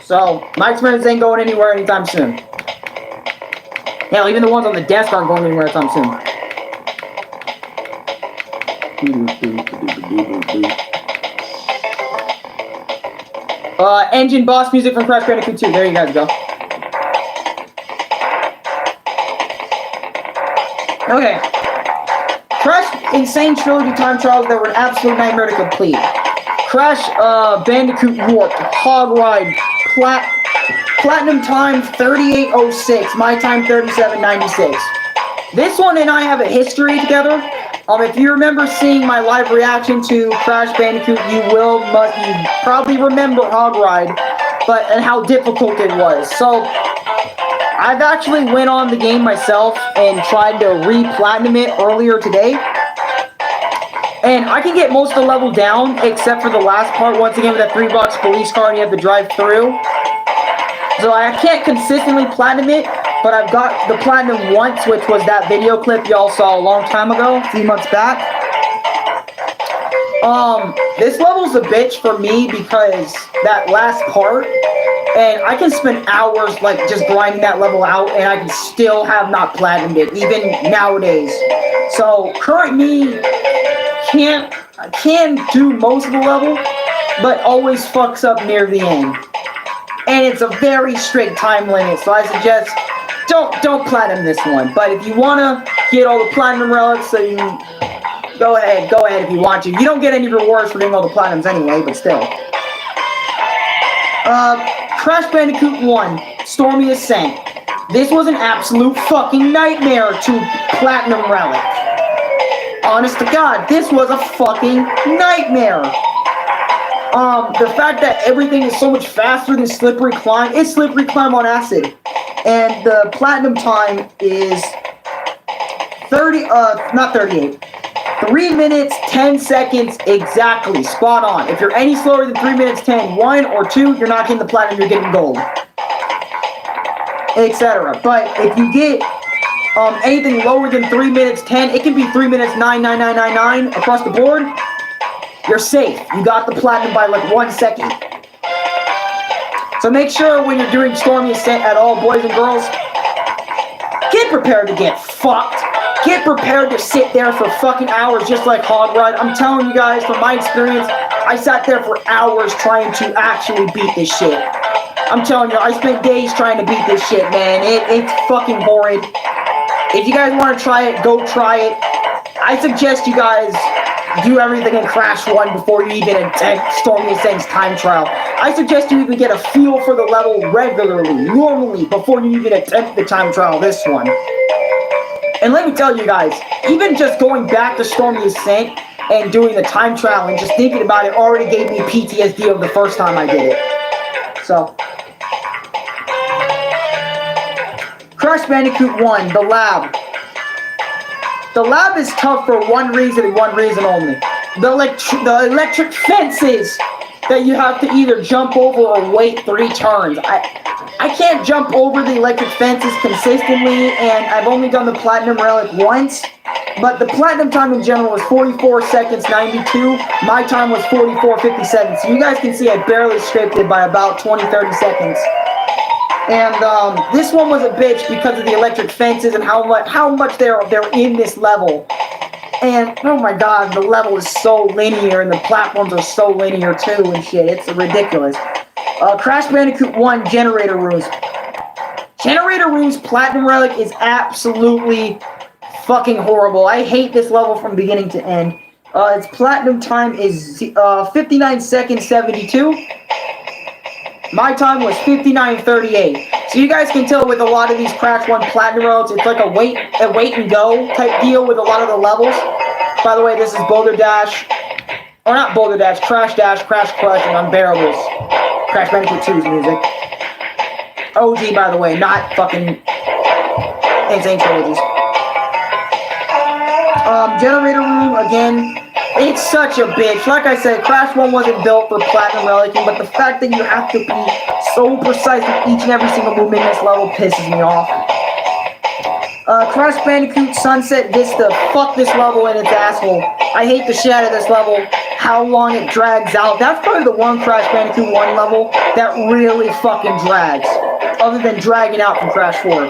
So my experience ain't going anywhere anytime soon. Hell, even the ones on the desk aren't going anywhere anytime soon. Engine boss music from Crash Bandicoot 2. There you guys go. Okay. Crash Insane Trilogy time trials that were an absolute nightmare to complete. Crash Bandicoot Warped, Hog Ride, Platinum time 3806, my time 3796. This one and I have a history together. If you remember seeing my live reaction to Crash Bandicoot, you probably remember Hog Ride, and how difficult it was. So I've actually went on the game myself and tried to re-platinum it earlier today. And I can get most of the level down, except for the last part, once again with that $3 police car and you have to drive through. So I can't consistently platinum it, but I've got the platinum once, which was that video clip y'all saw a long time ago, a few months back. This level's a bitch for me because that last part, and I can spend hours like just grinding that level out, and I can still have not platinumed it, even nowadays. So current me can do most of the level, but always fucks up near the end. And it's a very strict time limit, so I suggest don't platinum this one. But if you wanna get all the platinum relics, so you go ahead if you want to. You don't get any rewards for getting all the platinums anyway, but still. Crash Bandicoot 1, Stormy Ascent. This was an absolute fucking nightmare to platinum relic. Honest to God, this was a fucking nightmare. The fact that everything is so much faster than Slippery Climb, it's Slippery Climb on acid. And the platinum time is 3 minutes, 10 seconds exactly, spot on. If you're any slower than 3 minutes, 10, 1 or 2, you're not getting the platinum, you're getting gold. Etc. But if you get anything lower than 3 minutes, 10, it can be 3 minutes, 99999 across the board. You're safe. You got the platinum by like 1 second. So make sure when you're doing Stormy Ascent at all, boys and girls, get prepared to get fucked. Get prepared to sit there for fucking hours just like Hog Ride. I'm telling you guys, from my experience, I sat there for hours trying to actually beat this shit. I'm telling you, I spent days trying to beat this shit, man. It's fucking horrid. If you guys want to try it, go try it. I suggest you guys do everything in Crash 1 before you even attempt Stormy Ascent's time trial. I suggest you even get a feel for the level regularly, normally, before you even attempt the time trial this one. And let me tell you guys, even just going back to Stormy Ascent and doing the time trial and just thinking about it already gave me PTSD of the first time I did it. So, Crash Bandicoot 1, The Lab. The lab is tough for one reason and one reason only. The electric fences that you have to either jump over or wait 3 turns. I can't jump over the electric fences consistently, and I've only done the Platinum Relic once. But the Platinum time in general was 44 seconds 92. My time was 44:57. So you guys can see I barely scraped it by about 20-30 seconds. And this one was a bitch because of the electric fences and how much they're in this level. And oh my god, the level is so linear and the platforms are so linear too and shit. It's ridiculous. Crash Bandicoot 1 Generator Rooms. Generator Rooms Platinum Relic is absolutely fucking horrible. I hate this level from beginning to end. Its platinum time is 59 seconds 72. My time was 59:38. So you guys can tell with a lot of these Crash 1 Platinum roads, it's like a wait and go type deal with a lot of the levels. By the way, this is Boulder Dash, or not Boulder Dash, Crash Dash, Crash Crush, and Unbearables. Crash Bandicoot 2's music. OG, by the way, not fucking Sane Trilogies. Generator room, again, it's such a bitch. Like I said, Crash 1 wasn't built for Platinum Relicing, but the fact that you have to be so precise with each and every single movement in this level pisses me off. Crash Bandicoot Sunset Vista, fuck this level in its asshole. I hate the shit out of this level, how long it drags out. That's probably the one Crash Bandicoot 1 level that really fucking drags, other than dragging out from Crash 4.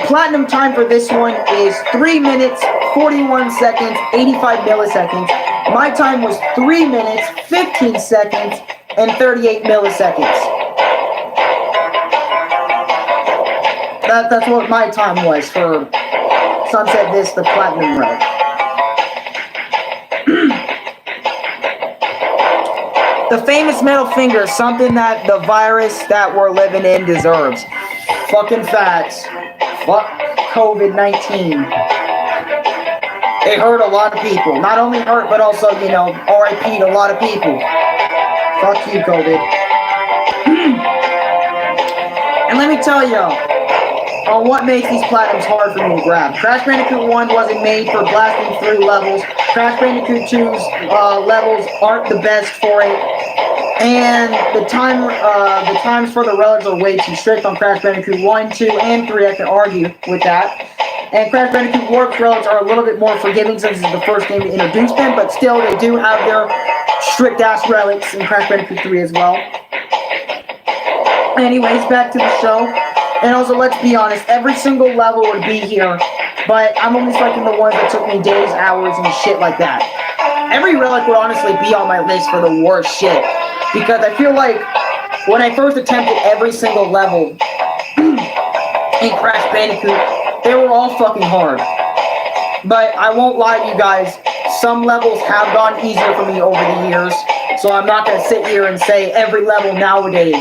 Platinum time for this one is 3 minutes, 41 seconds, 85 milliseconds. My time was 3 minutes, 15 seconds, and 38 milliseconds. That's what my time was for Sunset Vista Platinum Relic. The famous middle finger is something that the virus that we're living in deserves. Fucking facts. Fuck COVID-19. It hurt a lot of people. Not only hurt, but also, you know, RIP'd a lot of people. Fuck you, COVID. And let me tell y'all, on what makes these platinums hard for me to grab. Crash Bandicoot 1 wasn't made for blasting through levels. Crash Bandicoot 2's levels aren't the best for it. And the times for the relics are way too strict on Crash Bandicoot 1, 2, and 3. I can argue with that. And Crash Bandicoot Warp's relics are a little bit more forgiving since it's the first game to introduce them, but still they do have their strict-ass relics in Crash Bandicoot 3 as well. Anyways, back to the show. And also, let's be honest, every single level would be here, but I'm only selecting the ones that took me days, hours, and shit like that. Every relic would honestly be on my list for the worst shit, because I feel like when I first attempted every single level in Crash Bandicoot, they were all fucking hard. But I won't lie to you guys, some levels have gone easier for me over the years, so I'm not going to sit here and say every level nowadays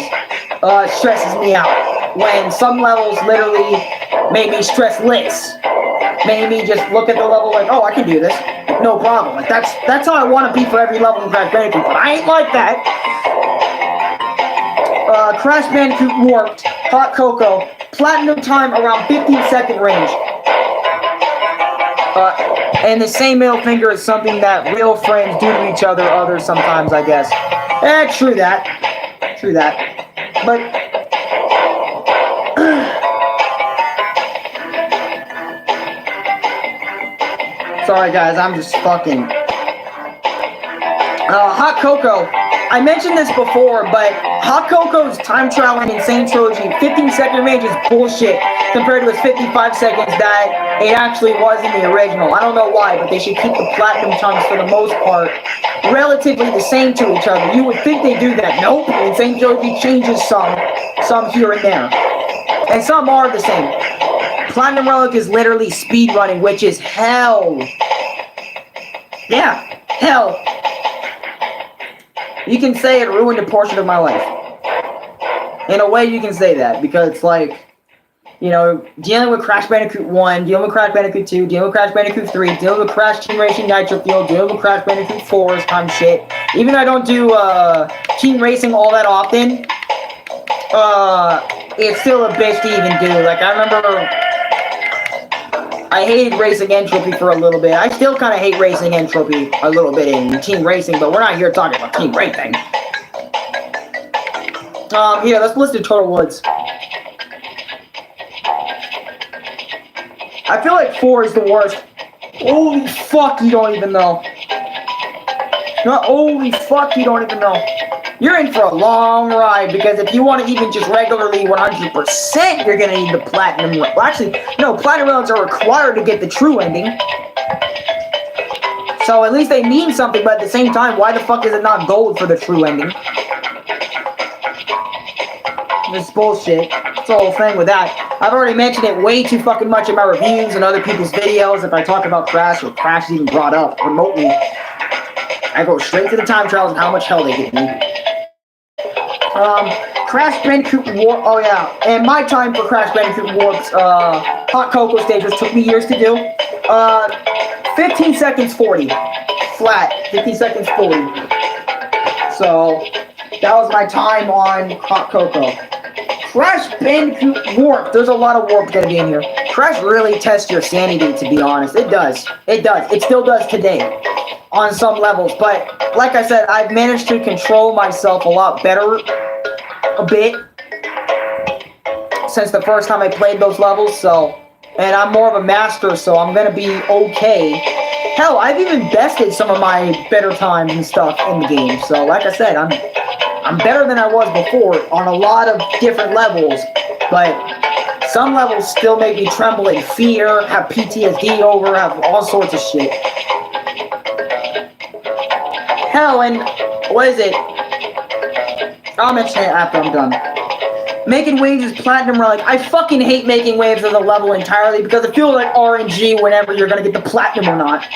stresses me out, when some levels literally made me stressless. Made me just look at the level like, oh, I can do this, no problem. Like that's how I want to be for every level in Crash Bandicoot, but I ain't like that. Crash Bandicoot Warped, Hot Cocoa, platinum time around 15-second range. And the same middle finger is something that real friends do to each other, others sometimes, I guess. True that. True that. But sorry guys, I'm just fucking Hot Cocoa. I mentioned this before, but Hot Cocoa's time traveling in Sane Trilogy 15-second range is bullshit compared to its 55 seconds that it actually was in the original. I don't know why, but they should keep the platinum times for the most part relatively the same to each other. You would think they do that. Nope. And Sane Trilogy changes some here and there. And some are the same. Platinum Relic is literally speedrunning, which is hell. Yeah, hell. You can say it ruined a portion of my life. In a way, you can say that, because it's like, you know, dealing with Crash Bandicoot 1, dealing with Crash Bandicoot 2, dealing with Crash Bandicoot 3, dealing with Crash Team Racing Nitro Fuel, dealing with Crash Bandicoot 4's time shit. Even though I don't do Team Racing all that often, it's still a bitch to even do. Like, I remember I hated Racing Entropy for a little bit. I still kind of hate Racing Entropy a little bit in Team Racing, but we're not here talking about Team Racing. Here, let's listen to Turtle Woods. I feel like 4 is the worst. Holy fuck, you don't even know. No, holy fuck, you don't even know. You're in for a long ride, because if you want to even just regularly 100%, you're going to need the Platinum. Well, actually, no, Platinum Relics are required to get the true ending. So at least they mean something, but at the same time, why the fuck is it not gold for the true ending? This bullshit. That's the whole thing with that. I've already mentioned it way too fucking much in my reviews and other people's videos. If I talk about Crash, or Crash is even brought up remotely, I go straight to the time trials and how much hell they give me. Crash Bandicoot Warp. Oh yeah, and my time for Crash Bandicoot Warp's Hot Cocoa stage, which took me years to do. 15 seconds 40, flat. 15 seconds 40. So that was my time on Hot Cocoa. Crash Bandicoot Warp. There's a lot of warp gonna be in here. Crash really tests your sanity, to be honest. It does. It does. It still does today on some levels. But like I said, I've managed to control myself a lot better, a bit, since the first time I played those levels. So, and I'm more of a master, so I'm gonna be okay. Hell, I've even bested some of my better times and stuff in the game. So, like I said, I'm better than I was before on a lot of different levels, but some levels still make me tremble in fear, have PTSD over, have all sorts of shit. Hell, and what is it? I'll mention it after I'm done. Making waves is platinum relic. I fucking hate making waves as a level entirely because it feels like RNG whenever you're gonna get the platinum or not.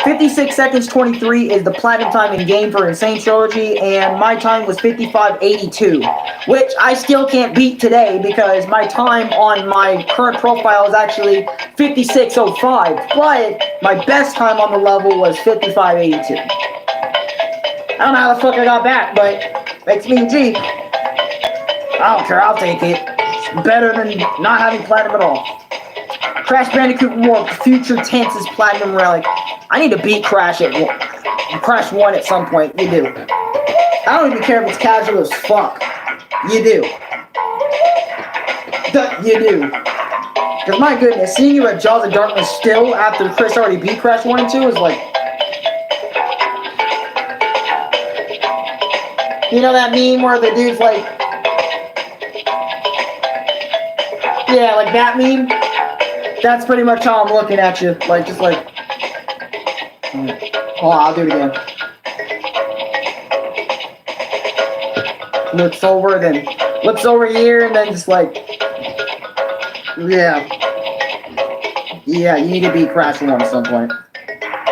56 seconds 23 is the platinum time in game for Sane Trilogy, and my time was 55.82, which I still can't beat today because my time on my current profile is actually 56.05, but my best time on the level was 55.82. I don't know how the fuck I got back, but makes me a G. I don't care, I'll take it. It's better than not having platinum at all. Crash Bandicoot Warp Future Tense's Platinum Relic. I need to beat Crash 1 at some point. You do. I don't even care if it's casual as fuck. You do. You do. Because my goodness, seeing you at Jaws of Darkness still after Chris already beat Crash 1 and 2 is like... You know that meme where the dude's like... Yeah, like that meme? That's pretty much how I'm looking at you. Like, just like... Hold on, I'll do it again. Looks over, then looks over here, and then just like... Yeah. Yeah, you need to beat Crash 1 at some point.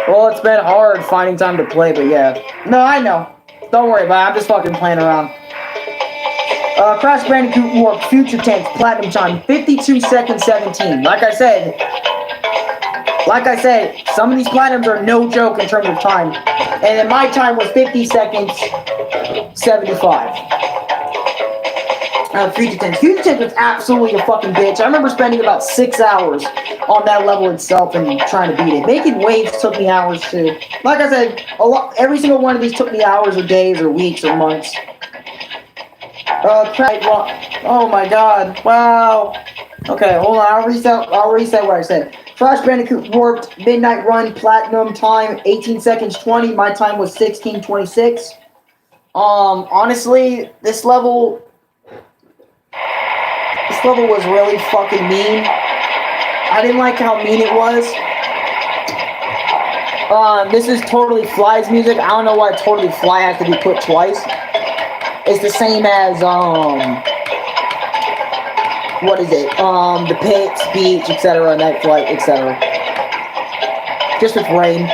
Well, it's been hard finding time to play, but yeah. No, I know. Don't worry about it, I'm just fucking playing around. Crash Bandicoot Warp Future Tense Platinum Time 52 seconds 17. Like I said, some of these platinums are no joke in terms of time. And then my time was 50 seconds 75. Future Tense. Future Tense was absolutely a fucking bitch. I remember spending about 6 hours on that level itself and trying to beat it. Making waves took me hours too. Like I said, every single one of these took me hours or days or weeks or months. Oh my god. Wow. Okay, hold on. I'll reset what I said. Crash Bandicoot Warped Midnight Run Platinum time 18 seconds 20. My time was 16:26. Honestly, this level was really fucking mean. I didn't like how mean it was. This is Totally Fly's music. I don't know why Totally Fly has to be put twice. It's the same as, what is it? The Pits, Beach, etc., Night Flight, etc. Just with rain.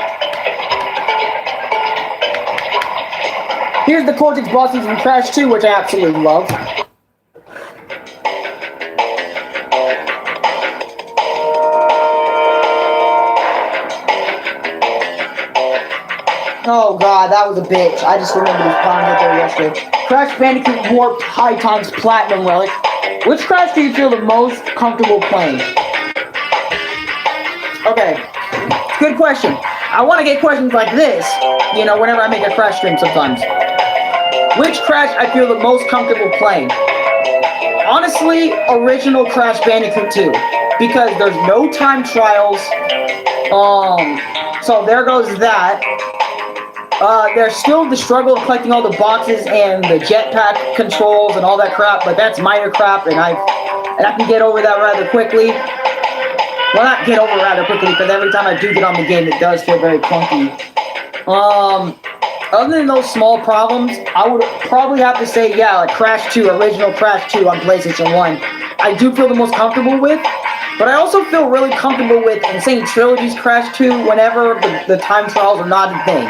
Here's the Cortex bosses from Crash 2, which I absolutely love. Oh god, that was a bitch. I just remembered his problems out there yesterday. Crash Bandicoot Warped High Times Platinum Relic. Which Crash do you feel the most comfortable playing? Okay, good question. I want to get questions like this, you know, whenever I make a Crash stream sometimes. Which Crash I feel the most comfortable playing? Honestly, original Crash Bandicoot 2. Because there's no time trials. So there goes that. There's still the struggle of collecting all the boxes and the jetpack controls and all that crap, but that's minor crap, and I can get over that rather quickly. Well, not get over rather quickly, because every time I do get on the game, it does feel very clunky. Other than those small problems, I would probably have to say, yeah, like Crash 2, original Crash 2 on PlayStation 1. I do feel the most comfortable with, but I also feel really comfortable with Insane Trilogy's Crash 2 whenever the time trials are not a thing.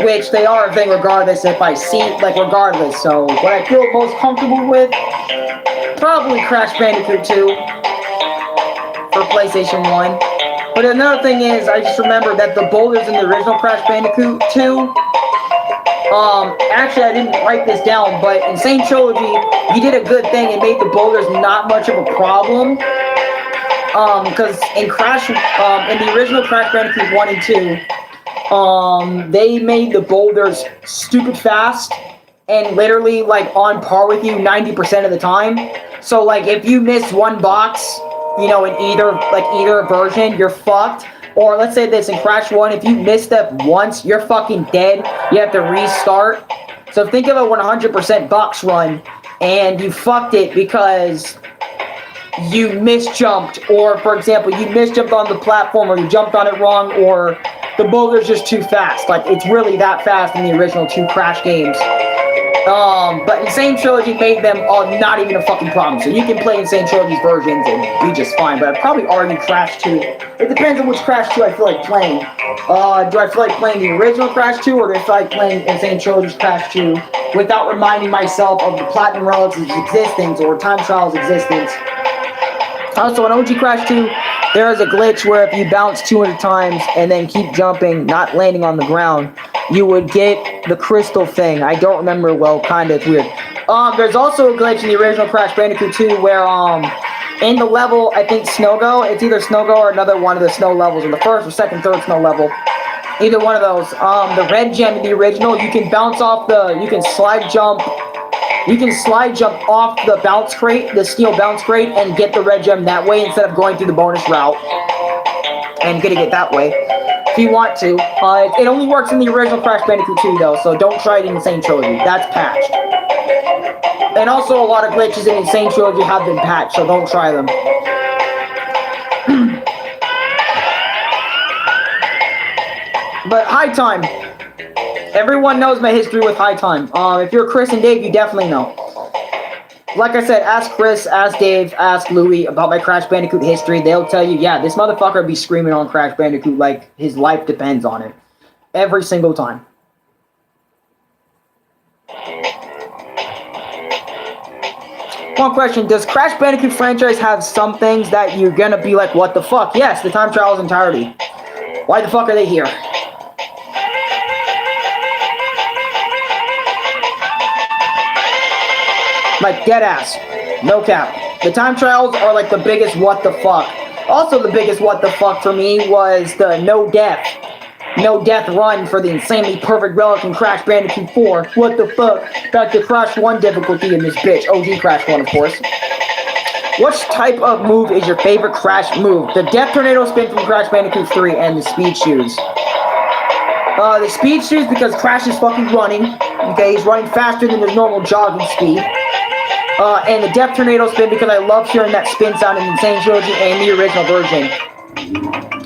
which they are a thing regardless if I see, like, regardless. So, what I feel most comfortable with, probably Crash Bandicoot 2 for PlayStation 1. But another thing is, I just remember that the boulders in the original Crash Bandicoot 2, actually I didn't write this down, but in Sane Trilogy, you did a good thing and made the boulders not much of a problem. Because in in the original Crash Bandicoot 1 and 2, they made the boulders stupid fast and literally, like, on par with you 90% of the time. So, like, if you miss one box, you know, in either version, you're fucked. Or let's say this in Crash 1, if you misstep once, you're fucking dead. You have to restart. So think of a 100% box run, and you fucked it because you misjumped, or for example, you misjumped on the platform, or you jumped on it wrong, or the boulder's just too fast. Like, it's really that fast in the original 2 Crash games. But Insane Trilogy made them not even a fucking problem. So you can play Insane Trilogy's versions and be just fine. But I'd probably argue Crash 2. It depends on which Crash 2 I feel like playing. Do I feel like playing the original Crash 2, or do I feel like playing Insane Trilogy's Crash 2 without reminding myself of the Platinum Relic's existence or Time Trial's existence? Also, in OG Crash 2, there is a glitch where if you bounce 200 times and then keep jumping, not landing on the ground, you would get the crystal thing. I don't remember well, kinda, it's weird. There's also a glitch in the original Crash Bandicoot 2 where, in the level, I think Snow-Go, it's either Snow-Go or another one of the snow levels, in the first or second, third snow level. Either one of those. The red gem in the original, you can bounce off you can slide jump off the bounce crate, the steel bounce crate, and get the red gem that way instead of going through the bonus route and getting it that way. If you want to. It only works in the original Crash Bandicoot 2 though, so don't try it in Insane Trilogy. That's patched. And also a lot of glitches in Insane Trilogy have been patched, so don't try them. But High Time. Everyone knows my history with High Time. If you're Chris and Dave, you definitely know. Like I said, ask Chris, ask Dave, ask Louie about my Crash Bandicoot history. They'll tell you, yeah, this motherfucker be screaming on Crash Bandicoot like his life depends on it. Every single time. One question, does Crash Bandicoot franchise have some things that you're gonna be like, what the fuck? Yes, the time trial's entirety. Why the fuck are they here? Like, dead ass. No cap. The time trials are like the biggest what the fuck. Also the biggest what the fuck for me was the no death run for the insanely perfect Relic in Crash Bandicoot 4. What the fuck? Back to Crash 1 difficulty in this bitch. OG Crash 1, of course. What type of move is your favorite Crash move? The Death Tornado Spin from Crash Bandicoot 3 and the Speed Shoes. The Speed Shoes because Crash is fucking running. Okay, he's running faster than his normal jogging speed. And the Death Tornado Spin because I love hearing that spin sound in Insane Trilogy and the original version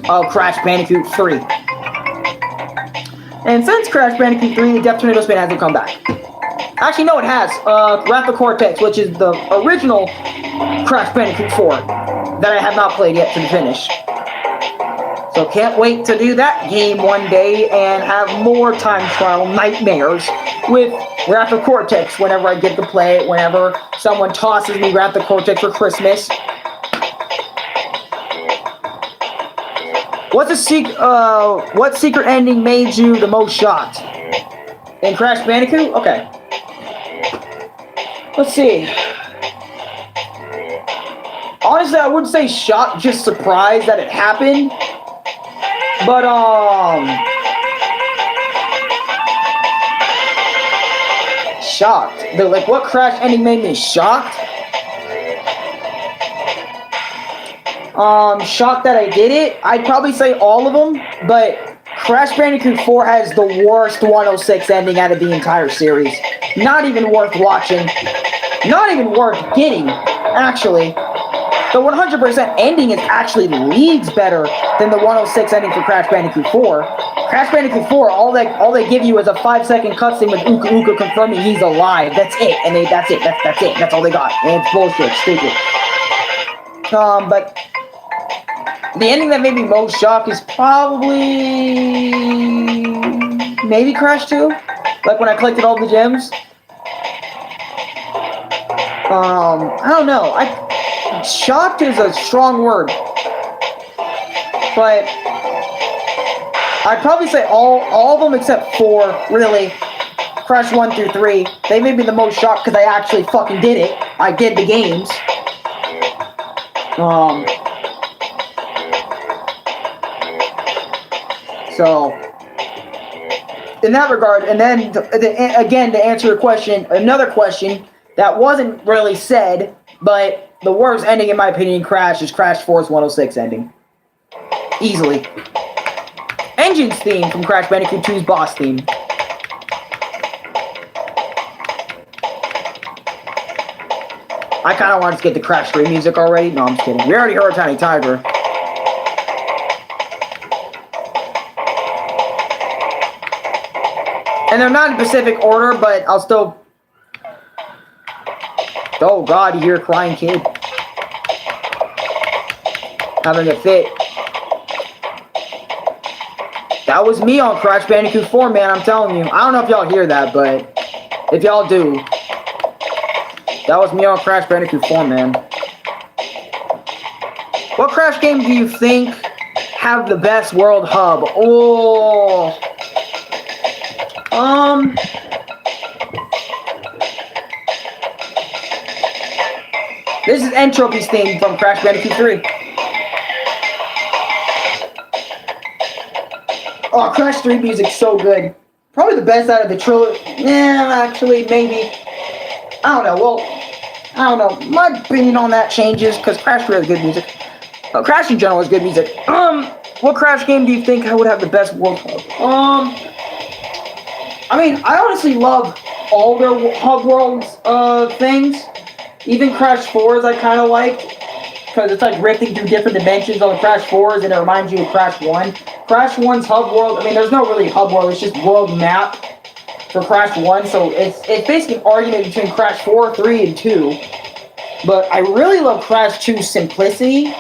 of Crash Bandicoot 3. And since Crash Bandicoot 3, the Death Tornado Spin hasn't come back. Actually, no, it has. Wrath of Cortex, which is the original Crash Bandicoot 4 that I have not played yet to the finish. So can't wait to do that game one day and have more time trial nightmares with Wrath of Cortex whenever I get to play it, whenever someone tosses me Wrath of Cortex for Christmas. What secret ending made you the most shocked? In Crash Bandicoot? Okay. Let's see. Honestly, I wouldn't say shocked, just surprised that it happened. But, shocked. Like, what Crash ending made me shocked? Shocked that I did it? I'd probably say all of them, but Crash Bandicoot 4 has the worst 106 ending out of the entire series. Not even worth watching. Not even worth getting, actually. The 100% ending is actually leagues better than the 106 ending for Crash Bandicoot 4. Crash Bandicoot 4, all they give you is a 5-second cutscene with Uka Uka confirming he's alive. That's it, and that's it. That's it. That's all they got. And it's bullshit, stupid. But the ending that made me most shocked is probably maybe Crash 2. Like when I collected all the gems. I don't know. Shocked is a strong word. But I'd probably say all of them except 4, really. Crash 1 through 3. They made me the most shocked because I actually fucking did it. I did the games. So, in that regard, and then, again, to answer your question, another question that wasn't really said, but the worst ending, in my opinion, Crash is Crash 4's 106 ending. Easily. Engine's theme from Crash Bandicoot 2's boss theme. I kind of want to get the Crash 3 music already. No, I'm just kidding. We already heard Tiny Tiger. And they're not in specific order, but I'll still... Oh God, you hear a crying kid. Having a fit. That was me on Crash Bandicoot 4, man, I'm telling you. I don't know if y'all hear that, but if y'all do... That was me on Crash Bandicoot 4, man. What Crash game do you think have the best world hub? Oh. This is Entropy's theme from Crash Bandicoot 3. Oh, Crash 3 music's so good. Probably the best out of the trilogy. Yeah, actually, maybe. I don't know. Well, I don't know. My opinion on that changes because Crash 3 has good music. Crash in general has good music. What Crash game do you think would have the best world hub? I mean, I honestly love all their hub worlds things. Even Crash 4's I kind of liked because it's like rifting through different dimensions on the Crash 4's and it reminds you of Crash 1. Crash 1's hub world, I mean, there's no really hub world, it's just world map for Crash 1, so it's basically an argument between Crash 4, 3, and 2. But I really love Crash 2's simplicity.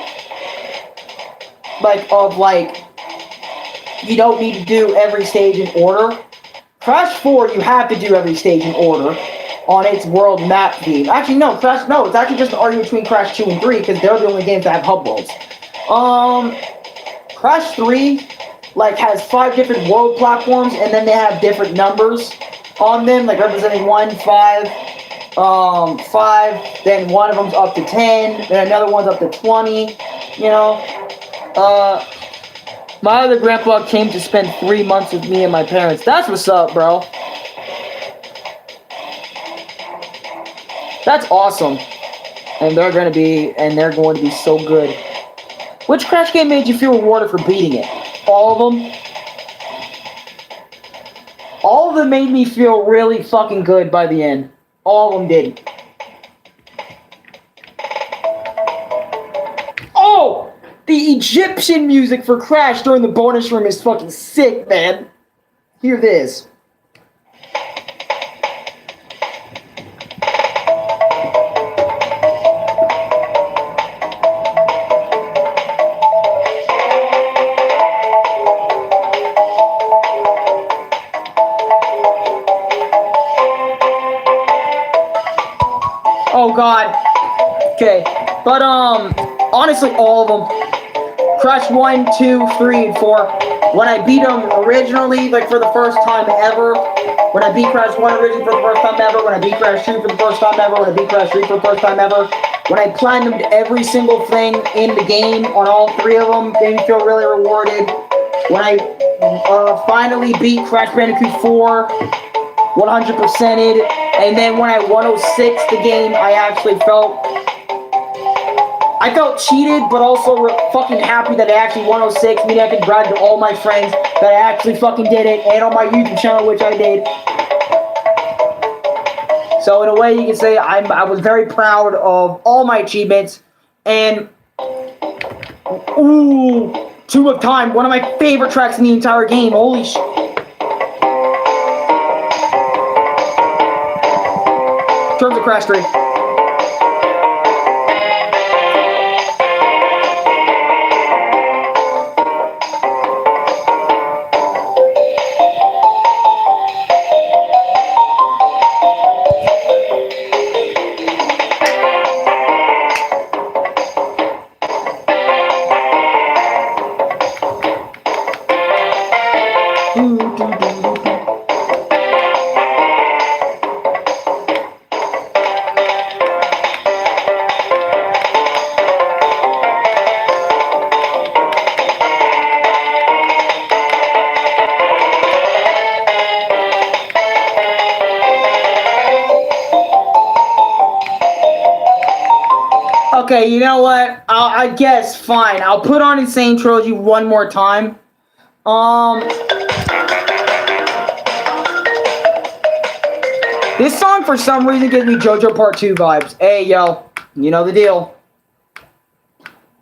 You don't need to do every stage in order. Crash 4, you have to do every stage in order on its world map theme. Actually, no, it's actually just an argument between Crash 2 and 3, because they're the only games that have hub worlds. Crash 3, has 5 different world platforms, and then they have different numbers on them, representing 1, 5, 5, then one of them's up to 10, then another one's up to 20, my other grandpa came to spend 3 months with me and my parents. That's what's up, bro. That's awesome. And they're going to be so good. Which Crash game made you feel rewarded for beating it? All of them? All of them made me feel really fucking good by the end. All of them did. Oh! The Egyptian music for Crash during the bonus room is fucking sick, man. Hear this. Oh God. Okay. But honestly, all of them. Crash 1, 2, 3, and 4. When I beat them originally, for the first time ever. When I beat Crash 1 originally for the first time ever. When I beat Crash 2 for the first time ever. When I beat Crash 3 for the first time ever. When I platinumed every single thing in the game on all 3 of them, made me feel really rewarded. When I finally beat Crash Bandicoot 4, 100%ed, and then when I 106 the game, I actually felt cheated, but also fucking happy that I actually 106, meaning I could brag to all my friends that I actually fucking did it, and on my YouTube channel, which I did. So in a way, you can say I was very proud of all my achievements, and Tomb of Time, one of my favorite tracks in the entire game. Holy shit. In terms of Crash 3. Okay, you know what? I guess fine. I'll put on Sane Trilogy one more time. This song for some reason gives me JoJo Part 2 vibes. Hey, yo, you know the deal.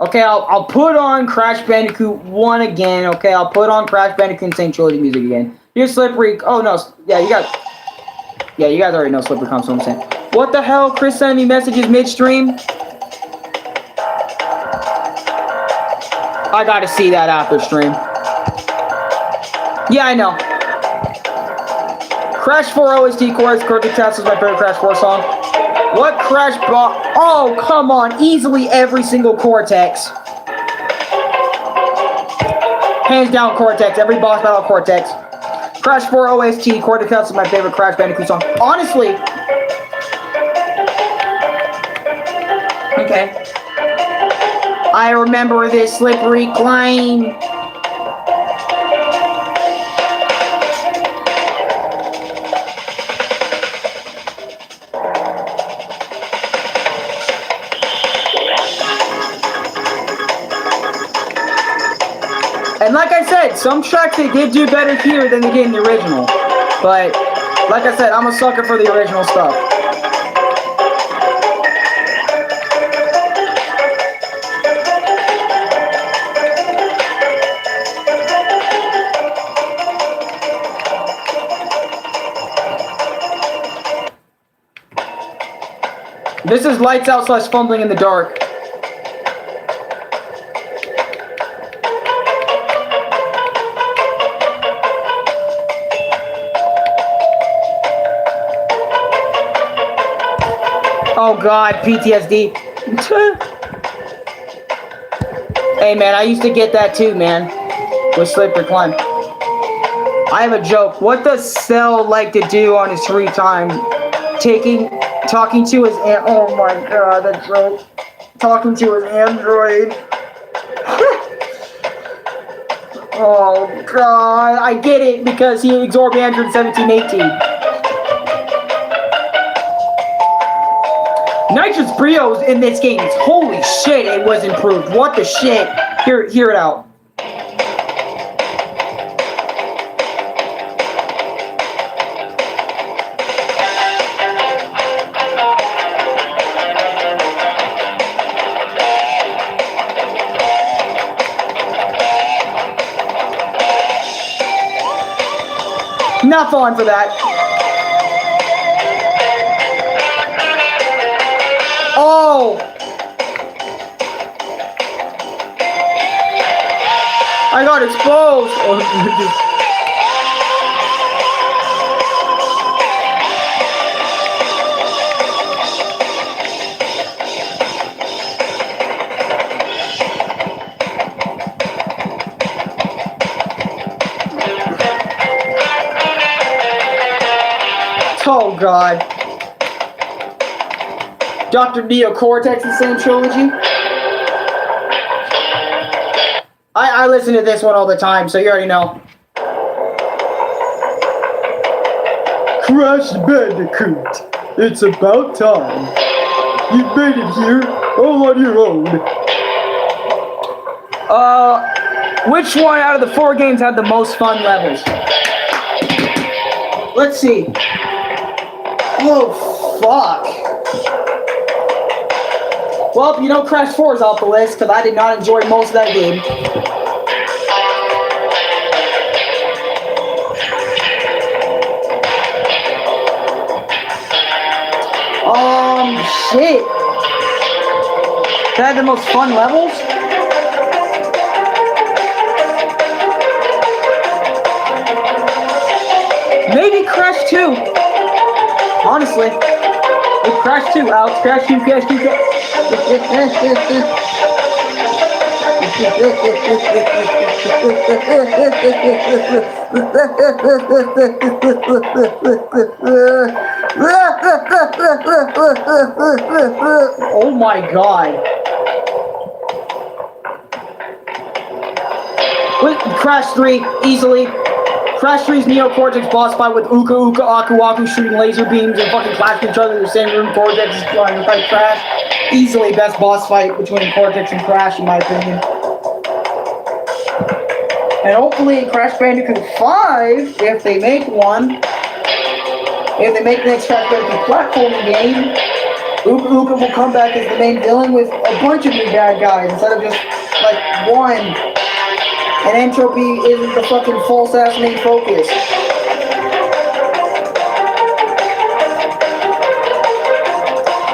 Okay, I'll put on Crash Bandicoot 1 again. Okay, I'll put on Crash Bandicoot and Sane Trilogy music again. Here's Slippery. Oh no, yeah, you guys already know Slippery comes. So I'm saying, what the hell? Chris sent me messages midstream. I gotta see that after stream. Yeah, I know. Crash 4 OST chorus, Cortex Cast is my favorite Crash 4 song. What Crash Oh, come on. Easily every single Cortex. Hands down Cortex. Every boss battle Cortex. Crash 4 OST, Cortex Cast is my favorite Crash Bandicoot song. Honestly. Okay. I remember this slippery climb. And like I said, some tracks they did do better here than they did in the original. But, like I said, I'm a sucker for the original stuff. This is lights out / fumbling in the dark. Oh god, PTSD. Hey man, I used to get that too, man. With Slippery Climb. I have a joke. What does Cell like to do on his free time? Talking to his oh my god, that's right. Talking to his android. Oh god, I get it because he absorbed Android 1718. Nitrous Brios in this game, holy shit, it was improved. What the shit? Hear it out. Not falling for that. Oh! I got exposed! Oh god. Dr. Neo Cortex, the same trilogy. I listen to this one all the time, so you already know. Crash Bandicoot, it's about time. You made it here, all on your own. Which one out of the 4 games had the most fun levels? Let's see. Oh, fuck. Well, you know Crash 4 is off the list, because I did not enjoy most of that game. Shit. That had the most fun levels? Maybe Crash 2. Honestly. It's Crash 2, Alex. Crash 2, Crash 2, Crash. Oh my god. With Crash 3, easily. Crash 3's Neo Cortex boss fight with Uka Aku Aku shooting laser beams and fucking clashing each other in the same room. Cortex is trying to fight Crash. easily best boss fight between Cortex and Crash, in my opinion. And hopefully in Crash Bandicoot 5, if they make one, if they make the next Crash Bandicoot platforming game, Uka Uka will come back as the main villain with a bunch of new bad guys instead of just like one. And Entropy isn't the fucking false ass main focus.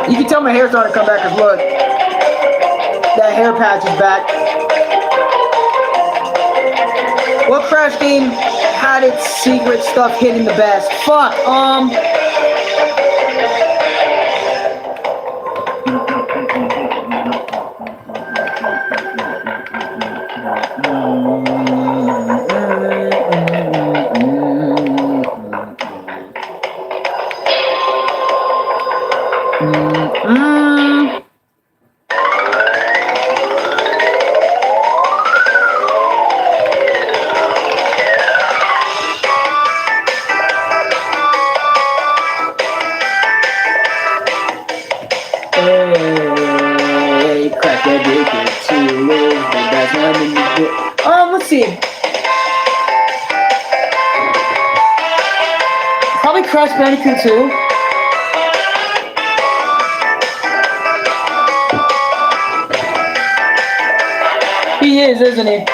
You can tell my hair's starting to come back, because look, that hair patch is back. What Crash game had its secret stuff hitting the best? Fuck, Hey, Crash Bandicoot 2 is the best one in the book. Let's see. Probably Crash Bandicoot 2. He is, isn't he?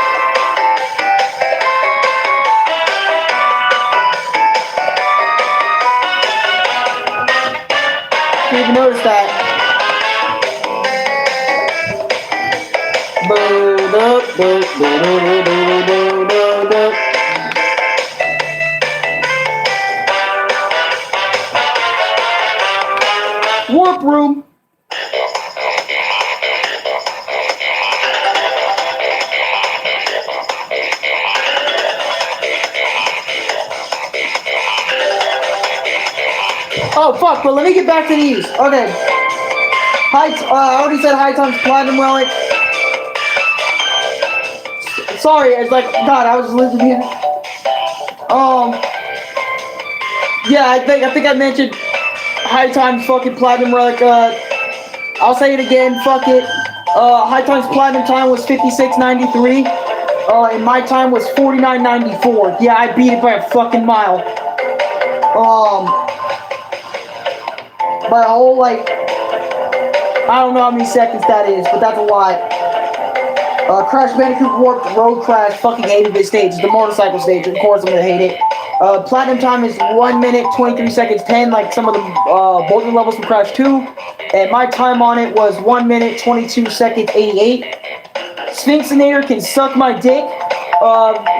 Didn't even notice that. Warp room. Oh fuck, but let me get back to these. Okay. I already said High Times Platinum Relic. Sorry, it's like, God, I was listening. Yeah, I think I mentioned High Times fucking Platinum Relic. I'll say it again, fuck it. High Times Platinum time was 56.93. And my time was 49.94. Yeah, I beat it by a fucking mile. By a whole, like, I don't know how many seconds that is, but that's a lot. Crash Bandicoot Warped Road Crash, fucking hated this stage. It's the motorcycle stage, of course I'm gonna hate it. Platinum time is 1 minute, 23 seconds, 10, like some of the Boulder levels from Crash 2. And my time on it was 1 minute, 22 seconds, 88. Sphinxinator can suck my dick.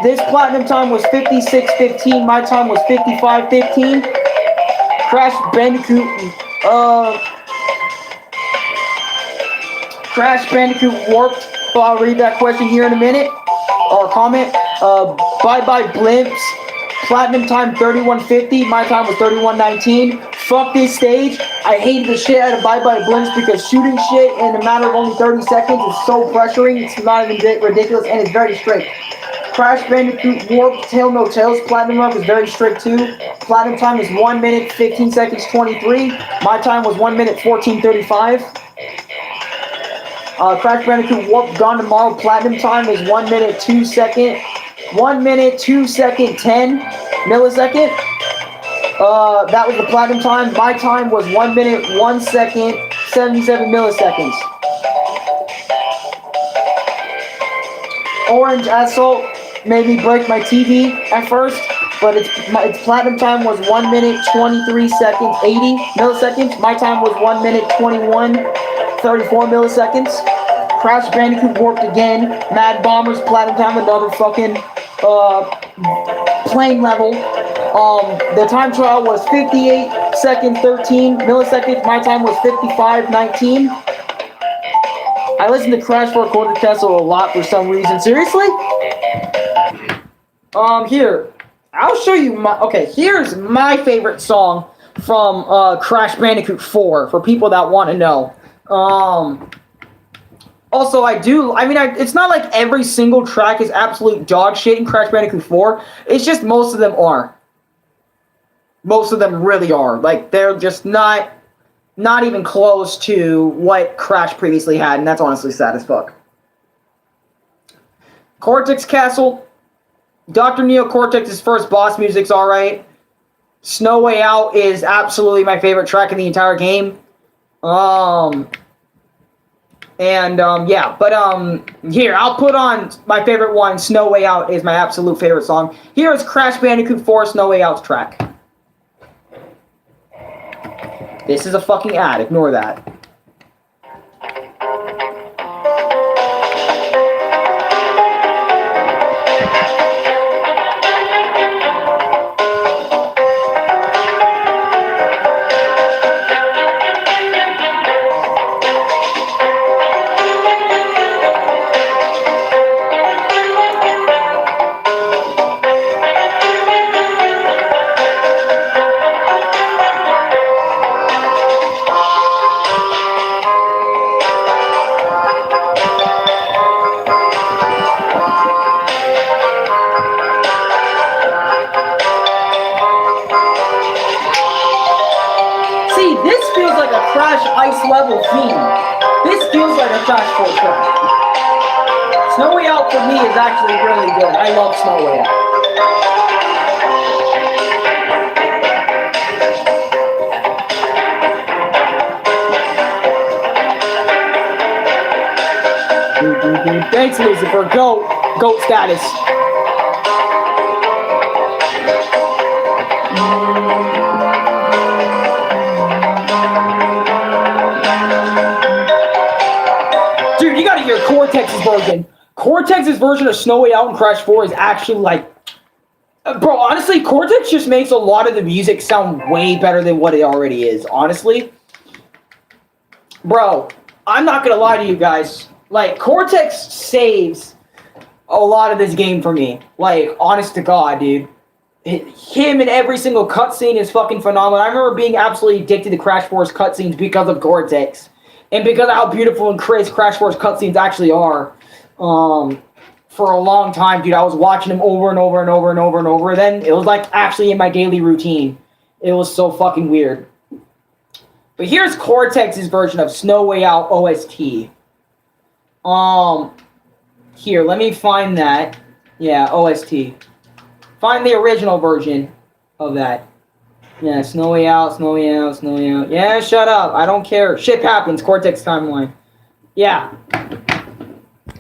This Platinum time was 56.15, my time was 55.15. Crash Bandicoot, Crash Bandicoot Warped. So I'll read that question here in a minute, or comment. Bye Bye Blimps. Platinum time 31.50. My time was 31.19. Fuck this stage. I hated the shit out of Bye Bye Blimps because shooting shit in a matter of only 30 seconds is so pressuring. It's not even ridiculous, and it's very strict. Crash Bandicoot Warped Tail No Tails Platinum Run is very strict too. Platinum time is 1 minute 15 seconds 23. My time was 1 minute 14.35. Crash Bandicoot Warped Gone Tomorrow Platinum time is 1 minute 2 second 10 millisecond. That was the Platinum time. My time was 1 minute 1 second 77 milliseconds. Orange Assault made me break my TV at first, but its Platinum time was 1 minute 23 seconds 80 milliseconds. My time was 1 minute 21.34 milliseconds. Crash Bandicoot Warped again. Mad Bombers Platinum time, another fucking plane level. The time trial was 58 seconds 13 milliseconds. My time was 55.19. I listen to Crash for a Quarter Castle a lot for some reason. Seriously? Here. I'll show you my... Okay, here's my favorite song from Crash Bandicoot 4 for people that want to know. Also, it's not like every single track is absolute dog shit in Crash Bandicoot 4. It's just most of them are. Most of them really are. Like, they're just not not even close to what Crash previously had, and that's honestly sad as fuck. Cortex Castle, Dr. Neo Cortex's first boss music's alright. Snow Way Out is absolutely my favorite track in the entire game. Here, I'll put on my favorite one. Snow Way Out is my absolute favorite song. Here is Crash Bandicoot 4 Snow Way Out's track. This is a fucking ad, ignore that. Level theme. This feels like a Crash 4 track. Snow Way Out for me is actually really good. I love Snow Way Out. Thanks, Lucifer. Goat status. Cortex's version. Cortex's version of Snow Way Out in Crash 4 is actually like... Bro, honestly, Cortex just makes a lot of the music sound way better than what it already is, honestly. Bro, I'm not gonna lie to you guys. Like, Cortex saves a lot of this game for me. Like, honest to God, dude. Him in every single cutscene is fucking phenomenal. I remember being absolutely addicted to Crash 4's cutscenes because of Cortex. And because of how beautiful and crisp Crash 4's cutscenes actually are, for a long time, dude, I was watching them over and over and over and over and over. Then it was like actually in my daily routine. It was so fucking weird. But here's Cortex's version of Snow Way Out OST. Here, let me find that. Yeah, OST. Find the original version of that. Yeah, Snow Way Out, Snow Way Out, Snow Way Out. Yeah, shut up. I don't care. Shit happens. Cortex timeline. Yeah.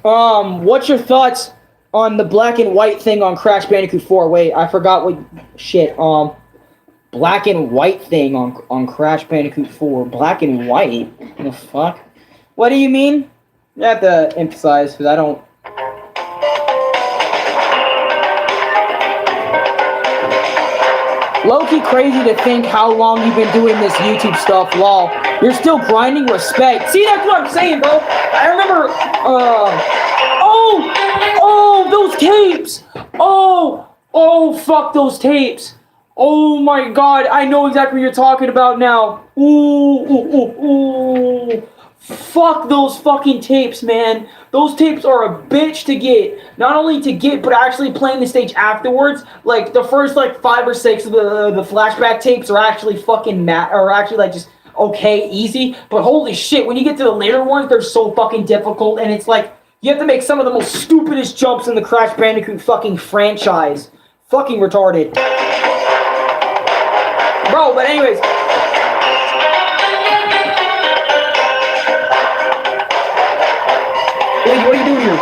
What's your thoughts on the black and white thing on Crash Bandicoot 4? Wait, I forgot what shit. Black and white thing on Crash Bandicoot 4. Black and white? What the fuck? What do you mean? You have to emphasize, because I don't... Low-key crazy to think how long you've been doing this YouTube stuff, lol. You're still grinding respect. See, that's what I'm saying, bro. I remember, oh, those tapes. Oh, fuck those tapes. Oh my God, I know exactly what you're talking about now. Ooh. Fuck those fucking tapes, man. Those tapes are a bitch to get. Not only to get, but actually playing the stage afterwards. Like, the first, like, 5 or 6 of the flashback tapes are actually fucking just okay, easy. But holy shit, when you get to the later ones, they're so fucking difficult. And it's like, you have to make some of the most stupidest jumps in the Crash Bandicoot fucking franchise. Fucking retarded. Bro, but anyways... What are you doing here?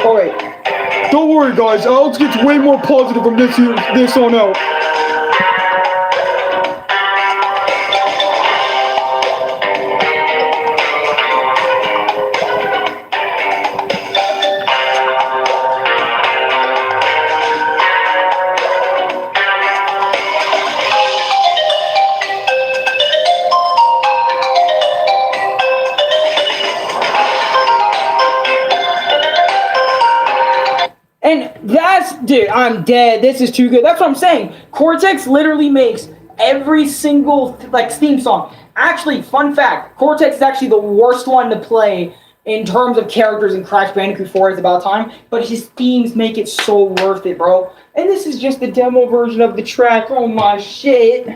Alright. Don't worry, guys. Alex gets way more positive from this on out. And that's, dude, I'm dead. This is too good. That's what I'm saying. Cortex literally makes every single, theme song. Actually, fun fact, Cortex is actually the worst one to play in terms of characters in Crash Bandicoot 4 is about time, but his themes make it so worth it, bro. And this is just the demo version of the track. Oh my shit.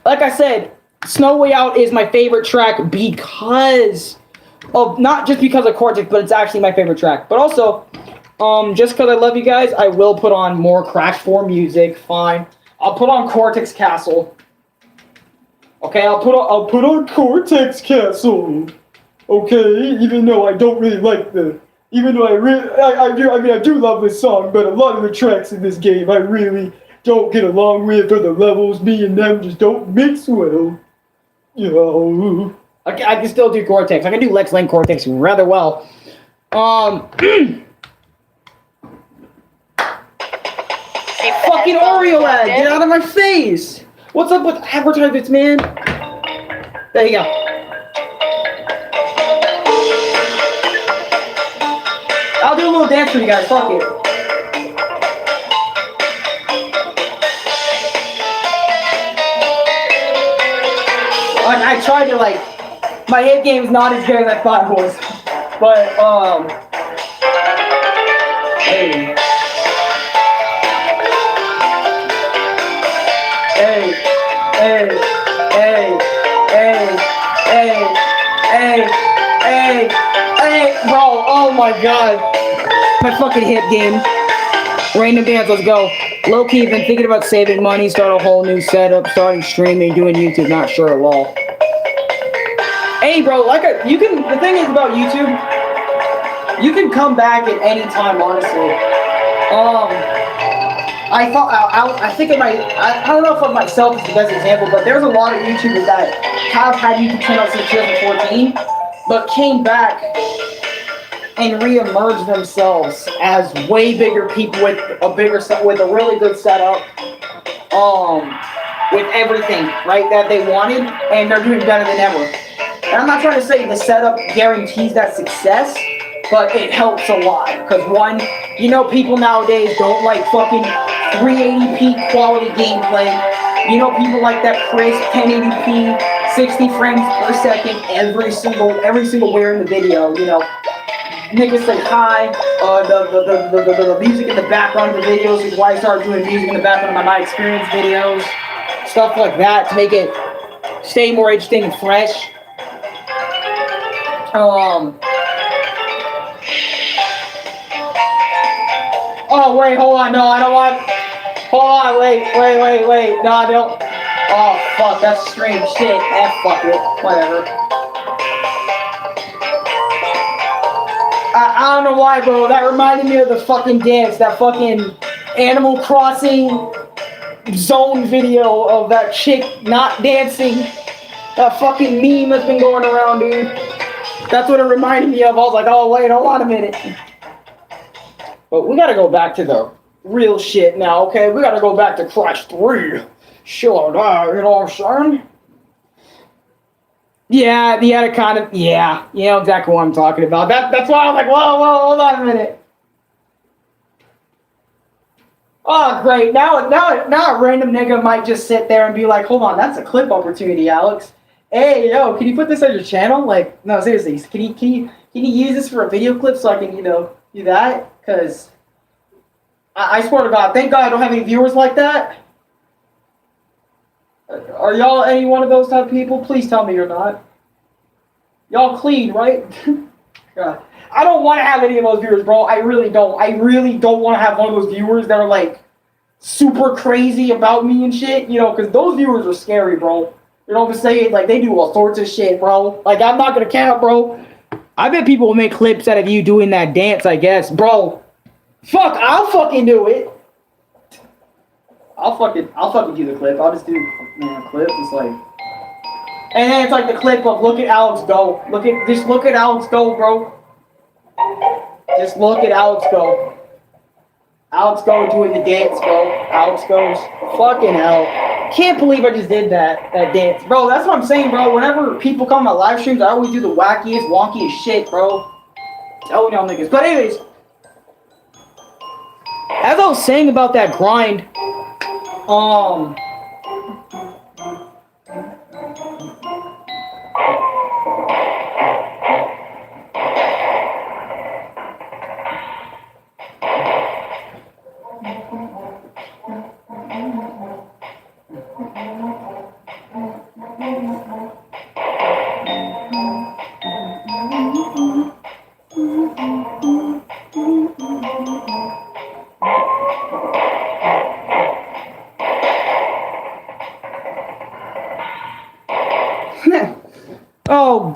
Like I said, Snow Way Out is my favorite track because of, not just because of Cortex, but it's actually my favorite track. But also, just because I love you guys, I will put on more Crash 4 music. Fine. I'll put on Cortex Castle. Okay, I'll put on Cortex Castle. Okay, even though I don't really like even though I do love this song, but a lot of the tracks in this game I really don't get along with, or the levels, me and them just don't mix well. You know. I can still do Cortex. I can do Lex Lane Cortex rather well. Fucking Oreo ad, get out of my face! What's up with advertisements, man? There you go. I'll do a little dance for you guys, fuck it. I tried to, like, my hit game is not as good as I thought it was. But, hey. Hey, hey, hey, hey, hey, hey, hey, hey, bro, oh my god. My fucking hit game. Random dance, let's go. Low-key, been thinking about saving money, start a whole new setup, starting streaming, doing YouTube, not sure at all. Hey, bro, the thing is about YouTube, you can come back at any time, honestly. I don't know if myself is the best example, but there's a lot of YouTubers that have had YouTube channels since 2014, but came back and re-emerged themselves as way bigger people with a really good setup, with everything, right, that they wanted, and they're doing better than ever. And I'm not trying to say the setup guarantees that success, but it helps a lot. Because one, you know, people nowadays don't like fucking 380p quality gameplay. You know, people like that crisp 1080p, 60 frames per second every single where in the video. You know, niggas say hi. The music in the background of the videos is why I started doing music in the background of my Experince videos, stuff like that to make it stay more interesting and fresh. Oh, wait, hold on, no, I don't want, hold on, wait, no, I don't, oh, fuck, that's strange shit, fuck it, whatever. I don't know why, bro, that reminded me of the fucking dance, that fucking Animal Crossing zone video of that chick not dancing, that fucking meme that's been going around, dude. That's what it reminded me of. I was like, oh, wait, hold on a minute. But we gotta go back to the real shit now, okay? We gotta go back to Crash 3. Sure, you know what I'm saying? Yeah, the other kind of, yeah, you know exactly what I'm talking about. That's why I was like, whoa, hold on a minute. Oh, great. Now a random nigga might just sit there and be like, hold on, that's a clip opportunity, Alex. Hey, yo, can you put this on your channel? Like, no, seriously, can you use this for a video clip so I can, you know, do that? Because I swear to God, thank God I don't have any viewers like that. Are y'all any one of those type of people? Please tell me you're not. Y'all clean, right? God. I don't want to have any of those viewers, bro. I really don't. I really don't want to have one of those viewers that are, like, super crazy about me and shit, you know, because those viewers are scary, bro. You know what I'm saying? Like, they do all sorts of shit, bro. Like, I'm not gonna count, bro. I bet people will make clips out of you doing that dance, I guess. Bro, fuck, I'll fucking do it. I'll fucking do the clip. I'll just do a clip. It's like, and then it's like the clip of look at Alex go. Just look at Alex go, bro. Just look at Alex go. Alex go doing the dance, bro. Alex goes, fucking hell. Can't believe I just did that dance. Bro, that's what I'm saying, bro. Whenever people come on my live streams, I always do the wackiest, wonkiest shit, bro. Tell y'all niggas. But anyways, as I was saying about that grind,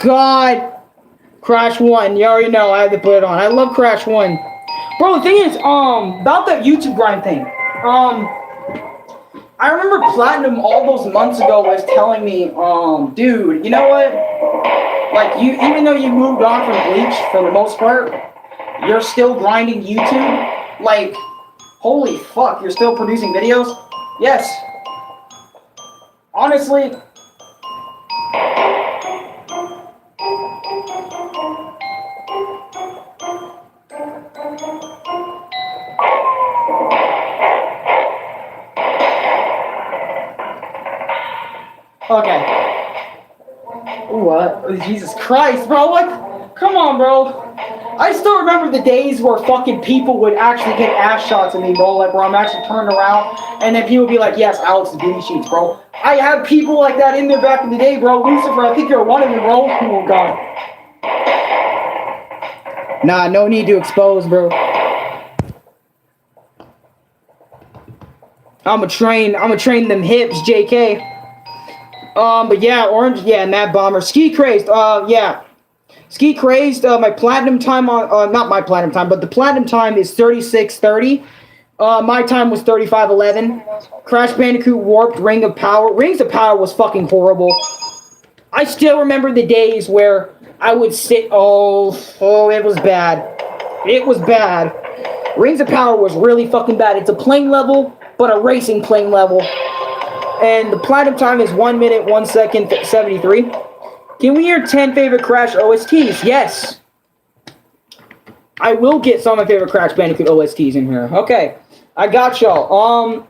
god! Crash 1, you already know I had to put it on. I love Crash 1. Bro, the thing is, about that YouTube grind thing. I remember Platinum all those months ago was telling me, dude, you know what? Like, even though you moved on from Bleach for the most part, you're still grinding YouTube? Like, holy fuck, you're still producing videos? Yes. Honestly. Okay. What? Jesus Christ, bro, what? Come on, bro. I still remember the days where fucking people would actually get ass shots at me, bro, like where I'm actually turned around, and then people would be like, yes, Alex, the beauty sheets, bro. I had people like that in there back in the day, bro. Lucifer, I think you're one of them, bro. Oh, God. Nah, no need to expose, bro. I'ma train them hips, JK. But yeah, Orange, yeah, Mad Bomber. Ski Crazed, yeah. Ski Crazed, my platinum time on, not my platinum time, but the platinum time is 36:30. My time was 35:11. Crash Bandicoot Warped Ring of Power. Rings of Power was fucking horrible. I still remember the days where I would sit, it was bad. It was bad. Rings of Power was really fucking bad. It's a plane level, but a racing plane level. And the platinum time is 1 minute, 1 second, 73. Can we hear 10 favorite Crash OSTs? Yes. I will get some of my favorite Crash Bandicoot OSTs in here. Okay. I got y'all.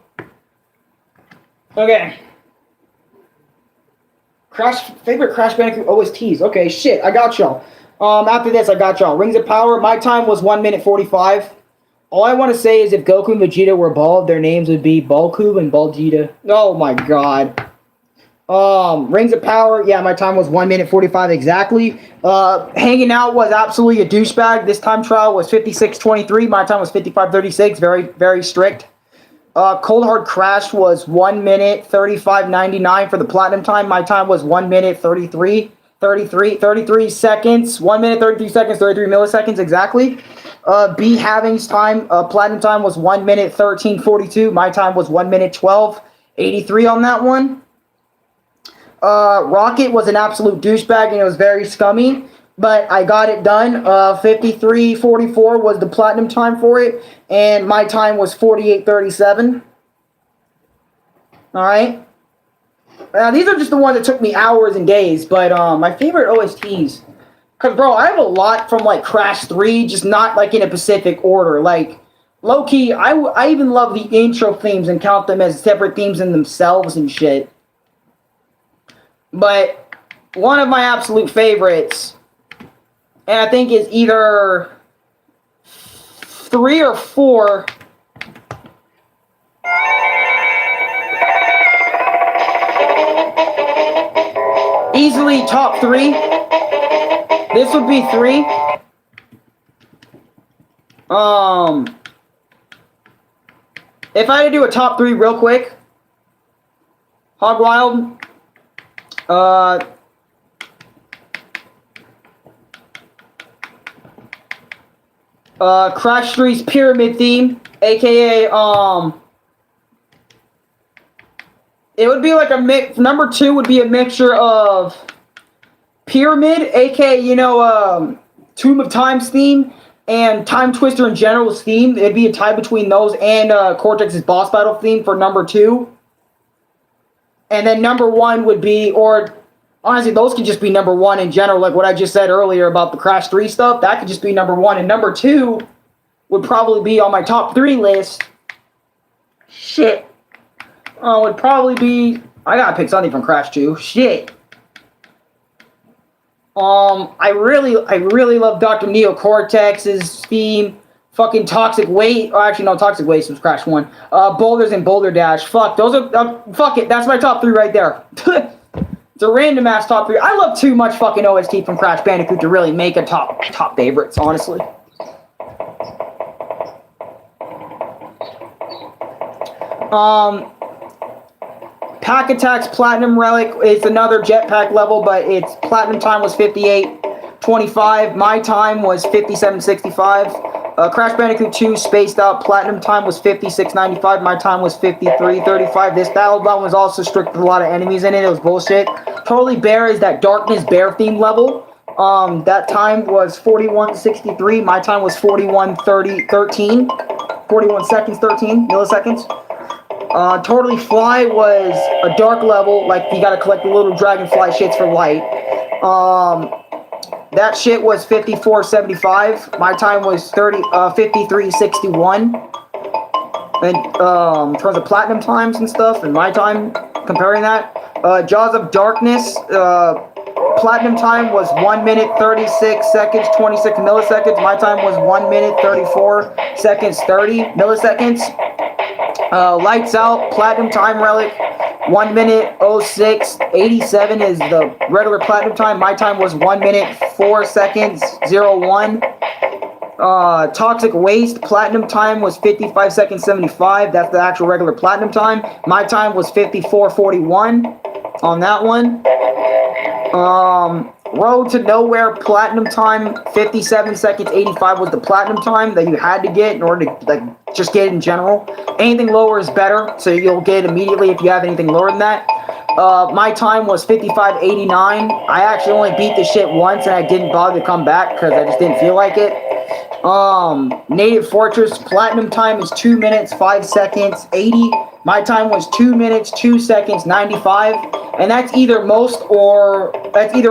Okay. Favorite Crash Bandicoot OSTs. Okay, shit. I got y'all. After this, I got y'all. Rings of Power. My time was 1 minute 45. All I want to say is if Goku and Vegeta were bald, their names would be Balkoob and Baljeeta. Oh my god. Rings of Power, yeah, my time was 1 minute 45 exactly. Hanging Out was absolutely a douchebag. This time trial was 56:23. My time was 55:36. Very, very strict. Cold Hard Crash was 1 minute 35:99 for the platinum time. My time was 1 minute 33 seconds. 1 minute 33 seconds, 33 milliseconds exactly. B Having's time, platinum time was 1 minute 13:42. My time was 1 minute 12:83 on that one. Rocket was an absolute douchebag and it was very scummy, but I got it done. 53:44 was the platinum time for it, and my time was 48:37. Alright. These are just the ones that took me hours and days, but my favorite OSTs. Because, bro, I have a lot from, like, Crash 3, just not, like, in a specific order. Like, low-key, I even love the intro themes and count them as separate themes in themselves and shit. But one of my absolute favorites, and I think is either 3 or 4. Easily top 3. This would be 3. If I had to do a top 3 real quick, Hog Wild, Crash 3's Pyramid theme, aka, it would be like a mix. Number 2 would be a mixture of Pyramid, aka, you know, Tomb of Time's theme, and Time Twister in general's theme. It'd be a tie between those and Cortex's boss battle theme for number 2. And then number 1 would be, or honestly, those could just be number 1 in general, like what I just said earlier about the Crash 3 stuff. That could just be number 1. And number 2 would probably be on my top 3 list. Shit. Would probably be, I gotta pick something from Crash 2. Shit. I really love Dr. Neo Cortex's theme. Fucking Toxic Waste. Oh, actually, no, Toxic Waste was Crash 1. Boulders and Boulder Dash. Fuck, those are, fuck it, that's my top 3 right there. It's a random ass top 3. I love too much fucking OST from Crash Bandicoot to really make a top favorites, honestly. Pack Attacks Platinum Relic. It's another jetpack level, but its platinum time was 58.25. My time was 57.65. Crash Bandicoot 2 Spaced Out Platinum time was 56.95. My time was 53.35. That one was also strict with a lot of enemies in it. It was bullshit. Totally Bear is that Darkness Bear theme level. That time was 41.63. My time was 41.13. 41 seconds, 13 milliseconds. Totally Fly was a dark level, like you gotta collect the little dragonfly shits for light. That shit was 54.75. My time was 53.61. And in terms of platinum times and stuff, and my time comparing that, Jaws of Darkness, platinum time was 1 minute 36 seconds 26 milliseconds. My time was 1 minute 34 seconds 30 milliseconds. Lights Out Platinum Time Relic 1 minute 06 87 is the regular platinum time. My time was 1 minute 4 seconds 01. Toxic Waste Platinum time was 55 seconds 75. That's the actual regular platinum time. My time was 54.41 on that one. Road to Nowhere Platinum time 57 seconds 85 was the platinum time that you had to get in order to like just get it in general. Anything lower is better, so you'll get it immediately if you have anything lower than that. My time was 55.89. I actually only beat the shit once and I didn't bother to come back because I just didn't feel like it. Native Fortress Platinum time is 2 minutes 5 seconds 80. My time was 2 minutes 2 seconds 95, and that's either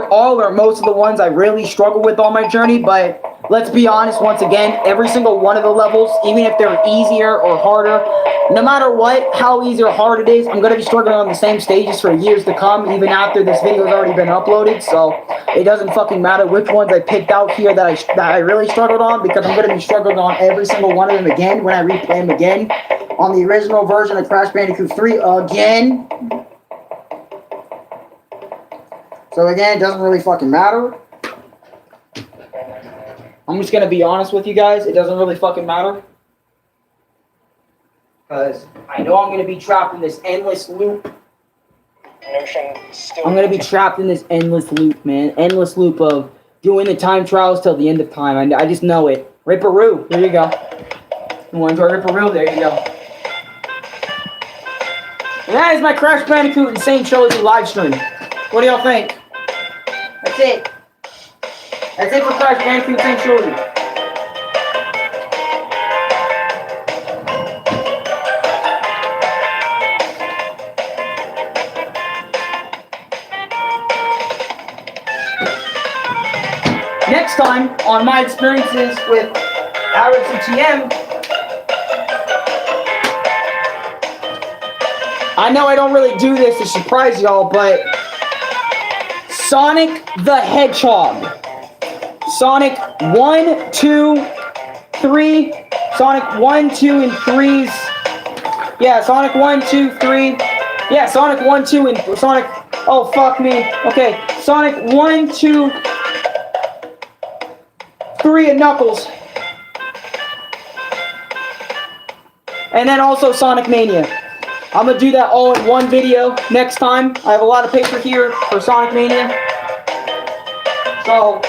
all or most of the ones I really struggle with on my journey. But let's be honest, once again, every single one of the levels, even if they're easier or harder, no matter what, how easy or hard it is, I'm going to be struggling on the same stages for years to come, even after this video has already been uploaded. So it doesn't fucking matter which ones I picked out here that I really struggled on, because I'm going to be struggling on every single one of them again when I replay them again on the original version of Crash Bandicoot 3 again. So again, it doesn't really fucking matter. I'm just going to be honest with you guys. It doesn't really fucking matter. Because I know I'm going to be trapped in this endless loop. I'm going to be trapped in this endless loop, man. Endless loop of doing the time trials till the end of time. I just know it. Ripperoo. There you go. You want to enjoy Ripperoo? There you go. And that is my Crash Bandicoot and Sane Trilogy live stream. What do y'all think? That's it. That's it for Crash Bandicoot and Sane Trilogy. Next time on my experiences with Arekkusu TM, I know I don't really do this to surprise y'all, but Sonic the Hedgehog. Sonic 1, 2, 3. Sonic 1, 2, and 3's. Yeah, Sonic 1, 2, 3. Yeah, Sonic 1, 2, and Sonic. Oh, fuck me. Okay, Sonic 1, 2, 3, and Knuckles. And then also Sonic Mania. I'm going to do that all in one video next time. I have a lot of paper here for Sonic Mania. So,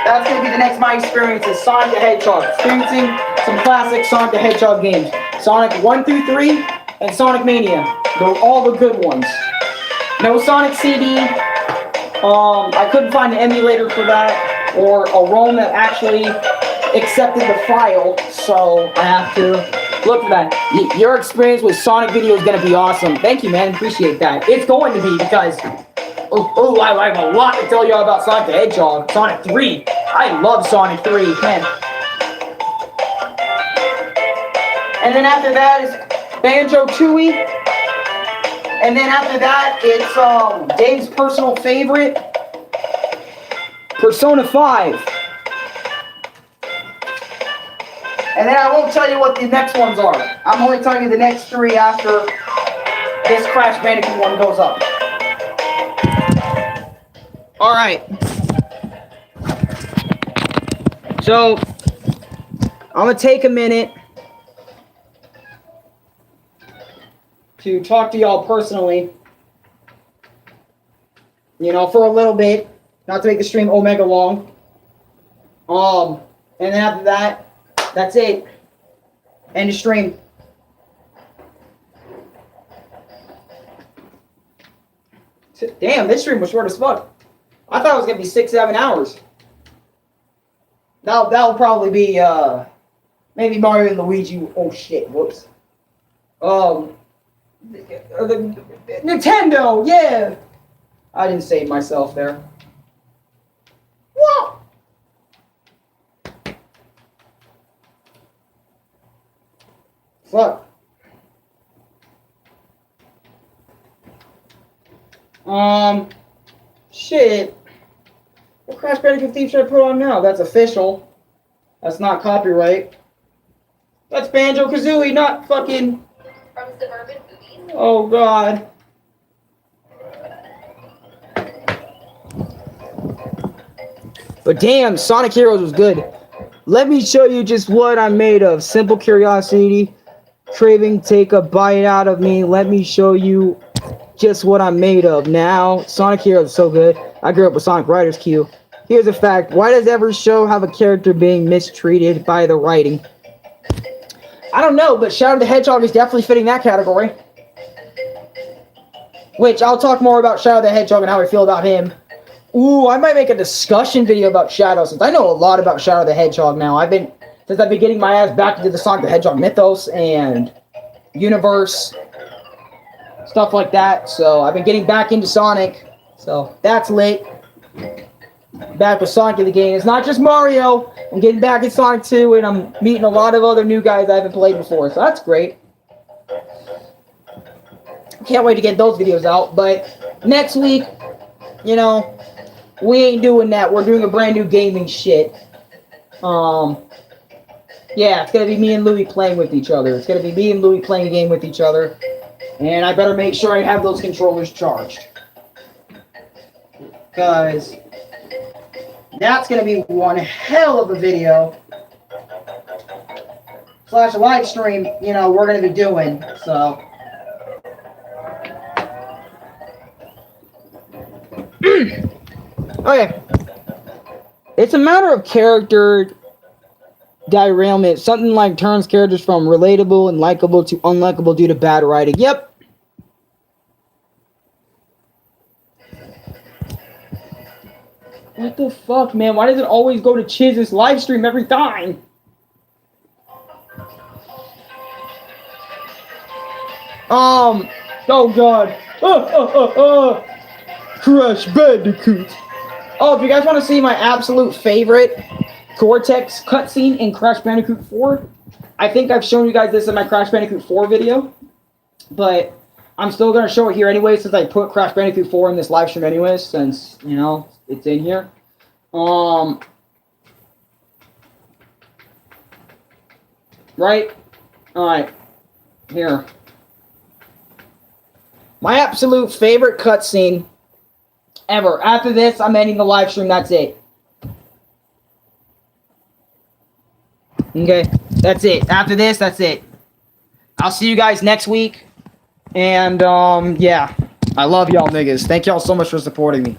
that's going to be the next my experience is Sonic the Hedgehog. Experiencing some classic Sonic the Hedgehog games. Sonic 1 through 3 and Sonic Mania. They're all the good ones. No Sonic CD. I couldn't find an emulator for that or a ROM that actually accepted the file. So, I have to look for that. Your experience with Sonic video is going to be awesome. Thank you, man. Appreciate that. It's going to be because... I have a lot to tell y'all about Sonic the Hedgehog. Sonic 3. I love Sonic 3, man. And then after that is Banjo-Tooie. And then after that, it's Dave's personal favorite, Persona 5. And then I won't tell you what the next ones are. I'm only telling you the next 3 after this Crash Bandicoot one goes up. Alright. So, I'm going to take a minute to talk to y'all personally you know, for a little bit, not to make the stream omega long. And then after that, that's it. End of stream. Damn, this stream was short as fuck. I thought it was gonna be 6-7 hours. That'll probably be maybe Mario and Luigi. Oh shit! Whoops. The Nintendo, yeah. I didn't save myself there. What? Fuck. Shit. What Crash Bandicoot theme should I put on now? That's official. That's not copyright. That's Banjo-Kazooie, not fucking... From Suburban Movies. Oh, God. But damn, Sonic Heroes was good. Let me show you just what I'm made of. Simple curiosity. Craving, take a bite out of me. Let me show you just what I'm made of. Now, Sonic Heroes is so good. I grew up with Sonic Riders Q. Here's a fact. Why does every show have a character being mistreated by the writing? I don't know, but Shadow the Hedgehog is definitely fitting that category. Which, I'll talk more about Shadow the Hedgehog and how I feel about him. Ooh, I might make a discussion video about Shadow, since I know a lot about Shadow the Hedgehog now. Since I've been getting my ass back into the Sonic the Hedgehog mythos and universe, stuff like that. So, I've been getting back into Sonic. So, that's lit. Back with Sonic in the game. It's not just Mario. I'm getting back in Sonic 2, and I'm meeting a lot of other new guys I haven't played before. So, that's great. Can't wait to get those videos out. But, next week, you know, we ain't doing that. We're doing a brand new gaming shit. Yeah, it's gonna be me and Louie playing with each other. It's gonna be me and Louie playing a game with each other. And I better make sure I have those controllers charged. Because that's gonna be one hell of a video. / live stream, you know, we're gonna be doing, so. Okay. It's a matter of character derailment. Something like turns characters from relatable and likable to unlikable due to bad writing. Yep. What the fuck, man? Why does it always go to Chiz's live stream every time? Oh god. Crash Bandicoot. Oh, if you guys want to see my absolute favorite Cortex cutscene in Crash Bandicoot 4, I think I've shown you guys this in my Crash Bandicoot 4 video, but I'm still going to show it here anyway, since I put Crash Bandicoot 4 in this live stream anyways, since, you know, it's in here. Right? Alright. Here. My absolute favorite cutscene ever. After this, I'm ending the live stream. That's it. Okay, that's it. After this, that's it. I'll see you guys next week. And, yeah. I love y'all niggas. Thank y'all so much for supporting me.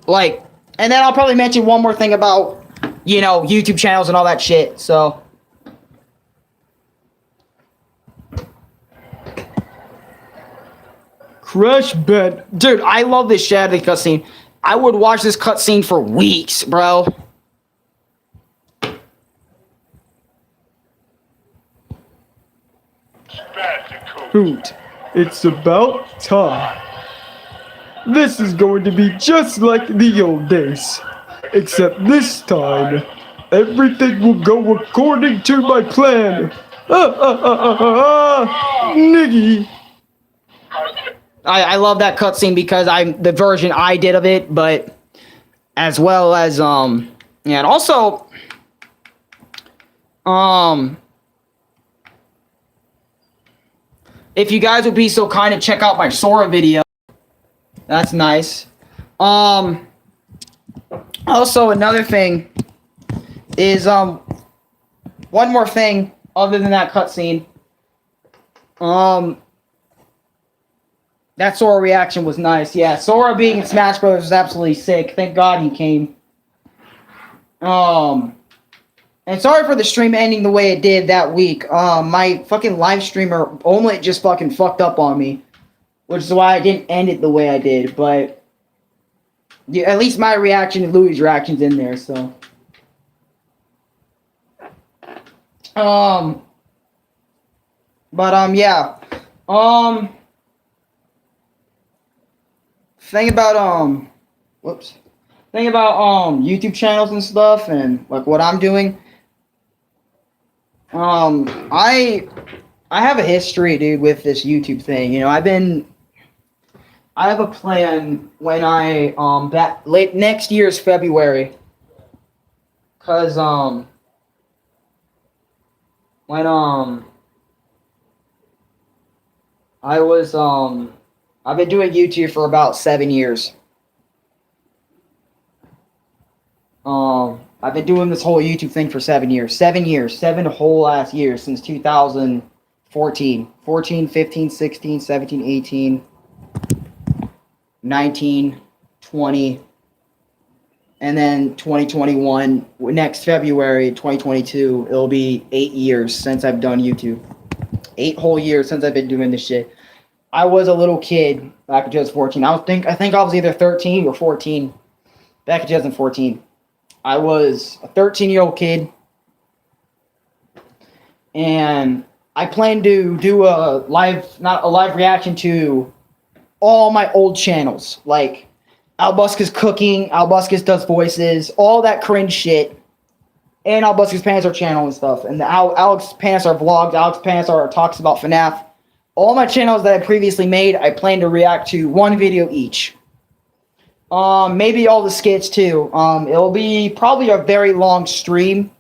Like, and then I'll probably mention one more thing about, you know, YouTube channels and all that shit, so. Crash Band. Dude, I love this Shadow cutscene. I would watch this cutscene for weeks, bro. Hoot, it's about time. This is going to be just like the old days. Except this time, everything will go according to my plan. Niggy. I love that cutscene because I'm the version I did of it, but as well as yeah, and also if you guys would be so kind to check out my Sora video, that's nice. Also another thing is one more thing other than that cutscene. That Sora reaction was nice. Yeah, Sora being in Smash Bros. Was absolutely sick. Thank God he came. And sorry for the stream ending the way it did that week. My fucking live streamer Omelet just fucking fucked up on me, which is why I didn't end it the way I did. But yeah, at least my reaction and Louis' reaction's in there. So, yeah. Thing about Thing about YouTube channels and stuff and like what I'm doing. I have a history, dude, with this YouTube thing. You know, I have a plan when I that late next year's February. Cause when I was I've been doing YouTube for about 7 years. I've been doing this whole YouTube thing for 7 years. 7 years. 7 whole ass years since 2014. 14, 15, 16, 17, 18, 19, 20, and then 2021. Next February, 2022, it'll be 8 years since I've done YouTube. 8 whole years since I've been doing this shit. I was a little kid back in 2014. I think I was either 13 or 14 back in 2014. I was a 13-year-old kid, and I plan to do not a live reaction to all my old channels, like Albusca's Cooking, Albuscas Does Voices, all that cringe shit, and Albusca's Panzer channel and stuff, and the Alex Panzer vlogs, Alex Panzer talks about FNAF. All my channels that I previously made, I plan to react to one video each. Maybe all the skits too. It'll be probably a very long stream.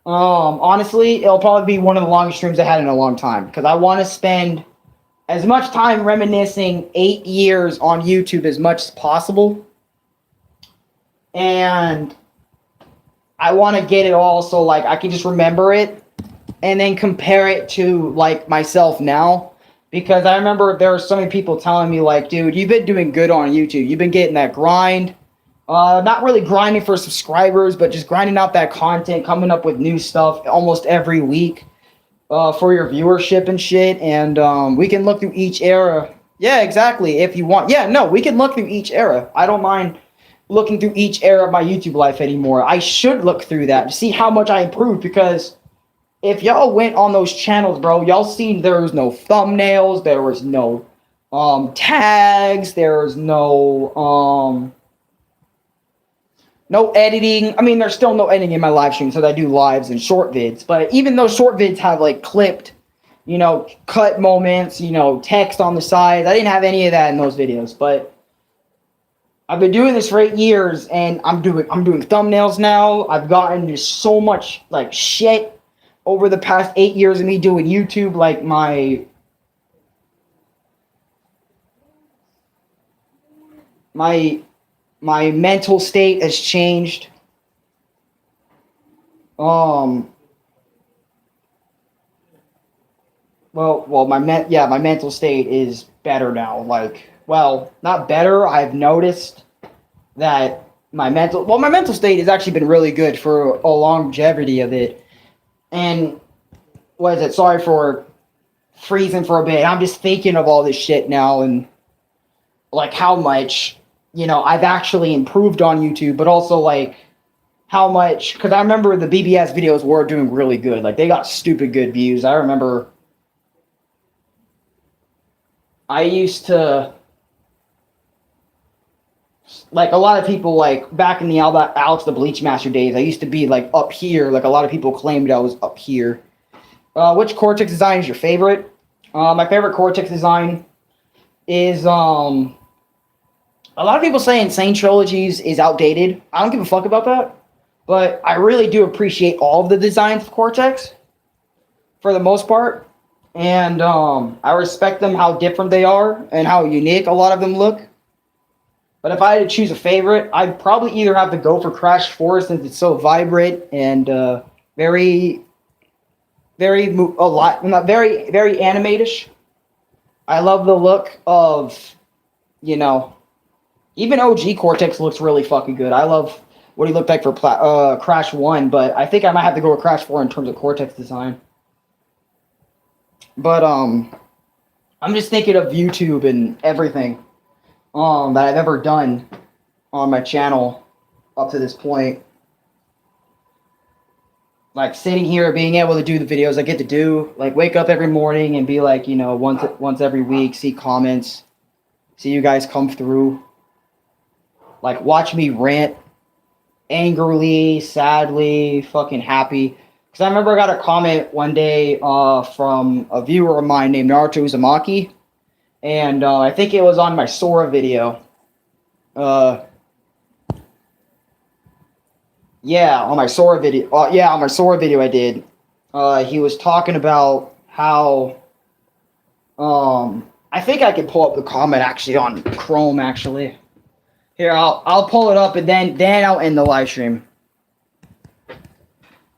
Honestly, it'll probably be one of the longest streams I had in a long time, because I want to spend as much time reminiscing 8 years on YouTube as much as possible. And I want to get it all so like I can just remember it and then compare it to like myself now. Because I remember there were so many people telling me, like, dude, you've been doing good on YouTube. You've been getting that grind. Not really grinding for subscribers, but just grinding out that content, coming up with new stuff almost every week for your viewership and shit. And we can look through each era. Yeah, exactly, if you want. Yeah, no, we can look through each era. I don't mind looking through each era of my YouTube life anymore. I should look through that to see how much I improved, because if y'all went on those channels, bro, y'all seen there was no thumbnails, there was no tags, there was no editing. I mean, there's still no editing in my live stream, so I do lives and short vids. But even those short vids have like clipped, you know, cut moments, you know, text on the side. I didn't have any of that in those videos, but I've been doing this for 8 years, and I'm doing thumbnails now. I've gotten just so much like shit over the past 8 years of me doing YouTube. Like my mental state has changed. My mental state is better now. Like, well, not better. I've noticed that my mental state has actually been really good for a longevity of it. And what is it? Sorry for freezing for a bit. I'm just thinking of all this shit now and like how much, you know, I've actually improved on YouTube, but also like how much, because I remember the BBS videos were doing really good. Like they got stupid good views. I remember I used to, like a lot of people, like back in the Alex the Bleach Master days, I used to be like up here. Like a lot of people claimed I was up here. Which Cortex design is your favorite? My favorite Cortex design is a lot of people saying Sane Trilogies is outdated. I don't give a fuck about that, but I really do appreciate all of the designs of Cortex for the most part, and I respect them, how different they are and how unique a lot of them look. But if I had to choose a favorite, I'd probably either have to go for Crash 4 since it's so vibrant and very animatish. I love the look of, you know, even OG Cortex looks really fucking good. I love what he looked like for Crash 1, but I think I might have to go with Crash 4 in terms of Cortex design. But, I'm just thinking of YouTube and everything, that I've ever done on my channel up to this point. Like, sitting here, being able to do the videos I get to do, like, wake up every morning and be like, you know, once every week, see comments, see you guys come through. Like, watch me rant angrily, sadly, fucking happy. Because I remember I got a comment one day from a viewer of mine named Naruto Uzumaki. And I think it was on my Sora video. Yeah, on my Sora video. On my Sora video I did. He was talking about how... I think I can pull up the comment actually on Chrome actually. Here, I'll pull it up and then I'll end the live stream.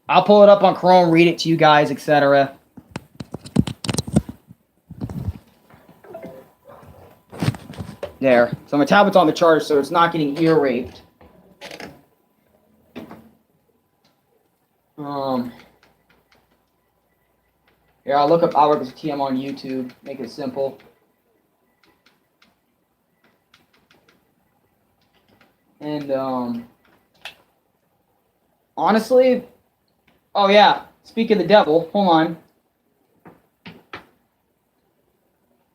I'll pull it up on Chrome, read it to you guys, etc. There. So my tablet's on the charge, so it's not getting ear raped. Here, I'll look up Arekkusu TM on YouTube. Make it simple. And, honestly, oh yeah, speak of the devil, hold on.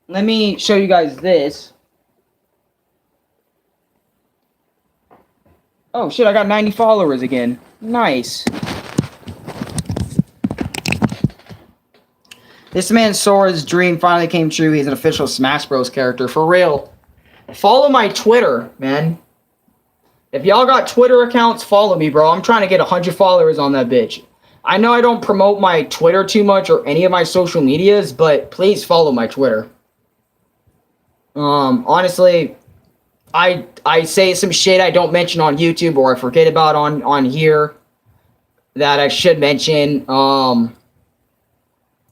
Let me show you guys this. Oh shit, I got 90 followers again. Nice. This man Sora's dream finally came true. He's an official Smash Bros. Character. For real. Follow my Twitter, man. If y'all got Twitter accounts, follow me, bro. I'm trying to get 100 followers on that bitch. I know I don't promote my Twitter too much or any of my social medias, but please follow my Twitter. Honestly, I say some shit I don't mention on YouTube or I forget about on here that I should mention.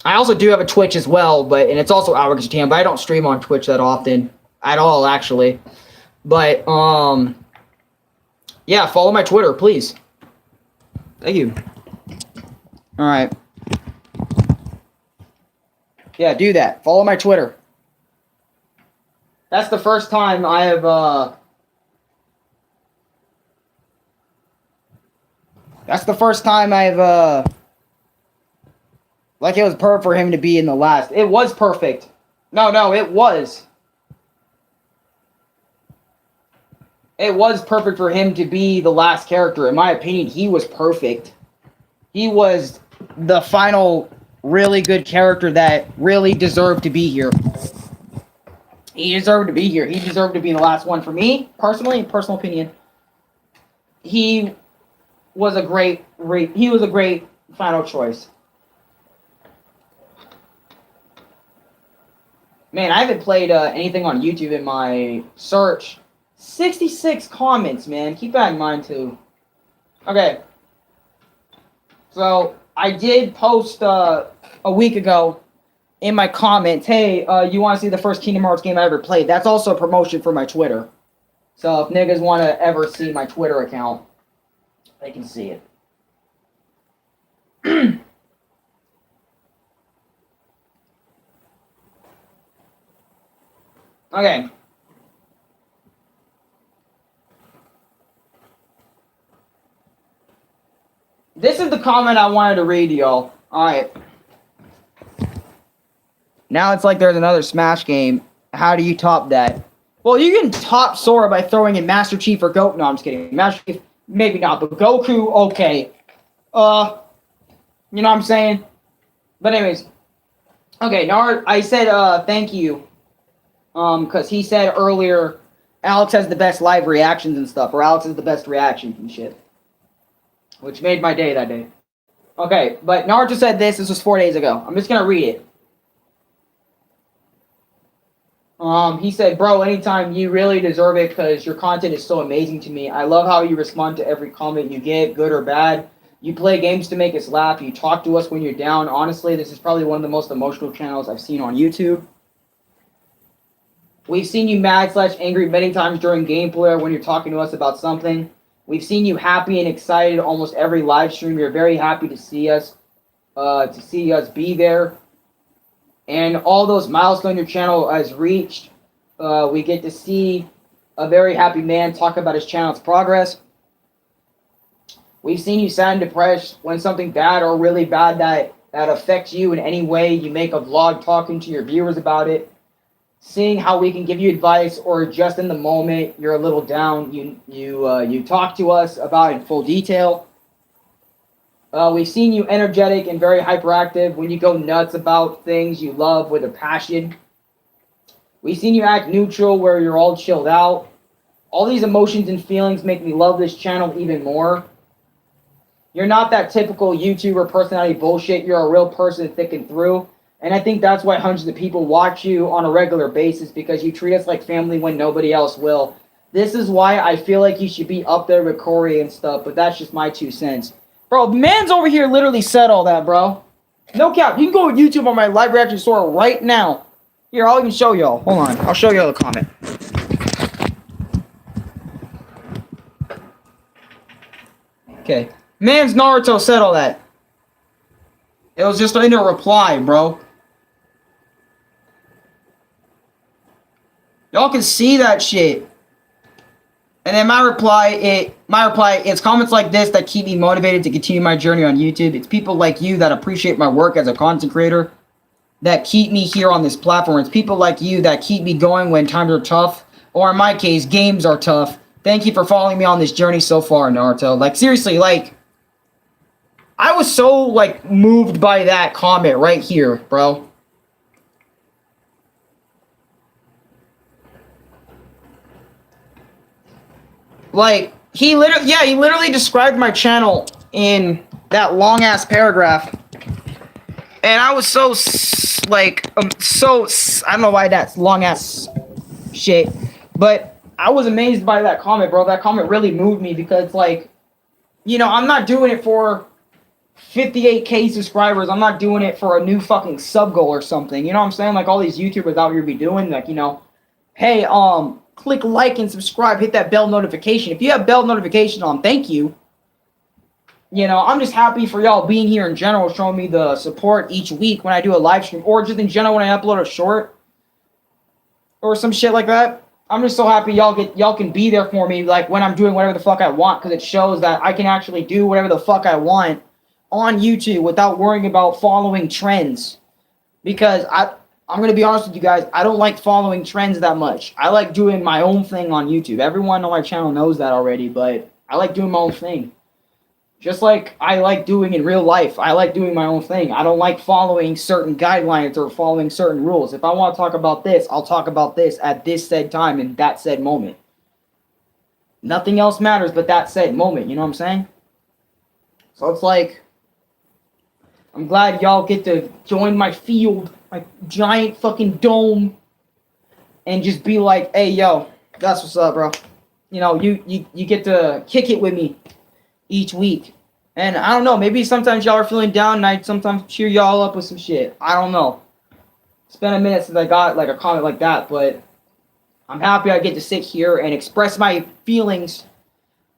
I also do have a Twitch as well, and it's also Arekkusu TM, but I don't stream on Twitch that often at all, actually. But yeah, follow my Twitter, please. Thank you. All right. Yeah, do that. Follow my Twitter. That's the first time I have That's the first time I've like, it was perfect for him to be in the last. It was perfect. No, it was. It was perfect for him to be the last character. In my opinion, he was perfect. He was the final really good character that really deserved to be here. He deserved to be here. He deserved to be the last one. For me, personally, in personal opinion, he was a great final choice. Man, I haven't played anything on YouTube in my search. 66 comments, man. Keep that in mind, too. Okay. So, I did post a week ago in my comments, hey, you want to see the first Kingdom Hearts game I ever played? That's also a promotion for my Twitter. So, if niggas want to ever see my Twitter account, they can see it. Okay. This is the comment I wanted to read, y'all. Alright. Now it's like there's another Smash game. How do you top that? Well, you can top Sora by throwing in Master Chief or Goku. No, I'm just kidding. Master Chief, maybe not, but Goku, okay. You know what I'm saying? But anyways. Okay, now I said, thank you. Because he said earlier, Alex has the best live reactions and stuff, or Alex has the best reactions and shit. Which made my day that day. Okay, but Naruto said this was 4 days ago. I'm just gonna read it. He said, bro, anytime, you really deserve it because your content is so amazing to me. I love how you respond to every comment you get, good or bad. You play games to make us laugh. You talk to us when you're down. Honestly, this is probably one of the most emotional channels I've seen on YouTube. We've seen you mad/angry many times during gameplay or when you're talking to us about something. We've seen you happy and excited almost every live stream. You're very happy to see us be there. And all those milestones your channel has reached, we get to see a very happy man talk about his channel's progress. We've seen you sad and depressed when something bad or really bad that affects you in any way. You make a vlog talking to your viewers about it. Seeing how we can give you advice, or just in the moment you're a little down, you talk to us about it in full detail. We've seen you energetic and very hyperactive when you go nuts about things you love with a passion. We've seen you act neutral where you're all chilled out. All these emotions and feelings make me love this channel even more. You're not that typical YouTuber personality bullshit. You're a real person thick and through. And I think that's why hundreds of people watch you on a regular basis, because you treat us like family when nobody else will. This is why I feel like you should be up there with Corey and stuff, but that's just my 2 cents. Bro, man's over here literally said all that, bro. No cap. You can go to YouTube on my live reaction store right now. Here, I'll even show y'all. Hold on. I'll show y'all the comment. Okay. Man's Naruto said all that. It was just in a reply, bro. Y'all can see that shit. And then my reply, it's comments like this that keep me motivated to continue my journey on YouTube. It's people like you that appreciate my work as a content creator that keep me here on this platform. It's people like you that keep me going when times are tough, or in my case, games are tough. Thank you for following me on this journey so far, Naruto. Like, seriously, like, I was so, like, moved by that comment right here, bro. Like, he literally described my channel in that long-ass paragraph. And I was so, like, I don't know why that's long-ass shit. But I was amazed by that comment, bro. That comment really moved me because, like, you know, I'm not doing it for 58K subscribers. I'm not doing it for a new fucking sub goal or something. You know what I'm saying? Like, all these YouTubers out here be doing, like, you know, hey, click like and subscribe, hit that bell notification. If you have bell notification on, thank you. You know, I'm just happy for y'all being here in general, showing me the support each week when I do a live stream, or just in general when I upload a short or some shit like that. I'm just so happy y'all can be there for me, like, when I'm doing whatever the fuck I want, because it shows that I can actually do whatever the fuck I want on YouTube without worrying about following trends. Because I'm going to be honest with you guys, I don't like following trends that much. I like doing my own thing on YouTube. Everyone on my channel knows that already, but I like doing my own thing. Just like I like doing in real life. I like doing my own thing. I don't like following certain guidelines or following certain rules. If I want to talk about this, I'll talk about this at this said time in that said moment. Nothing else matters but that said moment, you know what I'm saying? So it's like, I'm glad y'all get to join my field, my giant fucking dome, and just be like, hey, yo, that's what's up, bro. You know, you get to kick it with me each week. And I don't know, maybe sometimes y'all are feeling down and I sometimes cheer y'all up with some shit. I don't know. It's been a minute since I got like a comment like that, but I'm happy I get to sit here and express my feelings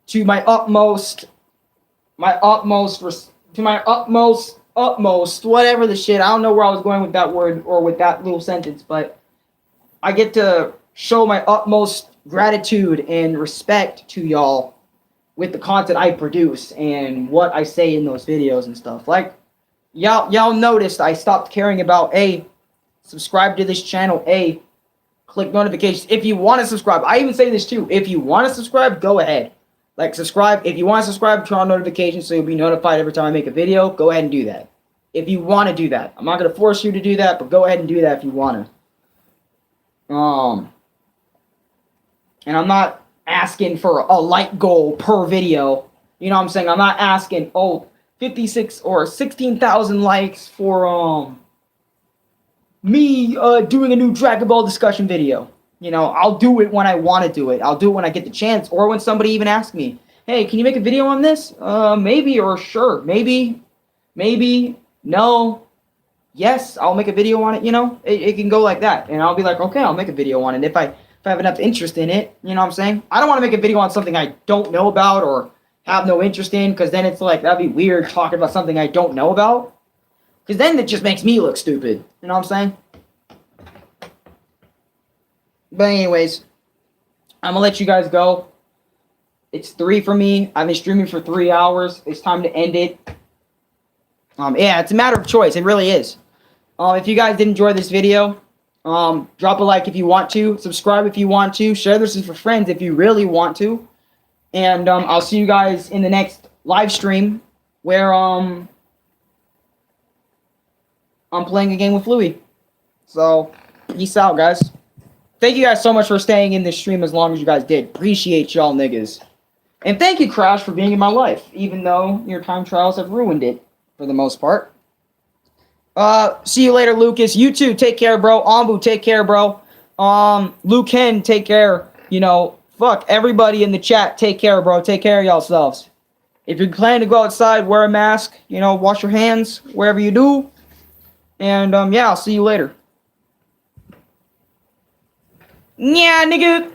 to my utmost, whatever the shit. I don't know where I was going with that word or with that little sentence, but I get to show my utmost gratitude and respect to y'all with the content I produce and what I say in those videos and stuff. Like, y'all noticed I stopped caring about, A, subscribe to this channel, A, click notifications. If you want to subscribe, I even say this too, if you want to subscribe, go ahead. Like, subscribe. If you want to subscribe, turn on notifications so you'll be notified every time I make a video. Go ahead and do that. If you want to do that. I'm not going to force you to do that, but go ahead and do that if you want to. And I'm not asking for a like goal per video. You know what I'm saying? I'm not asking, 56 or 16,000 likes for, me, doing a new Dragon Ball discussion video. You know, I'll do it when I want to do it. I'll do it when I get the chance, or when somebody even asks me, hey, can you make a video on this? Maybe, or sure. Maybe, no. yes, I'll make a video on it, you know? It can go like that. And I'll be like, okay, I'll make a video on it. If I have enough interest in it, you know what I'm saying? I don't want to make a video on something I don't know about or have no interest in, because then it's like, that'd be weird talking about something I don't know about. Because then it just makes me look stupid. You know what I'm saying? But anyways, I'm going to let you guys go. It's 3 for me. I've been streaming for 3 hours. It's time to end it. Yeah, it's a matter of choice. It really is. If you guys did enjoy this video, drop a like if you want to. Subscribe if you want to. Share this with your friends if you really want to. And I'll see you guys in the next live stream where I'm playing a game with Louie. So, peace out, guys. Thank you guys so much for staying in this stream as long as you guys did. Appreciate y'all niggas. And thank you, Crash, for being in my life, even though your time trials have ruined it for the most part. See you later, Lucas. You too, take care, bro. Ambu, take care, bro. Luke Ken, take care. You know, fuck, everybody in the chat, take care, bro. Take care of yourselves. If you're planning to go outside, wear a mask. You know, wash your hands wherever you do. And, yeah, I'll see you later. Yeah, nigga.